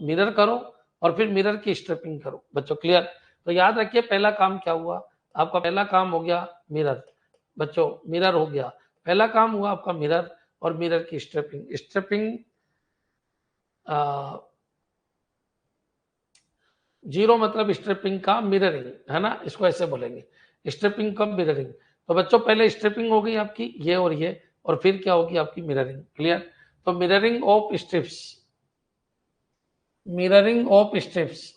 मिरर करो और फिर मिरर की स्ट्रिपिंग करो बच्चों। क्लियर, तो याद रखिए पहला काम क्या हुआ, आपका पहला काम हो गया मिरर बच्चों, मिरर हो गया पहला काम हुआ आपका मिरर, और मिरर की स्ट्रिपिंग। स्ट्रिपिंग 0 मतलब स्ट्रिपिंग का मिररिंग है ना, इसको ऐसे बोलेंगे स्ट्रिपिंग का मिररिंग। तो बच्चों पहले स्ट्रिपिंग हो गई आपकी ये और फिर क्या होगी आपकी मिररिंग। क्लियर, तो mirroring of strips, mirroring of strips,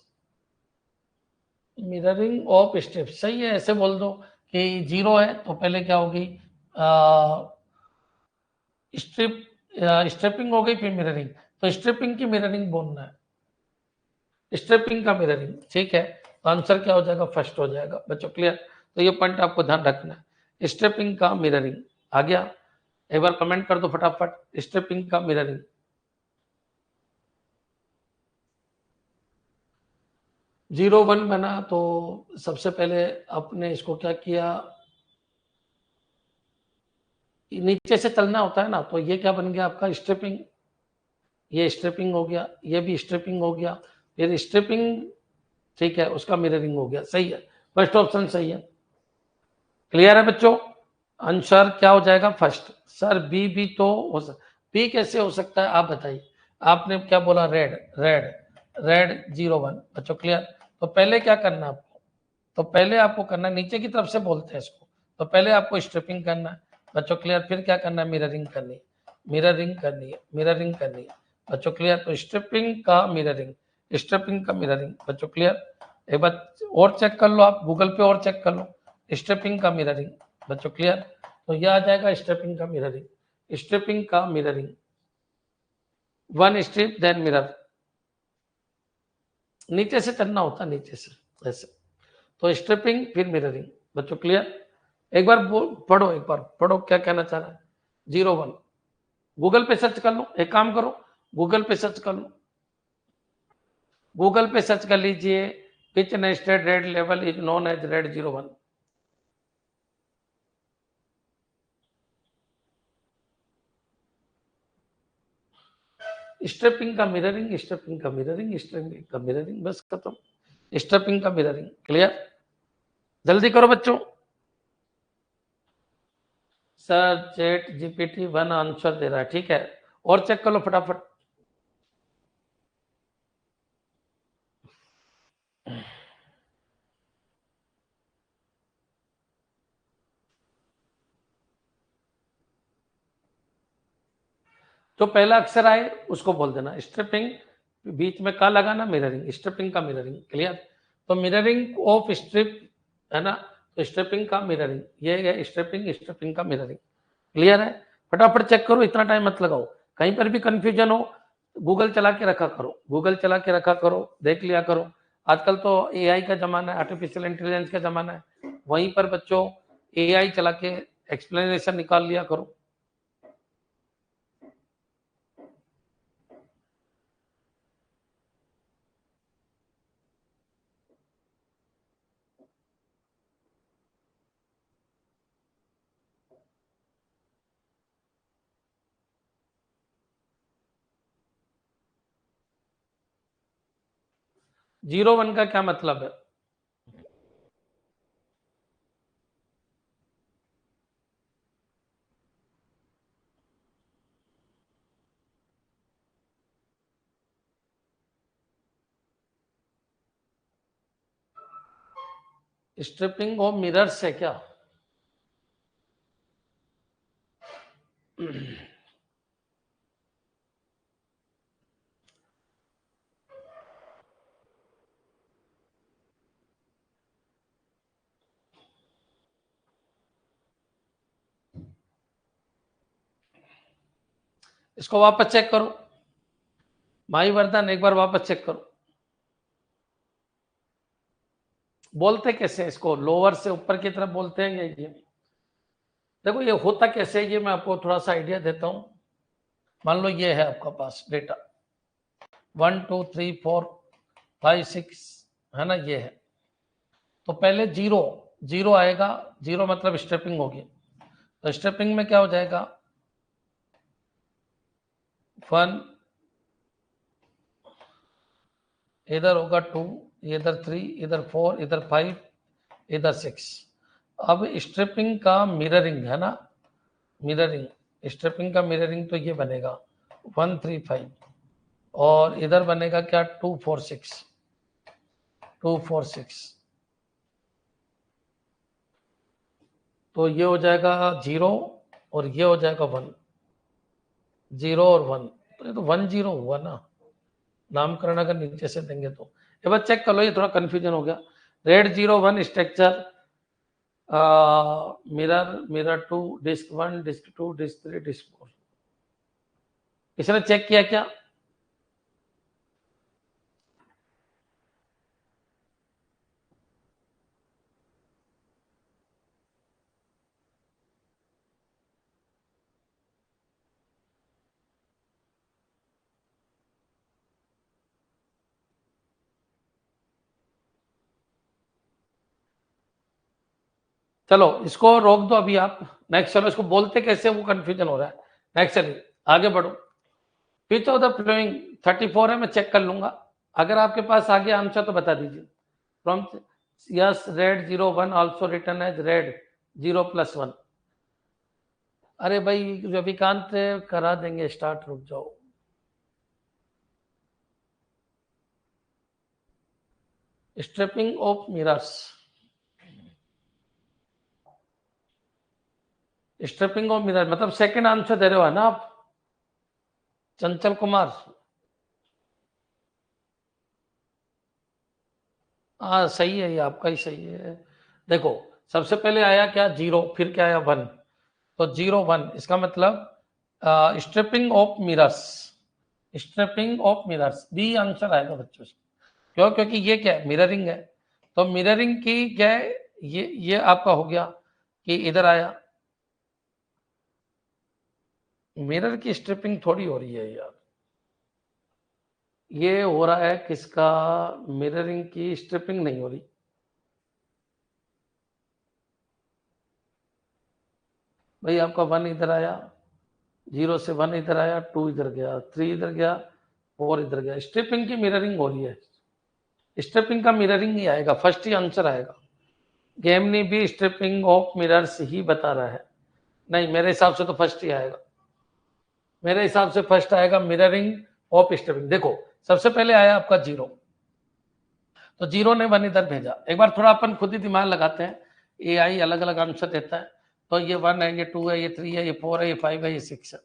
mirroring of strips सही है, ऐसे बोल दो कि 0 है तो पहले क्या होगी स्ट्रिप, स्ट्रिपिंग हो गई फिर मिररिंग, तो स्ट्रिपिंग की मिररिंग बोलना है, स्ट्रिपिंग का मिररिंग, ठीक है। तो आंसर क्या हो जाएगा, फर्स्ट हो जाएगा बच्चों। क्लियर, तो ये पॉइंट आपको ध्यान रखना है। स्ट्रिपिंग का मिररिंग आ गया। एक बार कमेंट कर दो फटाफट, स्ट्रिपिंग का मिररिंग। जीरो वन बना तो सबसे पहले आपने इसको क्या किया, नीचे से चलना होता है ना, तो ये क्या बन गया आपका स्ट्रिपिंग, ये स्ट्रिपिंग हो गया, ये भी स्ट्रिपिंग हो गया, फिर स्ट्रिपिंग, ठीक है, उसका मिररिंग हो गया। सही है, फर्स्ट ऑप्शन सही है। क्लियर है बच्चों? आंसर क्या हो जाएगा फर्स्ट। सर बी भी तो हो सकता, बी कैसे हो सकता है आप बताइए। आपने क्या बोला, रेड, रेड, रेड 01 बच्चों। क्लियर? तो पहले क्या करना है आपको, तो पहले आपको करना है, नीचे की तरफ से बोलते हैं इसको, तो पहले आपको स्ट्रिपिंग करना है बच्चों। क्लियर? फिर क्या करना है, मिररिंग करनी है, मिररिंग करनी है, मिररिंग करनी है बच्चों। क्लियर? तो स्ट्रिपिंग का मिररिंग, स्ट्रिपिंग का मिररिंग बच्चों। क्लियर? एक बार और चेक कर लो, आप गूगल पे और चेक कर लो, स्ट्रिपिंग का मिररिंग बच्चों। क्लियर? तो यह आ जाएगा स्ट्रिपिंग का मिररिंग, स्ट्रिपिंग का mirroring, one stripe then mirror, नीचे से करना होता, नीचे से ऐसे। तो स्ट्रिपिंग फिर मिररिंग बच्चों। क्लियर? एक बार पढ़ो, एक बार पढ़ो क्या कहना चाह रहा है। 01 गूगल पे सर्च कर लो, एक काम करो, गूगल पे सर्च कर लो, गूगल पे सर्च कर लीजिए, which nested RAID level is known as RAID 01। Striping का मिररिंग, स्ट्रिपिंग का मिररिंग, स्ट्रिपिंग का मिररिंग, बस खत्म, स्ट्रिपिंग का मिररिंग। क्लियर? जल्दी करो बच्चों। सर चैट जीपीटी 1 आंसर दे रहा है, ठीक है, और चेक कर लो फटाफट। जो पहला अक्षर आए उसको बोल देना स्ट्रिपिंग, बीच में का लगाना, मिररिंग, स्ट्रिपिंग का मिररिंग। क्लियर? तो मिररिंग ऑफ स्ट्रिप है ना, तो स्ट्रिपिंग का मिररिंग, ये है स्ट्रिपिंग, स्ट्रिपिंग का मिररिंग। क्लियर है? फटाफट चेक करो, इतना टाइम मत लगाओ, कहीं पर भी कंफ्यूजन हो गूगल चला के रखा करो, गूगल चला के रखा करो, देख लिया करो। आजकल तो एआई का जमाना है, आर्टिफिशियल इंटेलिजेंस का जमाना है, वहीं पर बच्चों एआई चला के एक्सप्लेनेशन निकाल लिया करो। 01 का क्या मतलब है? स्ट्रिपिंग ऑफ मिरर्स है क्या? इसको वापस चेक करो, भाई वरदान एक बार वापस चेक करो। बोलते कैसे इसको, लोअर से ऊपर की तरफ बोलते हैं ये देखो ये होता कैसे है, ये मैं आपको थोड़ा सा आइडिया देता हूं। मान लो ये है आपका पास डेटा 1 2 3 4 5 6 है ना, ये है, तो पहले जीरो, जीरो आएगा, जीरो मतलब स्टेपिंग होगी, तो स्टेपिंग में क्या हो जाएगा, 1, इधर होगा 2, इधर 3, इधर 4, इधर 5, इधर 6। अब स्ट्रिपिंग का मिररिंग है ना, मिररिंग, स्ट्रिपिंग का मिररिंग तो ये बनेगा 1 3 5, और इधर बनेगा क्या 2 4 6, 2 4 6, तो ये हो जाएगा 0 और ये हो जाएगा 1, 0 और 1, तो ये तो 1 0 हुआ ना, नामकरण अगर नीचे से देंगे तो। ये बस चेक कर लो, ये थोड़ा कंफ्यूजन हो गया। RAID 01 structure, mirror, mirror 2, disk 1, disk 2, disk 3, disk 4। इसने चेक किया क्या? चलो इसको रोक दो अभी आप, नेक्स्ट चलो इसको बोलते कैसे वो कंफ्यूजन हो रहा है। नेक्स्ट चलिए आगे बढ़ो। विच ऑफ द फ्लोइंग 34 है, मैं चेक कर लूंगा, अगर आपके पास आ गया आंसर तो बता दीजिए। From yes RAID 01 also return as RAID 0+1। अरे भाई रविकांत करा देंगे स्टार्ट, रुक जाओ। Striping of mirrors, striping of mirror मतलब सेकंड आंसर दे रहे हो ना आप चंचल कुमार? हाँ सही है, ये आपका ही सही है। देखो सबसे पहले आया क्या 0, फिर क्या आया 1, तो 0 1 इसका मतलब striping of mirrors, striping of mirrors B answer आएगा बच्चों से। क्यों? क्योंकि ये क्या है मिररिंग है, तो मिररिंग की क्या है, ये आपका हो गया कि इधर आया, मिरर की स्ट्रिपिंग थोड़ी हो रही है यार, ये हो रहा है किसका, मिररिंग की स्ट्रिपिंग नहीं हो रही। भाई आपका 1 इधर आया, 0 से 1 इधर आया, 2 इधर गया, 3 इधर गया, 4 इधर गया, स्ट्रिपिंग की मिररिंग हो रही है, स्ट्रिपिंग का मिररिंग ही आएगा, फर्स्ट ही आंसर आएगा। गेमनी भी स्ट्रिपिंग ऑफ मिरर्स ही बता रहा है, नहीं मेरे हिसाब से तो फर्स्ट ही आएगा, मेरे हिसाब से फर्स्ट आएगा मिररिंग ऑफ स्ट्रिपिंग। देखो सबसे पहले आया आपका 0, तो 0 ने 1 इधर भेजा, एक बार थोड़ा अपन खुद ही दिमाग लगाते हैं, एआई अलग अलग आंसर देता है, तो ये 1 है, ये 2 है, ये 3 है, ये 4 है, ये 5 है, ये 6 है।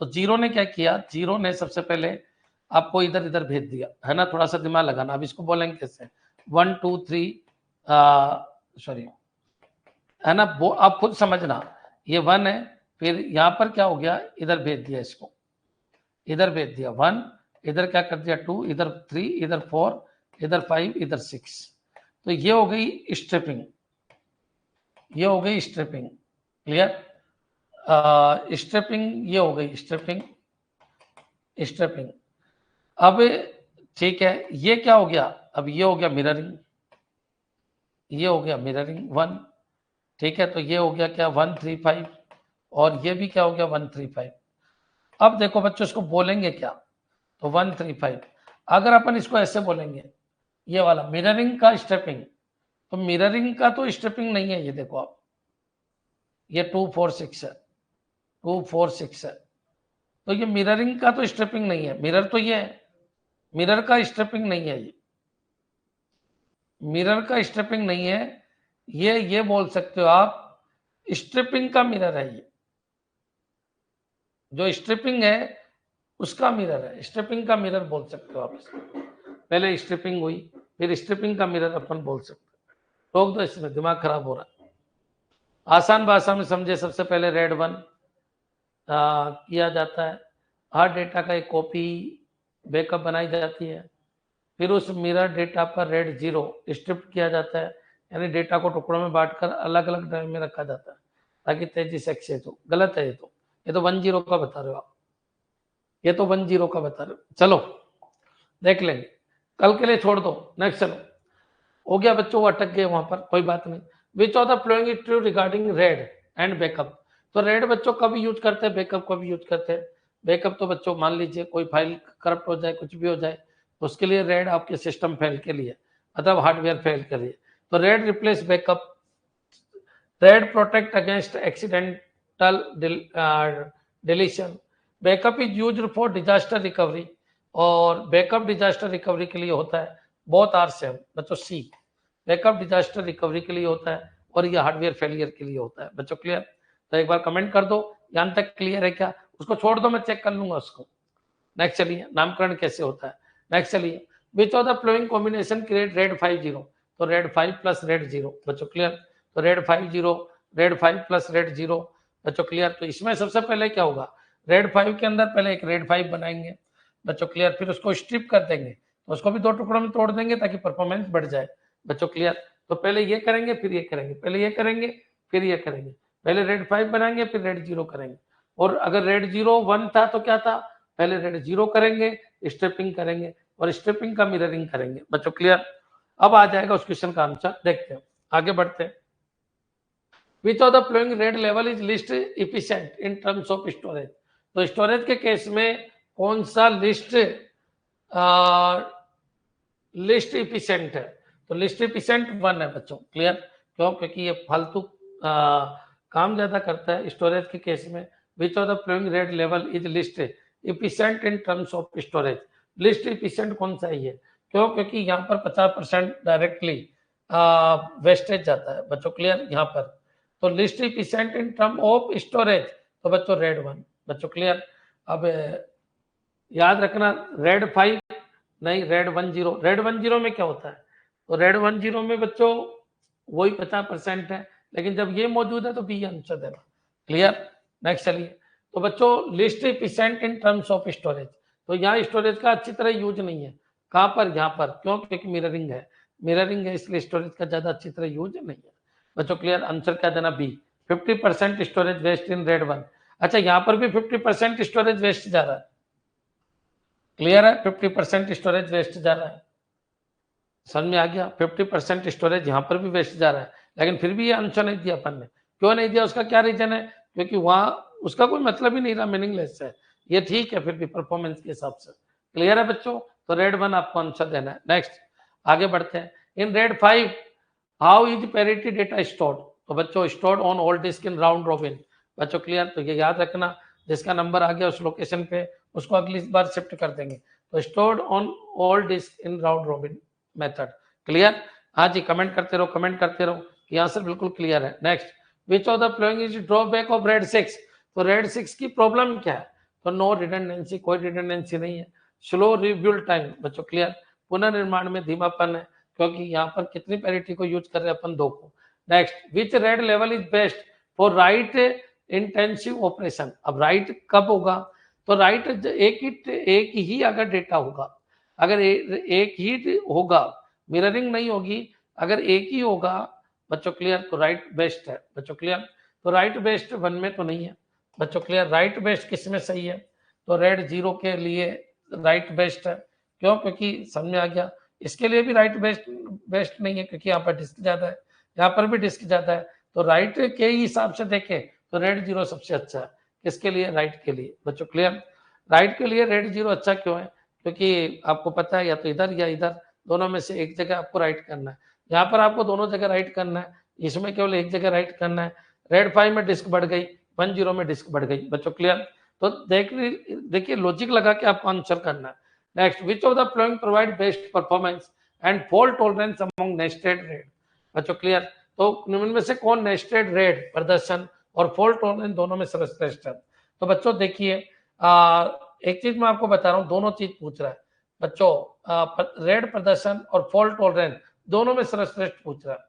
तो 0 ने क्या किया, 0 ने सबसे पहले आपको इधर इधर भेज दिया है ना, थोड़ा सा दिमाग लगाना। अब इसको बोलेंगे कैसे, 1 2 3 सॉरी है ना, वो आप खुद समझना, ये 1 है, फिर यहाँ पर क्या हो गया, इधर भेज दिया इसको, इधर भेज दिया 1, इधर क्या कर दिया 2, इधर 3, इधर 4, इधर 5, इधर 6, तो ये हो गई स्ट्रिपिंग, ये हो गई स्ट्रिपिंग, क्लियर। स्ट्रिपिंग ये हो गई स्ट्रिपिंग, स्ट्रिपिंग। अब ठीक है, ये क्या हो गया, अब ये हो गया मिररिंग, ये हो गया मिररिंग 1, ठीक है, तो ये हो गया क्या 1 3 5, और ये भी क्या हो गया 1 3 5। अब देखो बच्चों इसको बोलेंगे क्या, तो 1 3 5, अगर अपन इसको ऐसे बोलेंगे, ये वाला मिररिंग का स्टेपिंग, तो मिररिंग का तो स्टेपिंग नहीं है, ये देखो आप, ये 2 4 6 है, 2 4 6 है, तो ये मिररिंग का तो स्टेपिंग नहीं है, मिरर तो ये है, मिरर का स्टेपिंग नहीं है, ये मिरर का स्टेपिंग नहीं है, ये बोल सकते हो आप स्ट्रिपिंग का मिरर है, ये जो स्ट्रिपिंग है उसका मिरर है, स्ट्रिपिंग का मिरर बोल सकते हो आप इसको। पहले स्ट्रिपिंग हुई, फिर स्ट्रिपिंग का मिरर अपन बोल सकते हैं। रोक दो इसमें, दिमाग खराब हो रहा है। आसान भाषा में समझे, सबसे पहले रेड 1 किया जाता है, हर डेटा का एक कॉपी बैकअप बनाई जाती है, फिर उस मिरर डेटा पर रेड 0 स्ट्रिप किया जाता है, यानी डेटा को टुकड़ों में बांटकर अलग अलग ड्राइव में रखा जाता है ताकि तेजी से एक्सेस हो। गलत है ये तो 1 0 का बता रहे हो आप, ये तो 1 0 का बता रहे हो। चलो देख लेंगे, कल के लिए छोड़ दो, नेक्स्ट चलो। हो गया बच्चों, वो अटक गए वहां पर, कोई बात नहीं। विच of the following is true regarding red and backup, तो रेड बच्चों कब यूज करते हैं, बैकअप कब यूज करते हैं। बैकअप तो बच्चों मान लीजिए कोई फाइल करप्ट हो जाए, कुछ भी हो जाए, तो उसके लिए रेड आपके सिस्टम फेल के लिए, मतलब हार्डवेयर फेल के लिए, तो red replace backup. Red protect against accidental deletion. Backup is used for disaster recovery, और बैकअप डिजास्टर रिकवरी के लिए होता है। बहुत आर से बच्चों सी, बैकअप डिजास्टर रिकवरी के लिए होता है, और ये हार्डवेयर फेलियर के लिए होता है। बच्चों क्लियर? तो एक बार कमेंट कर दो, यहाँ तक क्लियर है क्या? उसको छोड़ दो, मैं चेक कर लूंगा उसको। नेक्स्ट चलिए, नामकरण कैसे होता है। नेक्स्ट चलिए, विच of the flowing combination create red 5 0, तो रेड 5 प्लस रेड 0। बच्चों क्लियर? तो रेड 5 0, रेड 5 प्लस रेड 0। बच्चों क्लियर? तो इसमें सबसे पहले क्या होगा, रेड 5 के अंदर पहले एक रेड 5 बनाएंगे। बच्चों क्लियर? फिर उसको स्ट्रिप कर देंगे, तो उसको भी 2 टुकड़ों में तोड़ देंगे ताकि परफॉर्मेंस बढ़ जाए। बच्चों क्लियर? तो पहले ये करेंगे, फिर ये करेंगे, पहले ये करेंगे, फिर ये करेंगे, पहले रेड 5 बनाएंगे, फिर रेड 0 करेंगे। और अगर रेड 0 1 था तो क्या था, पहले रेड 0 करेंगे, स्ट्रिपिंग करेंगे, और स्ट्रिपिंग का मिररिंग करेंगे। बच्चों क्लियर? अब आ जाएगा उस क्वेश्चन का आंसर, देखते हैं, आगे बढ़ते हैं। Which of the following RAID level is list efficient in terms of storage. तो स्टोरेज के केस में कौन सा लिस्ट लिस्ट इफिशिएंट है? तो लिस्ट इफिशिएंट 1 है बच्चों। क्लियर? क्यों? क्योंकि ये फालतू काम ज्यादा करता है स्टोरेज के केस में। विच of the following RAID level is list efficient in terms of storage. List efficient कौन सा है? क्यों? क्योंकि यहाँ पर 50% डायरेक्टली वेस्टेज जाता है बच्चों। क्लियर? यहाँ पर तो list efficient in term of storage, तो बच्चों रेड 1 बच्चों। क्लियर? अब याद रखना रेड 5 नहीं, रेड 10। रेड 10 में क्या होता है? तो रेड 10 में बच्चों वही 50% है, लेकिन जब ये मौजूद है तो बी आंसर देना। क्लियर? नेक्स्ट चलिए। तो बच्चों list efficient in terms of storage, तो यहाँ स्टोरेज का अच्छी तरह यूज नहीं है। कहाँ पर? यहाँ पर। क्यों? क्योंकि मिररिंग है, मिररिंग है, इसलिए स्टोरेज का ज्यादा अच्छी तरह यूज नहीं है बच्चों। क्लियर? आंसर क्या देना? B. 50% storage waste in RAID 1। अच्छा, यहाँ पर भी 50% स्टोरेज वेस्ट जा रहा है। क्लियर है? 50% स्टोरेज वेस्ट जा रहा है। समझ में आ गया? 50% स्टोरेज यहाँ पर भी वेस्ट जा रहा है, लेकिन फिर भी ये आंसर नहीं दिया अपन ने। क्यों नहीं दिया? उसका क्या रीजन है? क्योंकि वहां उसका कोई मतलब ही नहीं रहा, मीनिंगलेस है। ये ठीक है फिर भी परफॉर्मेंस के हिसाब से। क्लियर है बच्चों? तो रेड 1 आपको आंसर देना है। नेक्स्ट आगे बढ़ते हैं। In RAID 5 how is parity data stored? तो बच्चों stored on all disk in round robin बच्चों। क्लियर? तो ये याद रखना, जिसका नंबर आ गया उस लोकेशन पे उसको अगली बार शिफ्ट कर देंगे। तो stored on all disk in round robin method. Clear? हाँ जी, कमेंट करते रहो, कमेंट करते रहो कि आंसर बिल्कुल क्लियर है। Next, which of the following is drawback of red 6? तो रेड 6 की प्रॉब्लम क्या है? तो नो रिडंडेंसी, कोई रिडंडेंसी नहीं है। स्लो रिबिल्ड टाइम बच्चों। क्लियर? पुनर्निर्माण में धीमापन है, क्योंकि यहाँ पर कितनी पैरिटी को यूज कर रहे हैं अपन? 2 को। Next, which RAID level is best for right intensive operation? अब राइट कब होगा? तो राइट एक ही अगर डेटा होगा, अगर एक ही होगा, मिररिंग नहीं होगी, अगर एक ही होगा बच्चों। क्लियर? तो राइट बेस्ट है बच्चों। क्लियर? तो राइट बेस्ट 1 में तो नहीं है बच्चों। क्लियर? राइट बेस्ट किस में सही है? तो रेड 0 के लिए राइट बेस्ट है। क्यों? क्योंकि समझ में आ गया। इसके लिए भी राइट बेस्ट नहीं है, क्योंकि यहाँ पर डिस्क ज्यादा है, यहाँ पर भी डिस्क ज्यादा है। तो राइट के हिसाब से देखें तो रेड 0 सबसे अच्छा है। किसके लिए? राइट के लिए बच्चों। क्लियर? राइट के लिए रेड 0 अच्छा क्यों है? क्योंकि आपको पता है या तो इधर या इधर, दोनों में से एक जगह आपको राइट करना है। यहाँ पर आपको दोनों जगह राइट करना है, इसमें केवल एक जगह राइट करना है। रेड 5 में डिस्क बढ़ गई, 10 में डिस्क बढ़ गई बच्चों। क्लियर? तो देखिए लॉजिक लगा के आपको आंसर करना है। Next, which of the flowing provide best performance and fault tolerance among nested red बच्चों। क्लियर? तो निम्न में से कौन नेस्टेड रेड प्रदर्शन और फॉल्ट टॉलरेंस दोनों में सर्वश्रेष्ठ है? तो बच्चों देखिए, एक चीज मैं आपको बता रहा हूँ, दोनों चीज पूछ रहा है बच्चों। रेड प्रदर्शन और फॉल्ट टॉलरेंस दोनों में सर्वश्रेष्ठ पूछ रहा है।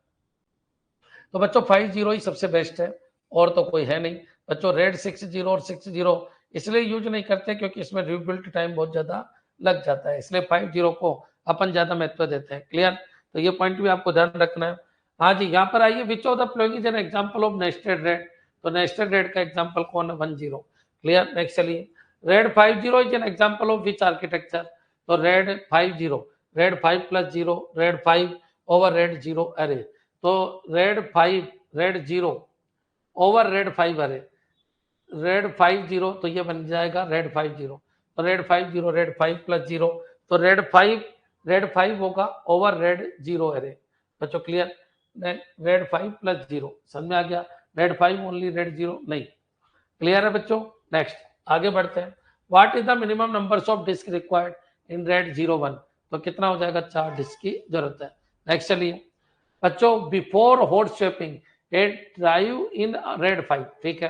तो बच्चों 5-0 ही सबसे बेस्ट है, और तो कोई है नहीं बच्चों। रेड 6-0 और 6-0 इसलिए यूज नहीं करते क्योंकि इसमें रिबिल्ट टाइम बहुत ज्यादा लग जाता है, इसलिए 5-0 को अपन ज्यादा महत्व देते हैं। क्लियर? तो ये पॉइंट भी आपको ध्यान रखना है। हाँ जी, यहाँ पर आइए, which of the following is an example of nested RAID? तो नेस्टेड रेड का एग्जाम्पल कौन है? 10। क्लियर? नेक्स्ट चलिए। RAID 50 is an example of which architecture? तो RAID 50, RAID 5+0, RAID 5 over RAID 0 अरे। तो रेड 5 रेड 0 ओवर रेड 5 अरे, red 50 तो ये बन जाएगा रेड 50। तो रेड 50 रेड 5+0, तो रेड 5 होगा ओवर रेड 0 अरे बच्चों। क्लियर? रेड 5+0 समझ में आ गया? रेड 5 ओनली, रेड 0 नहीं। क्लियर है बच्चों? नेक्स्ट आगे बढ़ते हैं। What is the minimum numbers of disk required in RAID 0-1? तो कितना हो जाएगा? 4 डिस्क की जरूरत है। नेक्स्ट चलिए बच्चों, before hot swapping a drive in RAID 5, ठीक है।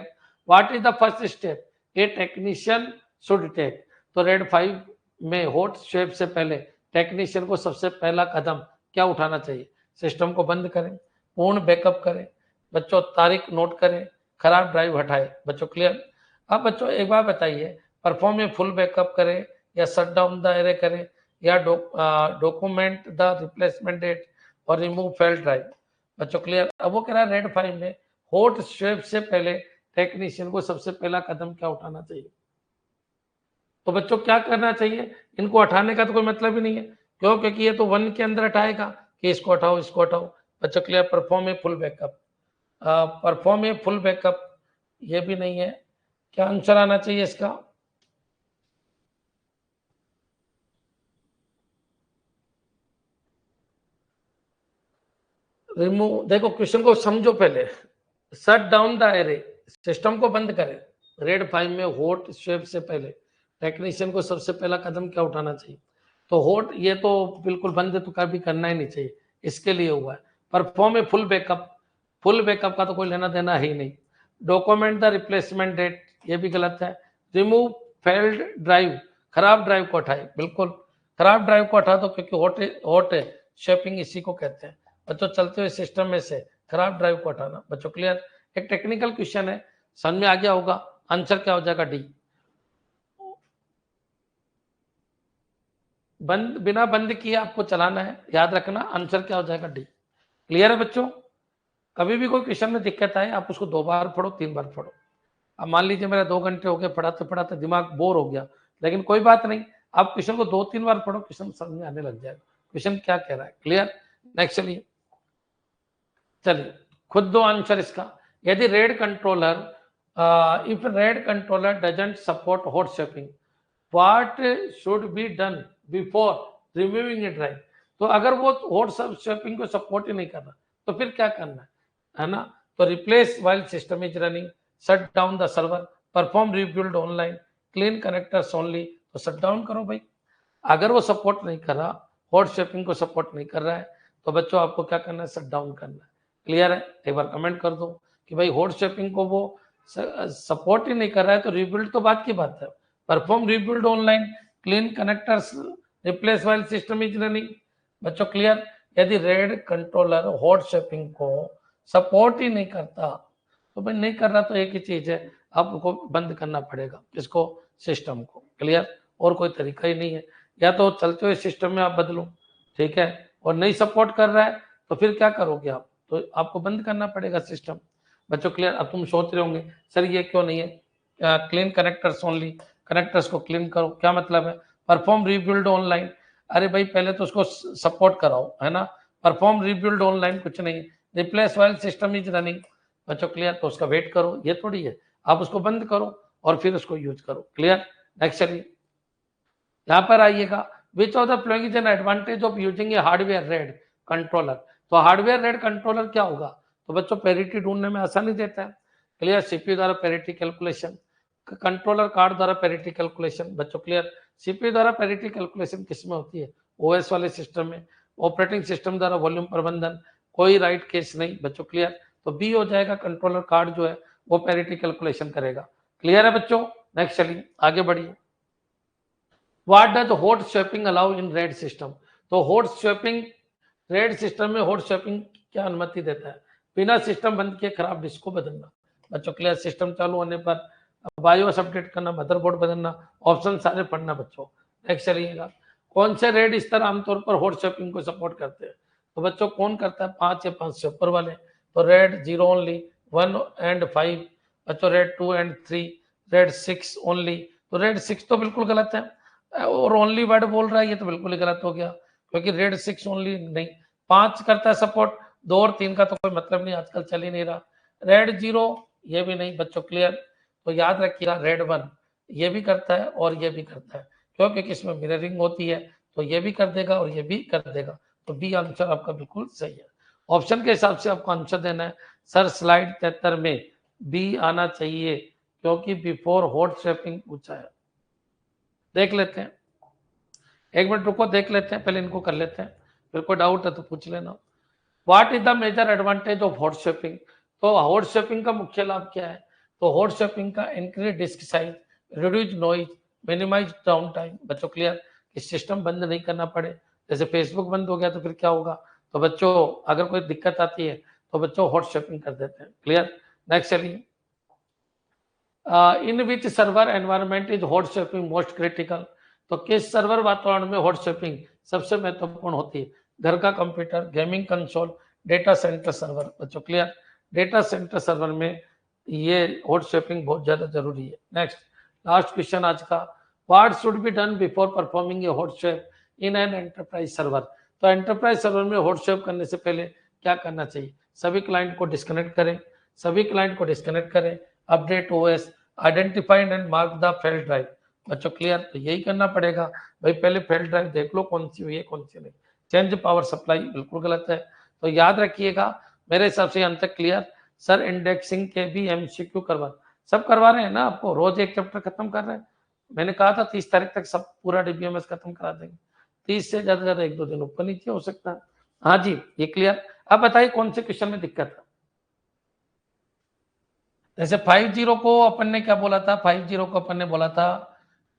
What is the first step a technician should take? तो रेड 5 में हॉट स्वेप से पहले टेक्नीशियन को सबसे पहला कदम क्या उठाना चाहिए? सिस्टम को बंद करें, पूर्ण बैकअप करें बच्चों, तारीख नोट करें, खराब ड्राइव हटाए बच्चों। क्लियर? अब बच्चों एक बार बताइए, परफॉर्म में फुल बैकअप करें या शट डाउन द एरे करें या डॉक्यूमेंट द रिप्लेसमेंट डेट और रिमूव फेल ड्राइव बच्चों। क्लियर? अब वो कह रहा है रेड 5 में हॉट स्वेप से पहले टेक्नीशियन को सबसे पहला कदम क्या उठाना चाहिए? तो बच्चों क्या करना चाहिए? इनको हटाने का तो कोई मतलब ही नहीं है। क्यों? क्योंकि ये तो 1 के अंदर हटाएगा कि इसको हटाओ, इसको हटाओ बच्चों। क्लियर? परफॉर्म में full backup. Perform a full backup, ये भी नहीं है। क्या आंसर आना चाहिए इसका? रिमूव, देखो क्वेश्चन को समझो पहले। Shut down the array, system को बंद करें। रेड 5 में हॉट स्वेप से पहले टेक्नीशियन को सबसे पहला कदम क्या उठाना चाहिए? तो हॉट, ये तो बिल्कुल बंद तो कभी करना ही नहीं चाहिए, इसके लिए हुआ है। Perform a full backup, full backup का तो कोई लेना देना ही नहीं। डॉक्यूमेंट द रिप्लेसमेंट डेट, ये भी गलत है। रिमूव फेल्ड ड्राइव, खराब ड्राइव को हटाए, बिल्कुल खराब ड्राइव को हटा दो, क्योंकि हॉट शेपिंग इसी को कहते हैं बच्चों। चलते हुए सिस्टम में से खराब ड्राइव को हटाना। बच्चों क्लियर? एक टेक्निकल क्वेश्चन है, समझ में आ गया होगा। आंसर क्या हो जाएगा? डी। बंद, बिना बंद किए आपको चलाना है, याद रखना। आंसर क्या हो जाएगा? डी। क्लियर है बच्चों? कभी भी कोई क्वेश्चन में दिक्कत आए, आप उसको 2 बार पढ़ो, 3 बार पढ़ो। अब मान लीजिए मेरा 2 घंटे हो गए पढ़ाते पढ़ाते, दिमाग बोर हो गया, लेकिन कोई बात नहीं, आप क्वेश्चन को 2-3 बार पढ़ो, क्वेश्चन समझ में आने लग जाएगा, क्वेश्चन क्या कह रहा है। क्लियर? नेक्स्ट चलिए, खुद दो आंसर इसका। यदि red controller, if red controller doesn't support hot shaping, what should be done before removing A drive? तो अगर वो हॉट शेपिंग को सपोर्ट ही नहीं कर रहा, तो फिर क्या करना है ना? तो replace while system is running, shut down the server, perform rebuild online, clean connectors only. तो शट डाउन करो भाई। अगर वो सपोर्ट नहीं कर रहा, हॉट शेपिंग को सपोर्ट नहीं कर रहा है, तो बच्चों आपको क्या करना है? शट डाउन करना है। क्लियर है? एक बार कमेंट कर दो कि भाई हॉट शेपिंग को वो सपोर्ट ही नहीं कर रहा है, तो रिबिल्ड तो बात की बात है। Perform rebuild online, clean connectors, replace while system is running. बच्चों क्लियर? यदि रेड कंट्रोलर हॉट शेपिंग को सपोर्ट ही नहीं करता, तो भाई नहीं कर रहा तो एक ही चीज है, आपको बंद करना पड़ेगा इसको, सिस्टम को। क्लियर? और कोई तरीका ही नहीं है। या तो चलते हुए सिस्टम में आप बदलो, ठीक है, और नहीं सपोर्ट कर रहा है तो फिर क्या करोगे आप? तो आपको बंद करना पड़ेगा सिस्टम। बच्चों क्लियर? अब तुम सोच रहे होंगे सर ये क्यों नहीं है? क्लीन कनेक्टर्स ओनली, कनेक्टर्स को क्लीन करो, क्या मतलब है? परफॉर्म रीबिल्ड ऑनलाइन, अरे भाई पहले तो उसको सपोर्ट कराओ, है ना? परफॉर्म रीबिल्ड ऑनलाइन कुछ नहीं, replace while system is running. बच्चों क्लियर? तो उसका वेट करो, ये थोड़ी है आप उसको बंद करो और फिर उसको यूज करो। क्लियर? नेक्स्ट चलिए, यहाँ पर आइएगा। विच of the following is an advantage of using A hardware red controller? तो हार्डवेयर रेड कंट्रोलर क्या होगा? तो बच्चों पेरिटी ढूंढने में आसानी देता है। क्लियर? सीपीयू द्वारा पेरिटी कैलकुलेशन, कंट्रोलर कार्ड द्वारा पेरिटी कैलकुलेशन। बच्चों क्लियर? सीपीयू द्वारा पेरिटी कैलकुलेशन किस में होती है? ओएस वाले सिस्टम में। ऑपरेटिंग सिस्टम द्वारा वॉल्यूम प्रबंधन, कोई राइट केस नहीं। बच्चों क्लियर? तो बी हो जाएगा, कंट्रोलर कार्ड जो है वो पेरिटी कैलकुलेशन करेगा। क्लियर है बच्चों? नेक्स्ट चलिए, आगे बढ़िए। What does hot swapping allow in red system? तो हॉट स्वैपिंग, रेड सिस्टम में हॉट स्वैपिंग क्या अनुमति देता है? बिना सिस्टम बंद किए खराब डिस्क को बदलना। बच्चों क्लियर? सिस्टम चालू होने पर बायोस अपडेट करना, मदरबोर्ड बदलना, ऑप्शन सारे पढ़ना बच्चों। नेक्स्ट चलिएगा, कौन से रेड स्तर आमतौर पर हॉट स्वैपिंग को सपोर्ट करते हैं? तो बच्चों कौन करता है? 5 या 5 से ऊपर वाले। तो रेड 0 ओनली, 1 एंड 5। बच्चों रेड 2 एंड 3, रेड 6 ओनली। तो रेड 6 तो बिल्कुल गलत है, और ओनली वर्ड बोल रहा है, ये तो बिल्कुल ही गलत हो गया, क्योंकि रेड 6 ओनली नहीं, 5 करता है सपोर्ट, 2 और 3 का तो कोई मतलब नहीं, आजकल चल ही नहीं रहा। रेड 0 ये भी नहीं। बच्चों क्लियर? तो याद रखिएगा, रेड 1 ये भी करता है और ये भी करता है, क्योंकि इसमें मिररिंग होती है, तो ये भी कर देगा और ये भी कर देगा। तो बी आंसर आपका बिल्कुल सही है। ऑप्शन के हिसाब से आपको आंसर देना है। सर स्लाइड 73 में बी आना चाहिए, क्योंकि बिफोर हॉट शेपिंग पूछा है। देख लेते हैं, 1 मिनट रुको, देख लेते हैं, पहले इनको कर लेते हैं, फिर कोई डाउट है तो पूछ लेना। What is the major advantage of hot swapping? तो हॉट शेपिंग का मुख्य लाभ क्या है? तो हॉट शेपिंग का increase disk size, reduce noise, minimize down time. बच्चों क्लियर? इस सिस्टम बंद नहीं करना पड़े। जैसे फेसबुक बंद हो गया तो फिर क्या होगा? तो बच्चों अगर कोई दिक्कत आती है तो बच्चों हॉट शेपिंग कर देते हैं। क्लियर? नेक्स्ट चलिए, in which server environment is hot shaping most critical? तो किस सर्वर वातावरण में हॉट शेपिंग सबसे महत्वपूर्ण होती है? घर का computer, gaming console, data centre server. बच्चों क्लियर? डेटा सेंटर सर्वर में ये हॉट शेपिंग बहुत ज्यादा जरूरी है। नेक्स्ट, लास्ट क्वेश्चन आज का, what should be done before performing A hot shape in an enterprise server? तो एंटरप्राइज सर्वर में हॉट शेप करने से पहले क्या करना चाहिए, सभी क्लाइंट को डिस्कनेक्ट करें, सभी क्लाइंट को डिस्कनेक्ट करें, update OS, identified and mark the failed drive. बच्चों क्लियर, तो यही करना पड़ेगा भाई, पहले फेल्ड ड्राइव देख लो कौन सी हुई है कौन सी नहीं। चेंज पावर सप्लाई बिल्कुल गलत है, तो याद रखिएगा मेरे हिसाब से अंत तक क्लियर। सर इंडेक्सिंग के भी एमसीक्यू करवा, सब करवा रहे हैं ना आपको, रोज एक चैप्टर खत्म कर रहे हैं। मैंने कहा था 30 तारीख तक सब पूरा डीबीएमएस खत्म करा देंगे, 30 से ज्यादा 1-2 दिन ऊपर नीचे हो सकता है। हाँ जी ये क्लियर। अब बताइए कौन से क्वेश्चन में दिक्कत है। जैसे 50 को अपन ने क्या बोला था, 50 को अपन ने बोला था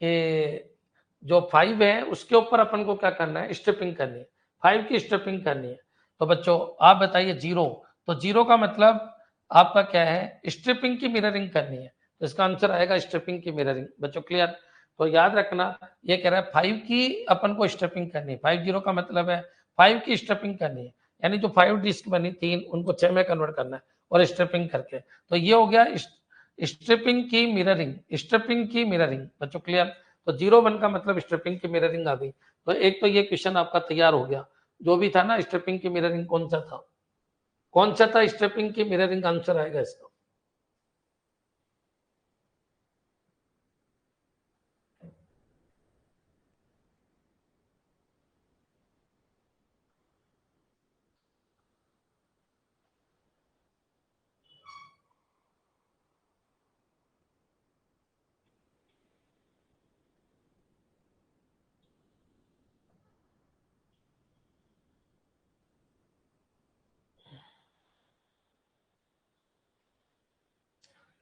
कि जो 5 है उसके ऊपर अपन को क्या करना है, स्ट्रिपिंग करनी है, 5 की स्ट्रिपिंग करनी है। तो बच्चों आप बताइए 0, तो 0 का मतलब आपका क्या है, स्ट्रिपिंग की मिररिंग करनी है, तो इसका आंसर आएगा स्ट्रिपिंग की मिररिंग। बच्चों क्लियर, तो याद रखना ये कह रहा है 5 की अपन को स्ट्रिपिंग करनी है, 50 का मतलब है 5 की स्ट्रिपिंग करनी है, यानी जो 5 डिस्क बनी 3 उनको 6 में कन्वर्ट करना है और स्ट्रिपिंग करके, तो ये हो गया स्ट्रिपिंग की मिररिंग, स्ट्रिपिंग की मिररिंग। बच्चों क्लियर, तो 0-1 का मतलब स्ट्रिपिंग की मिररिंग आ गई। तो एक तो ये क्वेश्चन आपका तैयार हो गया, जो भी था ना स्ट्रिपिंग की मिररिंग कौन सा था, कौन सा था स्ट्रिपिंग की मिररिंग, आंसर आएगा इसका।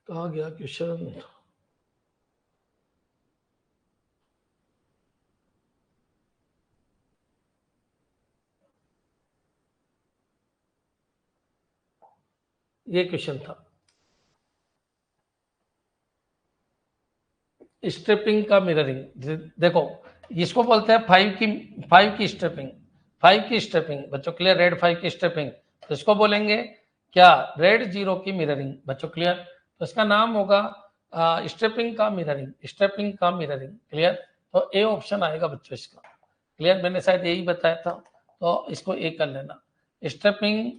कहा गया क्वेश्चन, ये क्वेश्चन था स्ट्रिपिंग का मिररिंग। देखो इसको बोलते हैं 5 की स्ट्रिपिंग, 5 की स्ट्रिपिंग। बच्चों क्लियर, रेड 5 की स्ट्रिपिंग, तो इसको बोलेंगे क्या, रेड 0 की मिररिंग। बच्चों क्लियर, तो इसका नाम होगा स्ट्रिपिंग का मिररिंग, स्ट्रिपिंग का मिररिंग। क्लियर, तो ए ऑप्शन आएगा बच्चों इसका। क्लियर, मैंने शायद यही बताया था, तो इसको ए कर लेना। स्ट्रिपिंग,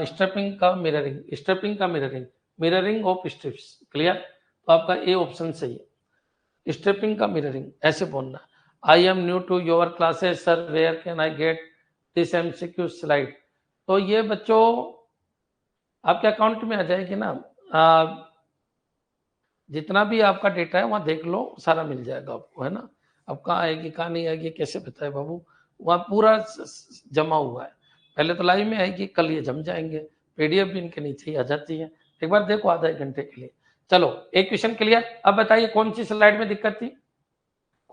स्ट्रिपिंग का मिररिंग, स्ट्रिपिंग का mirroring, mirroring of strips. Clear, तो आपका ए ऑप्शन सही है, स्ट्रिपिंग का मिररिंग ऐसे बोलना। I am new to your classes sir, where can I get this MCQ slide. तो ये बच्चों आपके अकाउंट में आ जाएगी ना, जितना भी आपका डेटा है वहाँ देख लो, सारा मिल जाएगा आपको, है ना। अब कहाँ आएगी कहाँ नहीं आएगी कैसे बताए बाबू, वहाँ पूरा जमा हुआ है। पहले तो लाइव में आएगी, कल ये जम जाएंगे, पीडीएफ भी इनके नीचे ही आ जाती है, एक बार देखो आधा 1 घंटे के लिए। चलो एक क्वेश्चन क्लियर। अब बताइए कौन सी स्लाइड में दिक्कत थी,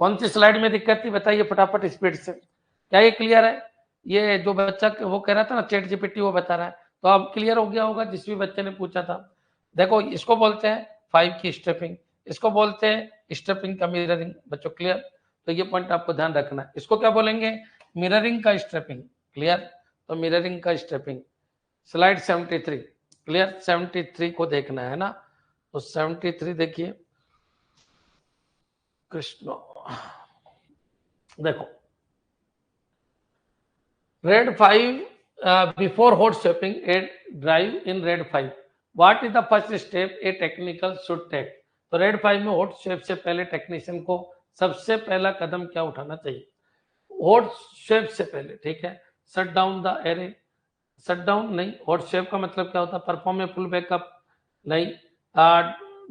कौन सी स्लाइड में दिक्कत थी, बताइए फटाफट स्पीड से। क्या ये क्लियर है, ये जो बच्चा वो कह रहा था ना चैट जीपीटी वो बता रहा है, तो अब क्लियर हो गया होगा जिस भी बच्चे ने पूछा था। देखो इसको बोलते हैं 5 की स्टेपिंग, इसको बोलते हैं स्टेपिंग का मिररिंग। बच्चों क्लियर, तो ये पॉइंट आपको ध्यान रखना है, इसको क्या बोलेंगे, मिररिंग का स्टेपिंग। क्लियर, तो मिररिंग का स्टेपिंग। स्लाइड 73, क्लियर, 73 को देखना है ना, तो 73 देखिए कृष्ण। देखो RAID 5 before hot swapping a drive in RAID 5. What is the first step a technical should take? तो RAID 5 में hot swap से पहले टेक्नीशियन को सबसे पहला कदम क्या उठाना चाहिए, hot swap से पहले, ठीक है, shut down the array, shut down नहीं, hot swap का मतलब क्या होता है, परफॉर्म ए फुल बैकअप नहीं,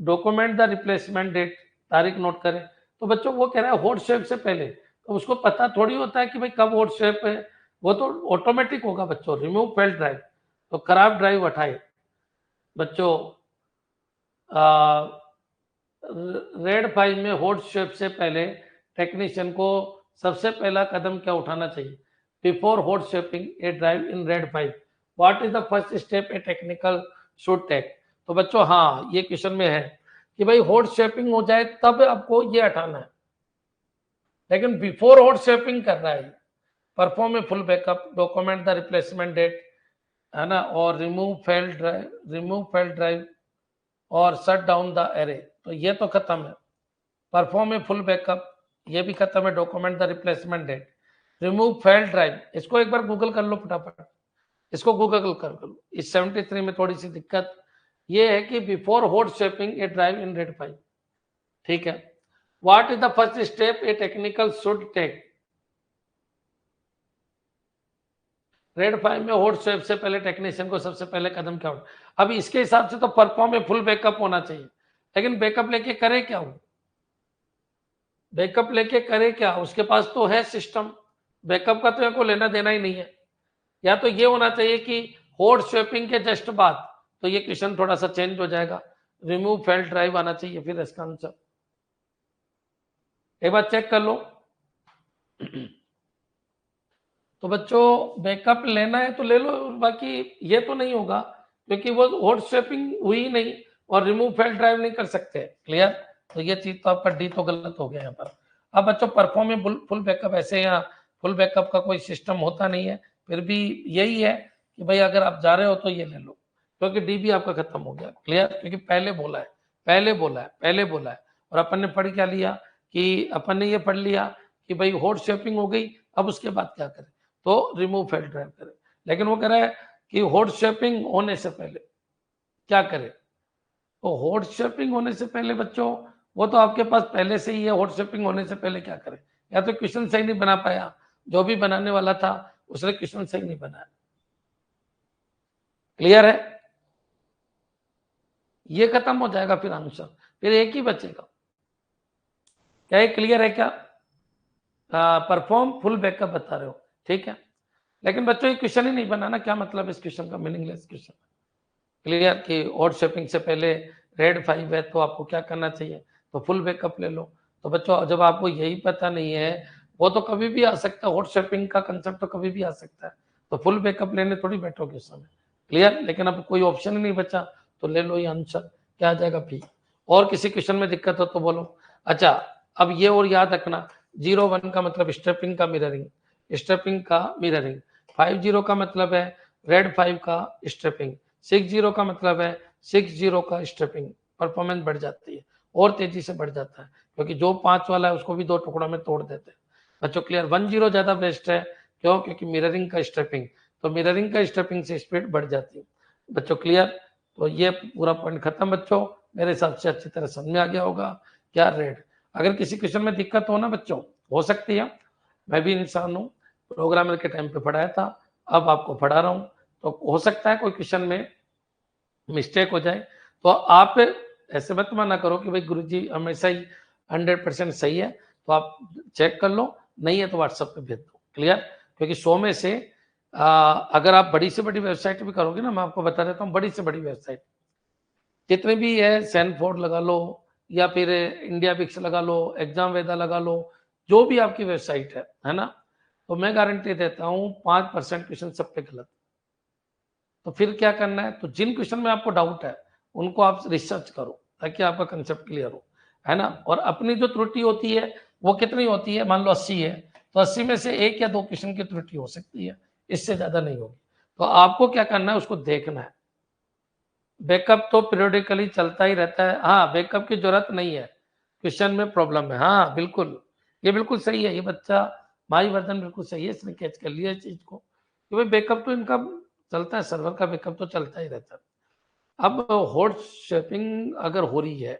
डॉक्यूमेंट द रिप्लेसमेंट डेट, तारीख नोट करें। तो बच्चों वो कह रहा है hot swap से पहले, तो उसको पता थोड़ी होता है कि भाई कब hot swap है, वो तो ऑटोमेटिक होगा बच्चों। रिमूव फेल्ड ड्राइव, तो खराब ड्राइव हटाए बच्चों। रेड 5 में हॉट स्वैप से पहले टेक्नीशियन को सबसे पहला कदम क्या उठाना चाहिए, before hot swapping a drive in RAID 5 what is the first step a technical should take. तो बच्चों हाँ ये क्वेश्चन में है कि भाई हॉट स्वैपिंग हो जाए तब आपको ये हटाना है, लेकिन बिफोर हॉट स्वैपिंग कर रहा है, perform a full backup, document the replacement date, है ना, और रिमूव फेल्ड ड्राइव और शट डाउन द एरे, तो ये तो खत्म है। परफॉर्म ए फुल बैकअप ये भी खत्म है, document the replacement date, remove failed drive, इसको एक बार गूगल कर लो फटाफट, इसको गूगल कर लो। इस 73 में थोड़ी सी दिक्कत ये है कि before hot swapping a drive in RAID 5, ठीक है। What is the first step a technical should take? RAID 5 में हॉट स्वैप से पहले टेक्नीशियन को सबसे पहले कदम क्या उठा? अब इसके हिसाब से तो परफॉर्म में फुल बैकअप होना चाहिए, लेकिन बैकअप लेके करे क्या वो? बैकअप लेके करे क्या? उसके पास तो है सिस्टम, बैकअप का तो को लेना देना ही नहीं है। या तो ये होना चाहिए कि हॉट स्वैपिंग के जस्ट बाद, तो ये क्वेश्चन थोड़ा सा चेंज हो जाएगा, रिमूव फेल्ड ड्राइव आना चाहिए फिर इसका आंसर। एक बार चेक कर लो। तो बच्चों बैकअप लेना है तो ले लो, बाकी ये तो नहीं होगा क्योंकि वो हॉट स्वैपिंग हुई नहीं और रिमूव फेल्ड ड्राइव नहीं कर सकते। क्लियर? तो ये चीज तो आपका डी तो गलत हो गया यहाँ पर। अब बच्चों परफॉर्म फुल बैकअप, ऐसे यहाँ फुल बैकअप का कोई सिस्टम होता नहीं है, फिर भी यही है कि भाई अगर आप जा रहे हो तो ये ले लो, क्योंकि डी भी आपका खत्म हो गया। क्लियर? क्योंकि पहले बोला है, पहले बोला है, पहले बोला है, और अपन ने पढ़ क्या लिया कि अपन ने ये पढ़ लिया कि भाई हॉट स्वैपिंग हो गई, अब उसके बाद क्या करें? तो रिमूव फेल्ड ड्राइव करें। लेकिन वो कह रहा है कि हॉट स्वैपिंग होने से पहले क्या करें? तो हॉट स्वैपिंग होने से पहले बच्चों वो तो आपके पास पहले से ही है, हॉट स्वैपिंग होने से पहले क्या करें? या तो क्वेश्चन सही नहीं बना पाया, जो भी बनाने वाला था उसने क्वेश्चन सही नहीं बनाया। क्लियर है? ये खत्म हो जाएगा फिर आंसर, फिर एक ही बचेगा। क्या ये क्लियर है क्या? परफॉर्म फुल बैकअप बता रहे हो, ठीक है। लेकिन बच्चों ये क्वेश्चन ही नहीं बनाना, क्या मतलब इस क्वेश्चन का? Meaningless question. क्लियर कि हॉट स्वैपिंग से पहले रेड 5 है तो आपको क्या करना चाहिए? तो फुल बैकअप ले लो। तो बच्चों जब आपको यही पता नहीं है, वो तो कभी भी आ सकता है, हॉट स्वैपिंग का कंसेप्ट तो कभी भी आ सकता है, तो फुल बैकअप लेने थोड़ी बैठोगे उस समय। क्लियर? लेकिन अब कोई ऑप्शन ही नहीं बचा, तो ले लो ये आंसर। क्या आ जाएगा? भी। और किसी क्वेश्चन में दिक्कत हो तो बोलो। अच्छा, अब ये और याद रखना, 01 का मतलब स्ट्रेपिंग का मिररिंग, स्ट्रेपिंग का मिररिंग। 50 का मतलब है रेड 5 का स्ट्रेपिंग, 60 का मतलब है 60 का स्ट्रेपिंग। परफॉर्मेंस बढ़ जाती है और तेजी से बढ़ जाता है, क्योंकि जो 5 वाला है उसको भी 2 टुकड़ों में तोड़ देते हैं। बच्चों क्लियर? 10 ज्यादा बेस्ट है, क्यों? क्योंकि मिररिंग का स्ट्रेपिंग, तो मिररिंग का स्ट्रेपिंग से स्पीड बढ़ जाती है। बच्चों क्लियर? तो ये पूरा पॉइंट खत्म बच्चों, मेरे हिसाब से अच्छी तरह समझ में आ गया होगा। क्या रेड? अगर किसी क्वेश्चन में दिक्कत हो ना बच्चों, हो सकती है, मैं भी इंसान हूँ, प्रोग्रामर के टाइम पे पढ़ाया था, अब आपको पढ़ा रहा हूँ, तो हो सकता है कोई क्वेश्चन में मिस्टेक हो जाए, तो आप ऐसे मत माना करो कि भाई गुरुजी हमेशा ही 100% सही है, तो आप चेक कर लो, नहीं है तो व्हाट्सएप पे भेज दो। क्लियर? क्योंकि 100 में से अगर आप बड़ी से बड़ी वेबसाइट भी करोगे ना, मैं आपको बता देता हूँ, बड़ी से बड़ी वेबसाइट जितने भी है, सैनफोर्ड लगा लो या फिर इंडिया बिक्स लगा लो, एग्जाम वेदा लगा लो, जो भी आपकी वेबसाइट है ना, तो मैं गारंटी देता हूँ 5% क्वेश्चन सब पे गलत। तो फिर क्या करना है? तो जिन क्वेश्चन में आपको डाउट है उनको आप रिसर्च करो ताकि आपका कंसेप्ट क्लियर हो, है ना। और अपनी जो त्रुटि होती है वो कितनी होती है? मान लो 80 है, तो 80 में से 1 या 2 क्वेश्चन की त्रुटि हो सकती है, इससे ज्यादा नहीं होगी। तो आपको क्या करना है? उसको देखना है। बैकअप तो पीरियोडिकली चलता ही रहता है। हाँ, बैकअप की जरूरत नहीं है, क्वेश्चन में प्रॉब्लम है। हाँ बिल्कुल, ये बिल्कुल सही है, ये बच्चा भाई वर्धन बिल्कुल सही है, इसने कैच कर लिया इस चीज को कि भाई बैकअप तो इनका चलता है, सर्वर का बैकअप तो चलता ही रहता है। अब हॉट स्वैपिंग अगर हो रही है,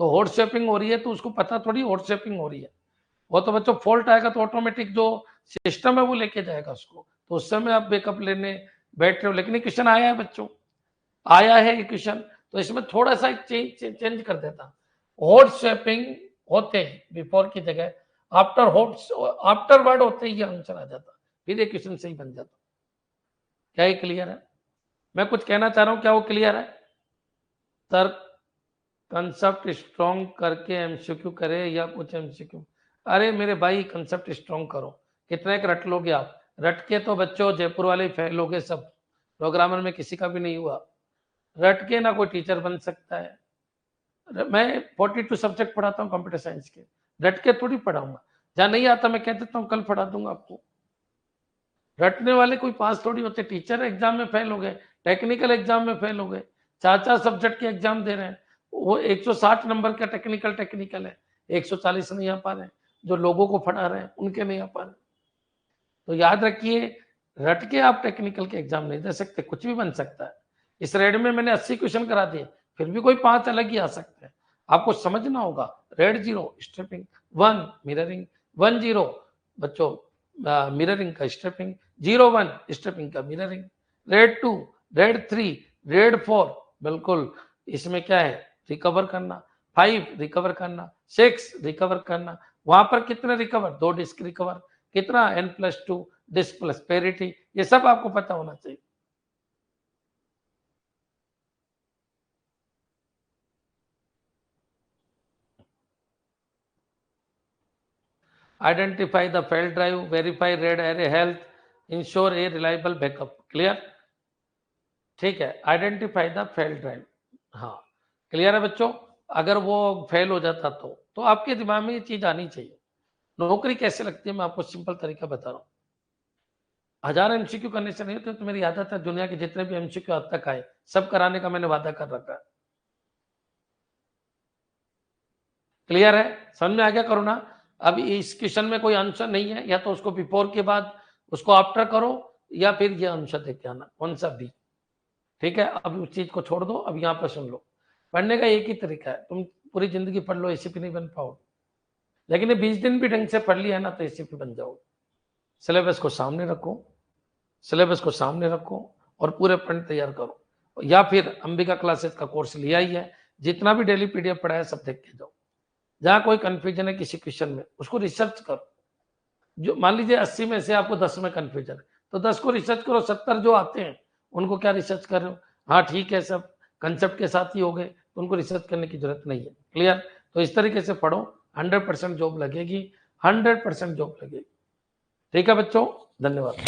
तो हॉट स्वैपिंग हो रही है तो उसको पता थोड़ी हॉट स्वैपिंग हो रही है, वो तो बच्चों फॉल्ट आएगा तो ऑटोमेटिक जो सिस्टम है वो लेके जाएगा उसको, तो उस समय आप बैकअप लेने बैठ रहे हो। लेकिन ये क्वेश्चन आया है बच्चों, आया है ये क्वेश्चन, तो इसमें थोड़ा सा चेंज कर देता। हॉट स्वैपिंग होते बिफोर की जगह आफ्टर हॉट, आफ्टर वर्ड होते ही आंसर आ जाता, फिर ये क्वेश्चन सही बन जाता। क्या ये क्लियर है? मैं कुछ कहना चाह रहा हूं, क्या वो क्लियर है? सर कंसेप्ट स्ट्रॉन्ग करके एमसीक्यू करे या कुछ एमसीक्यू? अरे मेरे भाई कंसेप्ट स्ट्रॉन्ग करो, कितने एक रट लोगे आप? रट के तो बच्चों जयपुर वाले फेल हो गए सब, प्रोग्रामर में किसी का भी नहीं हुआ। रट के ना कोई टीचर बन सकता है। मैं 42 सब्जेक्ट पढ़ाता हूँ कंप्यूटर साइंस के, रट के थोड़ी पढ़ाऊंगा। जहाँ नहीं आता मैं कह देता हूँ कल पढ़ा दूंगा आपको। रटने वाले कोई पास थोड़ी होते। टीचर एग्जाम में फेल हो गए, टेक्निकल एग्जाम में फेल हो गए, 4-4 सब्जेक्ट के एग्जाम दे रहे हैं, वो 160 नंबर का टेक्निकल है, 140 नहीं आ पा रहे हैं, जो लोगों को पढ़ा रहे हैं उनके नहीं आ पा रहे। तो याद रखिए रट के आप टेक्निकल के एग्जाम नहीं दे सकते, कुछ भी बन सकता है। इस रेड में मैंने 80 क्वेश्चन करा दिए, फिर भी कोई 5 अलग ही आ सकते हैं। आपको समझना होगा। रेड 0 स्टेपिंग, 1 मिररिंग, 1 0 बच्चों मिररिंग का स्टेपिंग, 0 1 स्टेपिंग का मिररिंग, रेड 2, रेड 3, रेड 4 बिल्कुल इसमें क्या है रिकवर करना, 5 रिकवर करना, 6 रिकवर करना। वहां पर कितने रिकवर, 2 डिस्क रिकवर, कितना n+2 डिस्क प्लस पेरिटी, ये सब आपको पता होना चाहिए। Identify the failed drive, verify red array health, ensure a reliable backup. Clear? ठीक है, आइडेंटिफाई द फेल्ड ड्राइव। हाँ क्लियर है बच्चों? अगर वो फेल हो जाता तो आपके दिमाग में ये चीज आनी चाहिए। नौकरी कैसे लगती है मैं आपको सिंपल तरीका बता रहा हूँ। 1000 एमसीक्यू करने से नहीं होते, तो मेरी आदत है दुनिया के जितने भी एमसीक्यू आज तक आए सब कराने का मैंने वादा कर रखा है। क्लियर है? समझ में आ गया करो ना? अब इस क्वेश्चन में कोई आंसर नहीं है, या तो उसको बिफोर के बाद उसको आफ्टर करो, या फिर ये आंसर देख के आना, कौन सा भी। ठीक है, अब उस चीज को छोड़ दो, अब यहाँ पे सुन लो। पढ़ने का एक ही तरीका है, तुम पूरी जिंदगी पढ़ लो एसीपी नहीं बन पाओ, लेकिन ये 20 दिन भी ढंग से पढ़ लिया ना तो एसीपी बन जाओ। सिलेबस को सामने रखो, सिलेबस को सामने रखो और पूरे पॉइंट तैयार करो, या फिर अंबिका क्लासेस का कोर्स लिया ही है, जितना भी डेली पीडीएफ पढ़ा है सब देख के जाओ। जहाँ कोई कंफ्यूजन है किसी क्वेश्चन में उसको रिसर्च करो। जो मान लीजिए 80 में से आपको 10 में कंफ्यूजन है तो 10 को रिसर्च करो, 70 जो आते हैं उनको क्या रिसर्च कर रहे हो। हाँ ठीक है, सब कंसेप्ट के साथ ही हो गए तो उनको रिसर्च करने की जरूरत नहीं है। क्लियर? तो इस तरीके से पढ़ो, 100% जॉब लगेगी, 100% जॉब लगेगी। ठीक है बच्चों, धन्यवाद।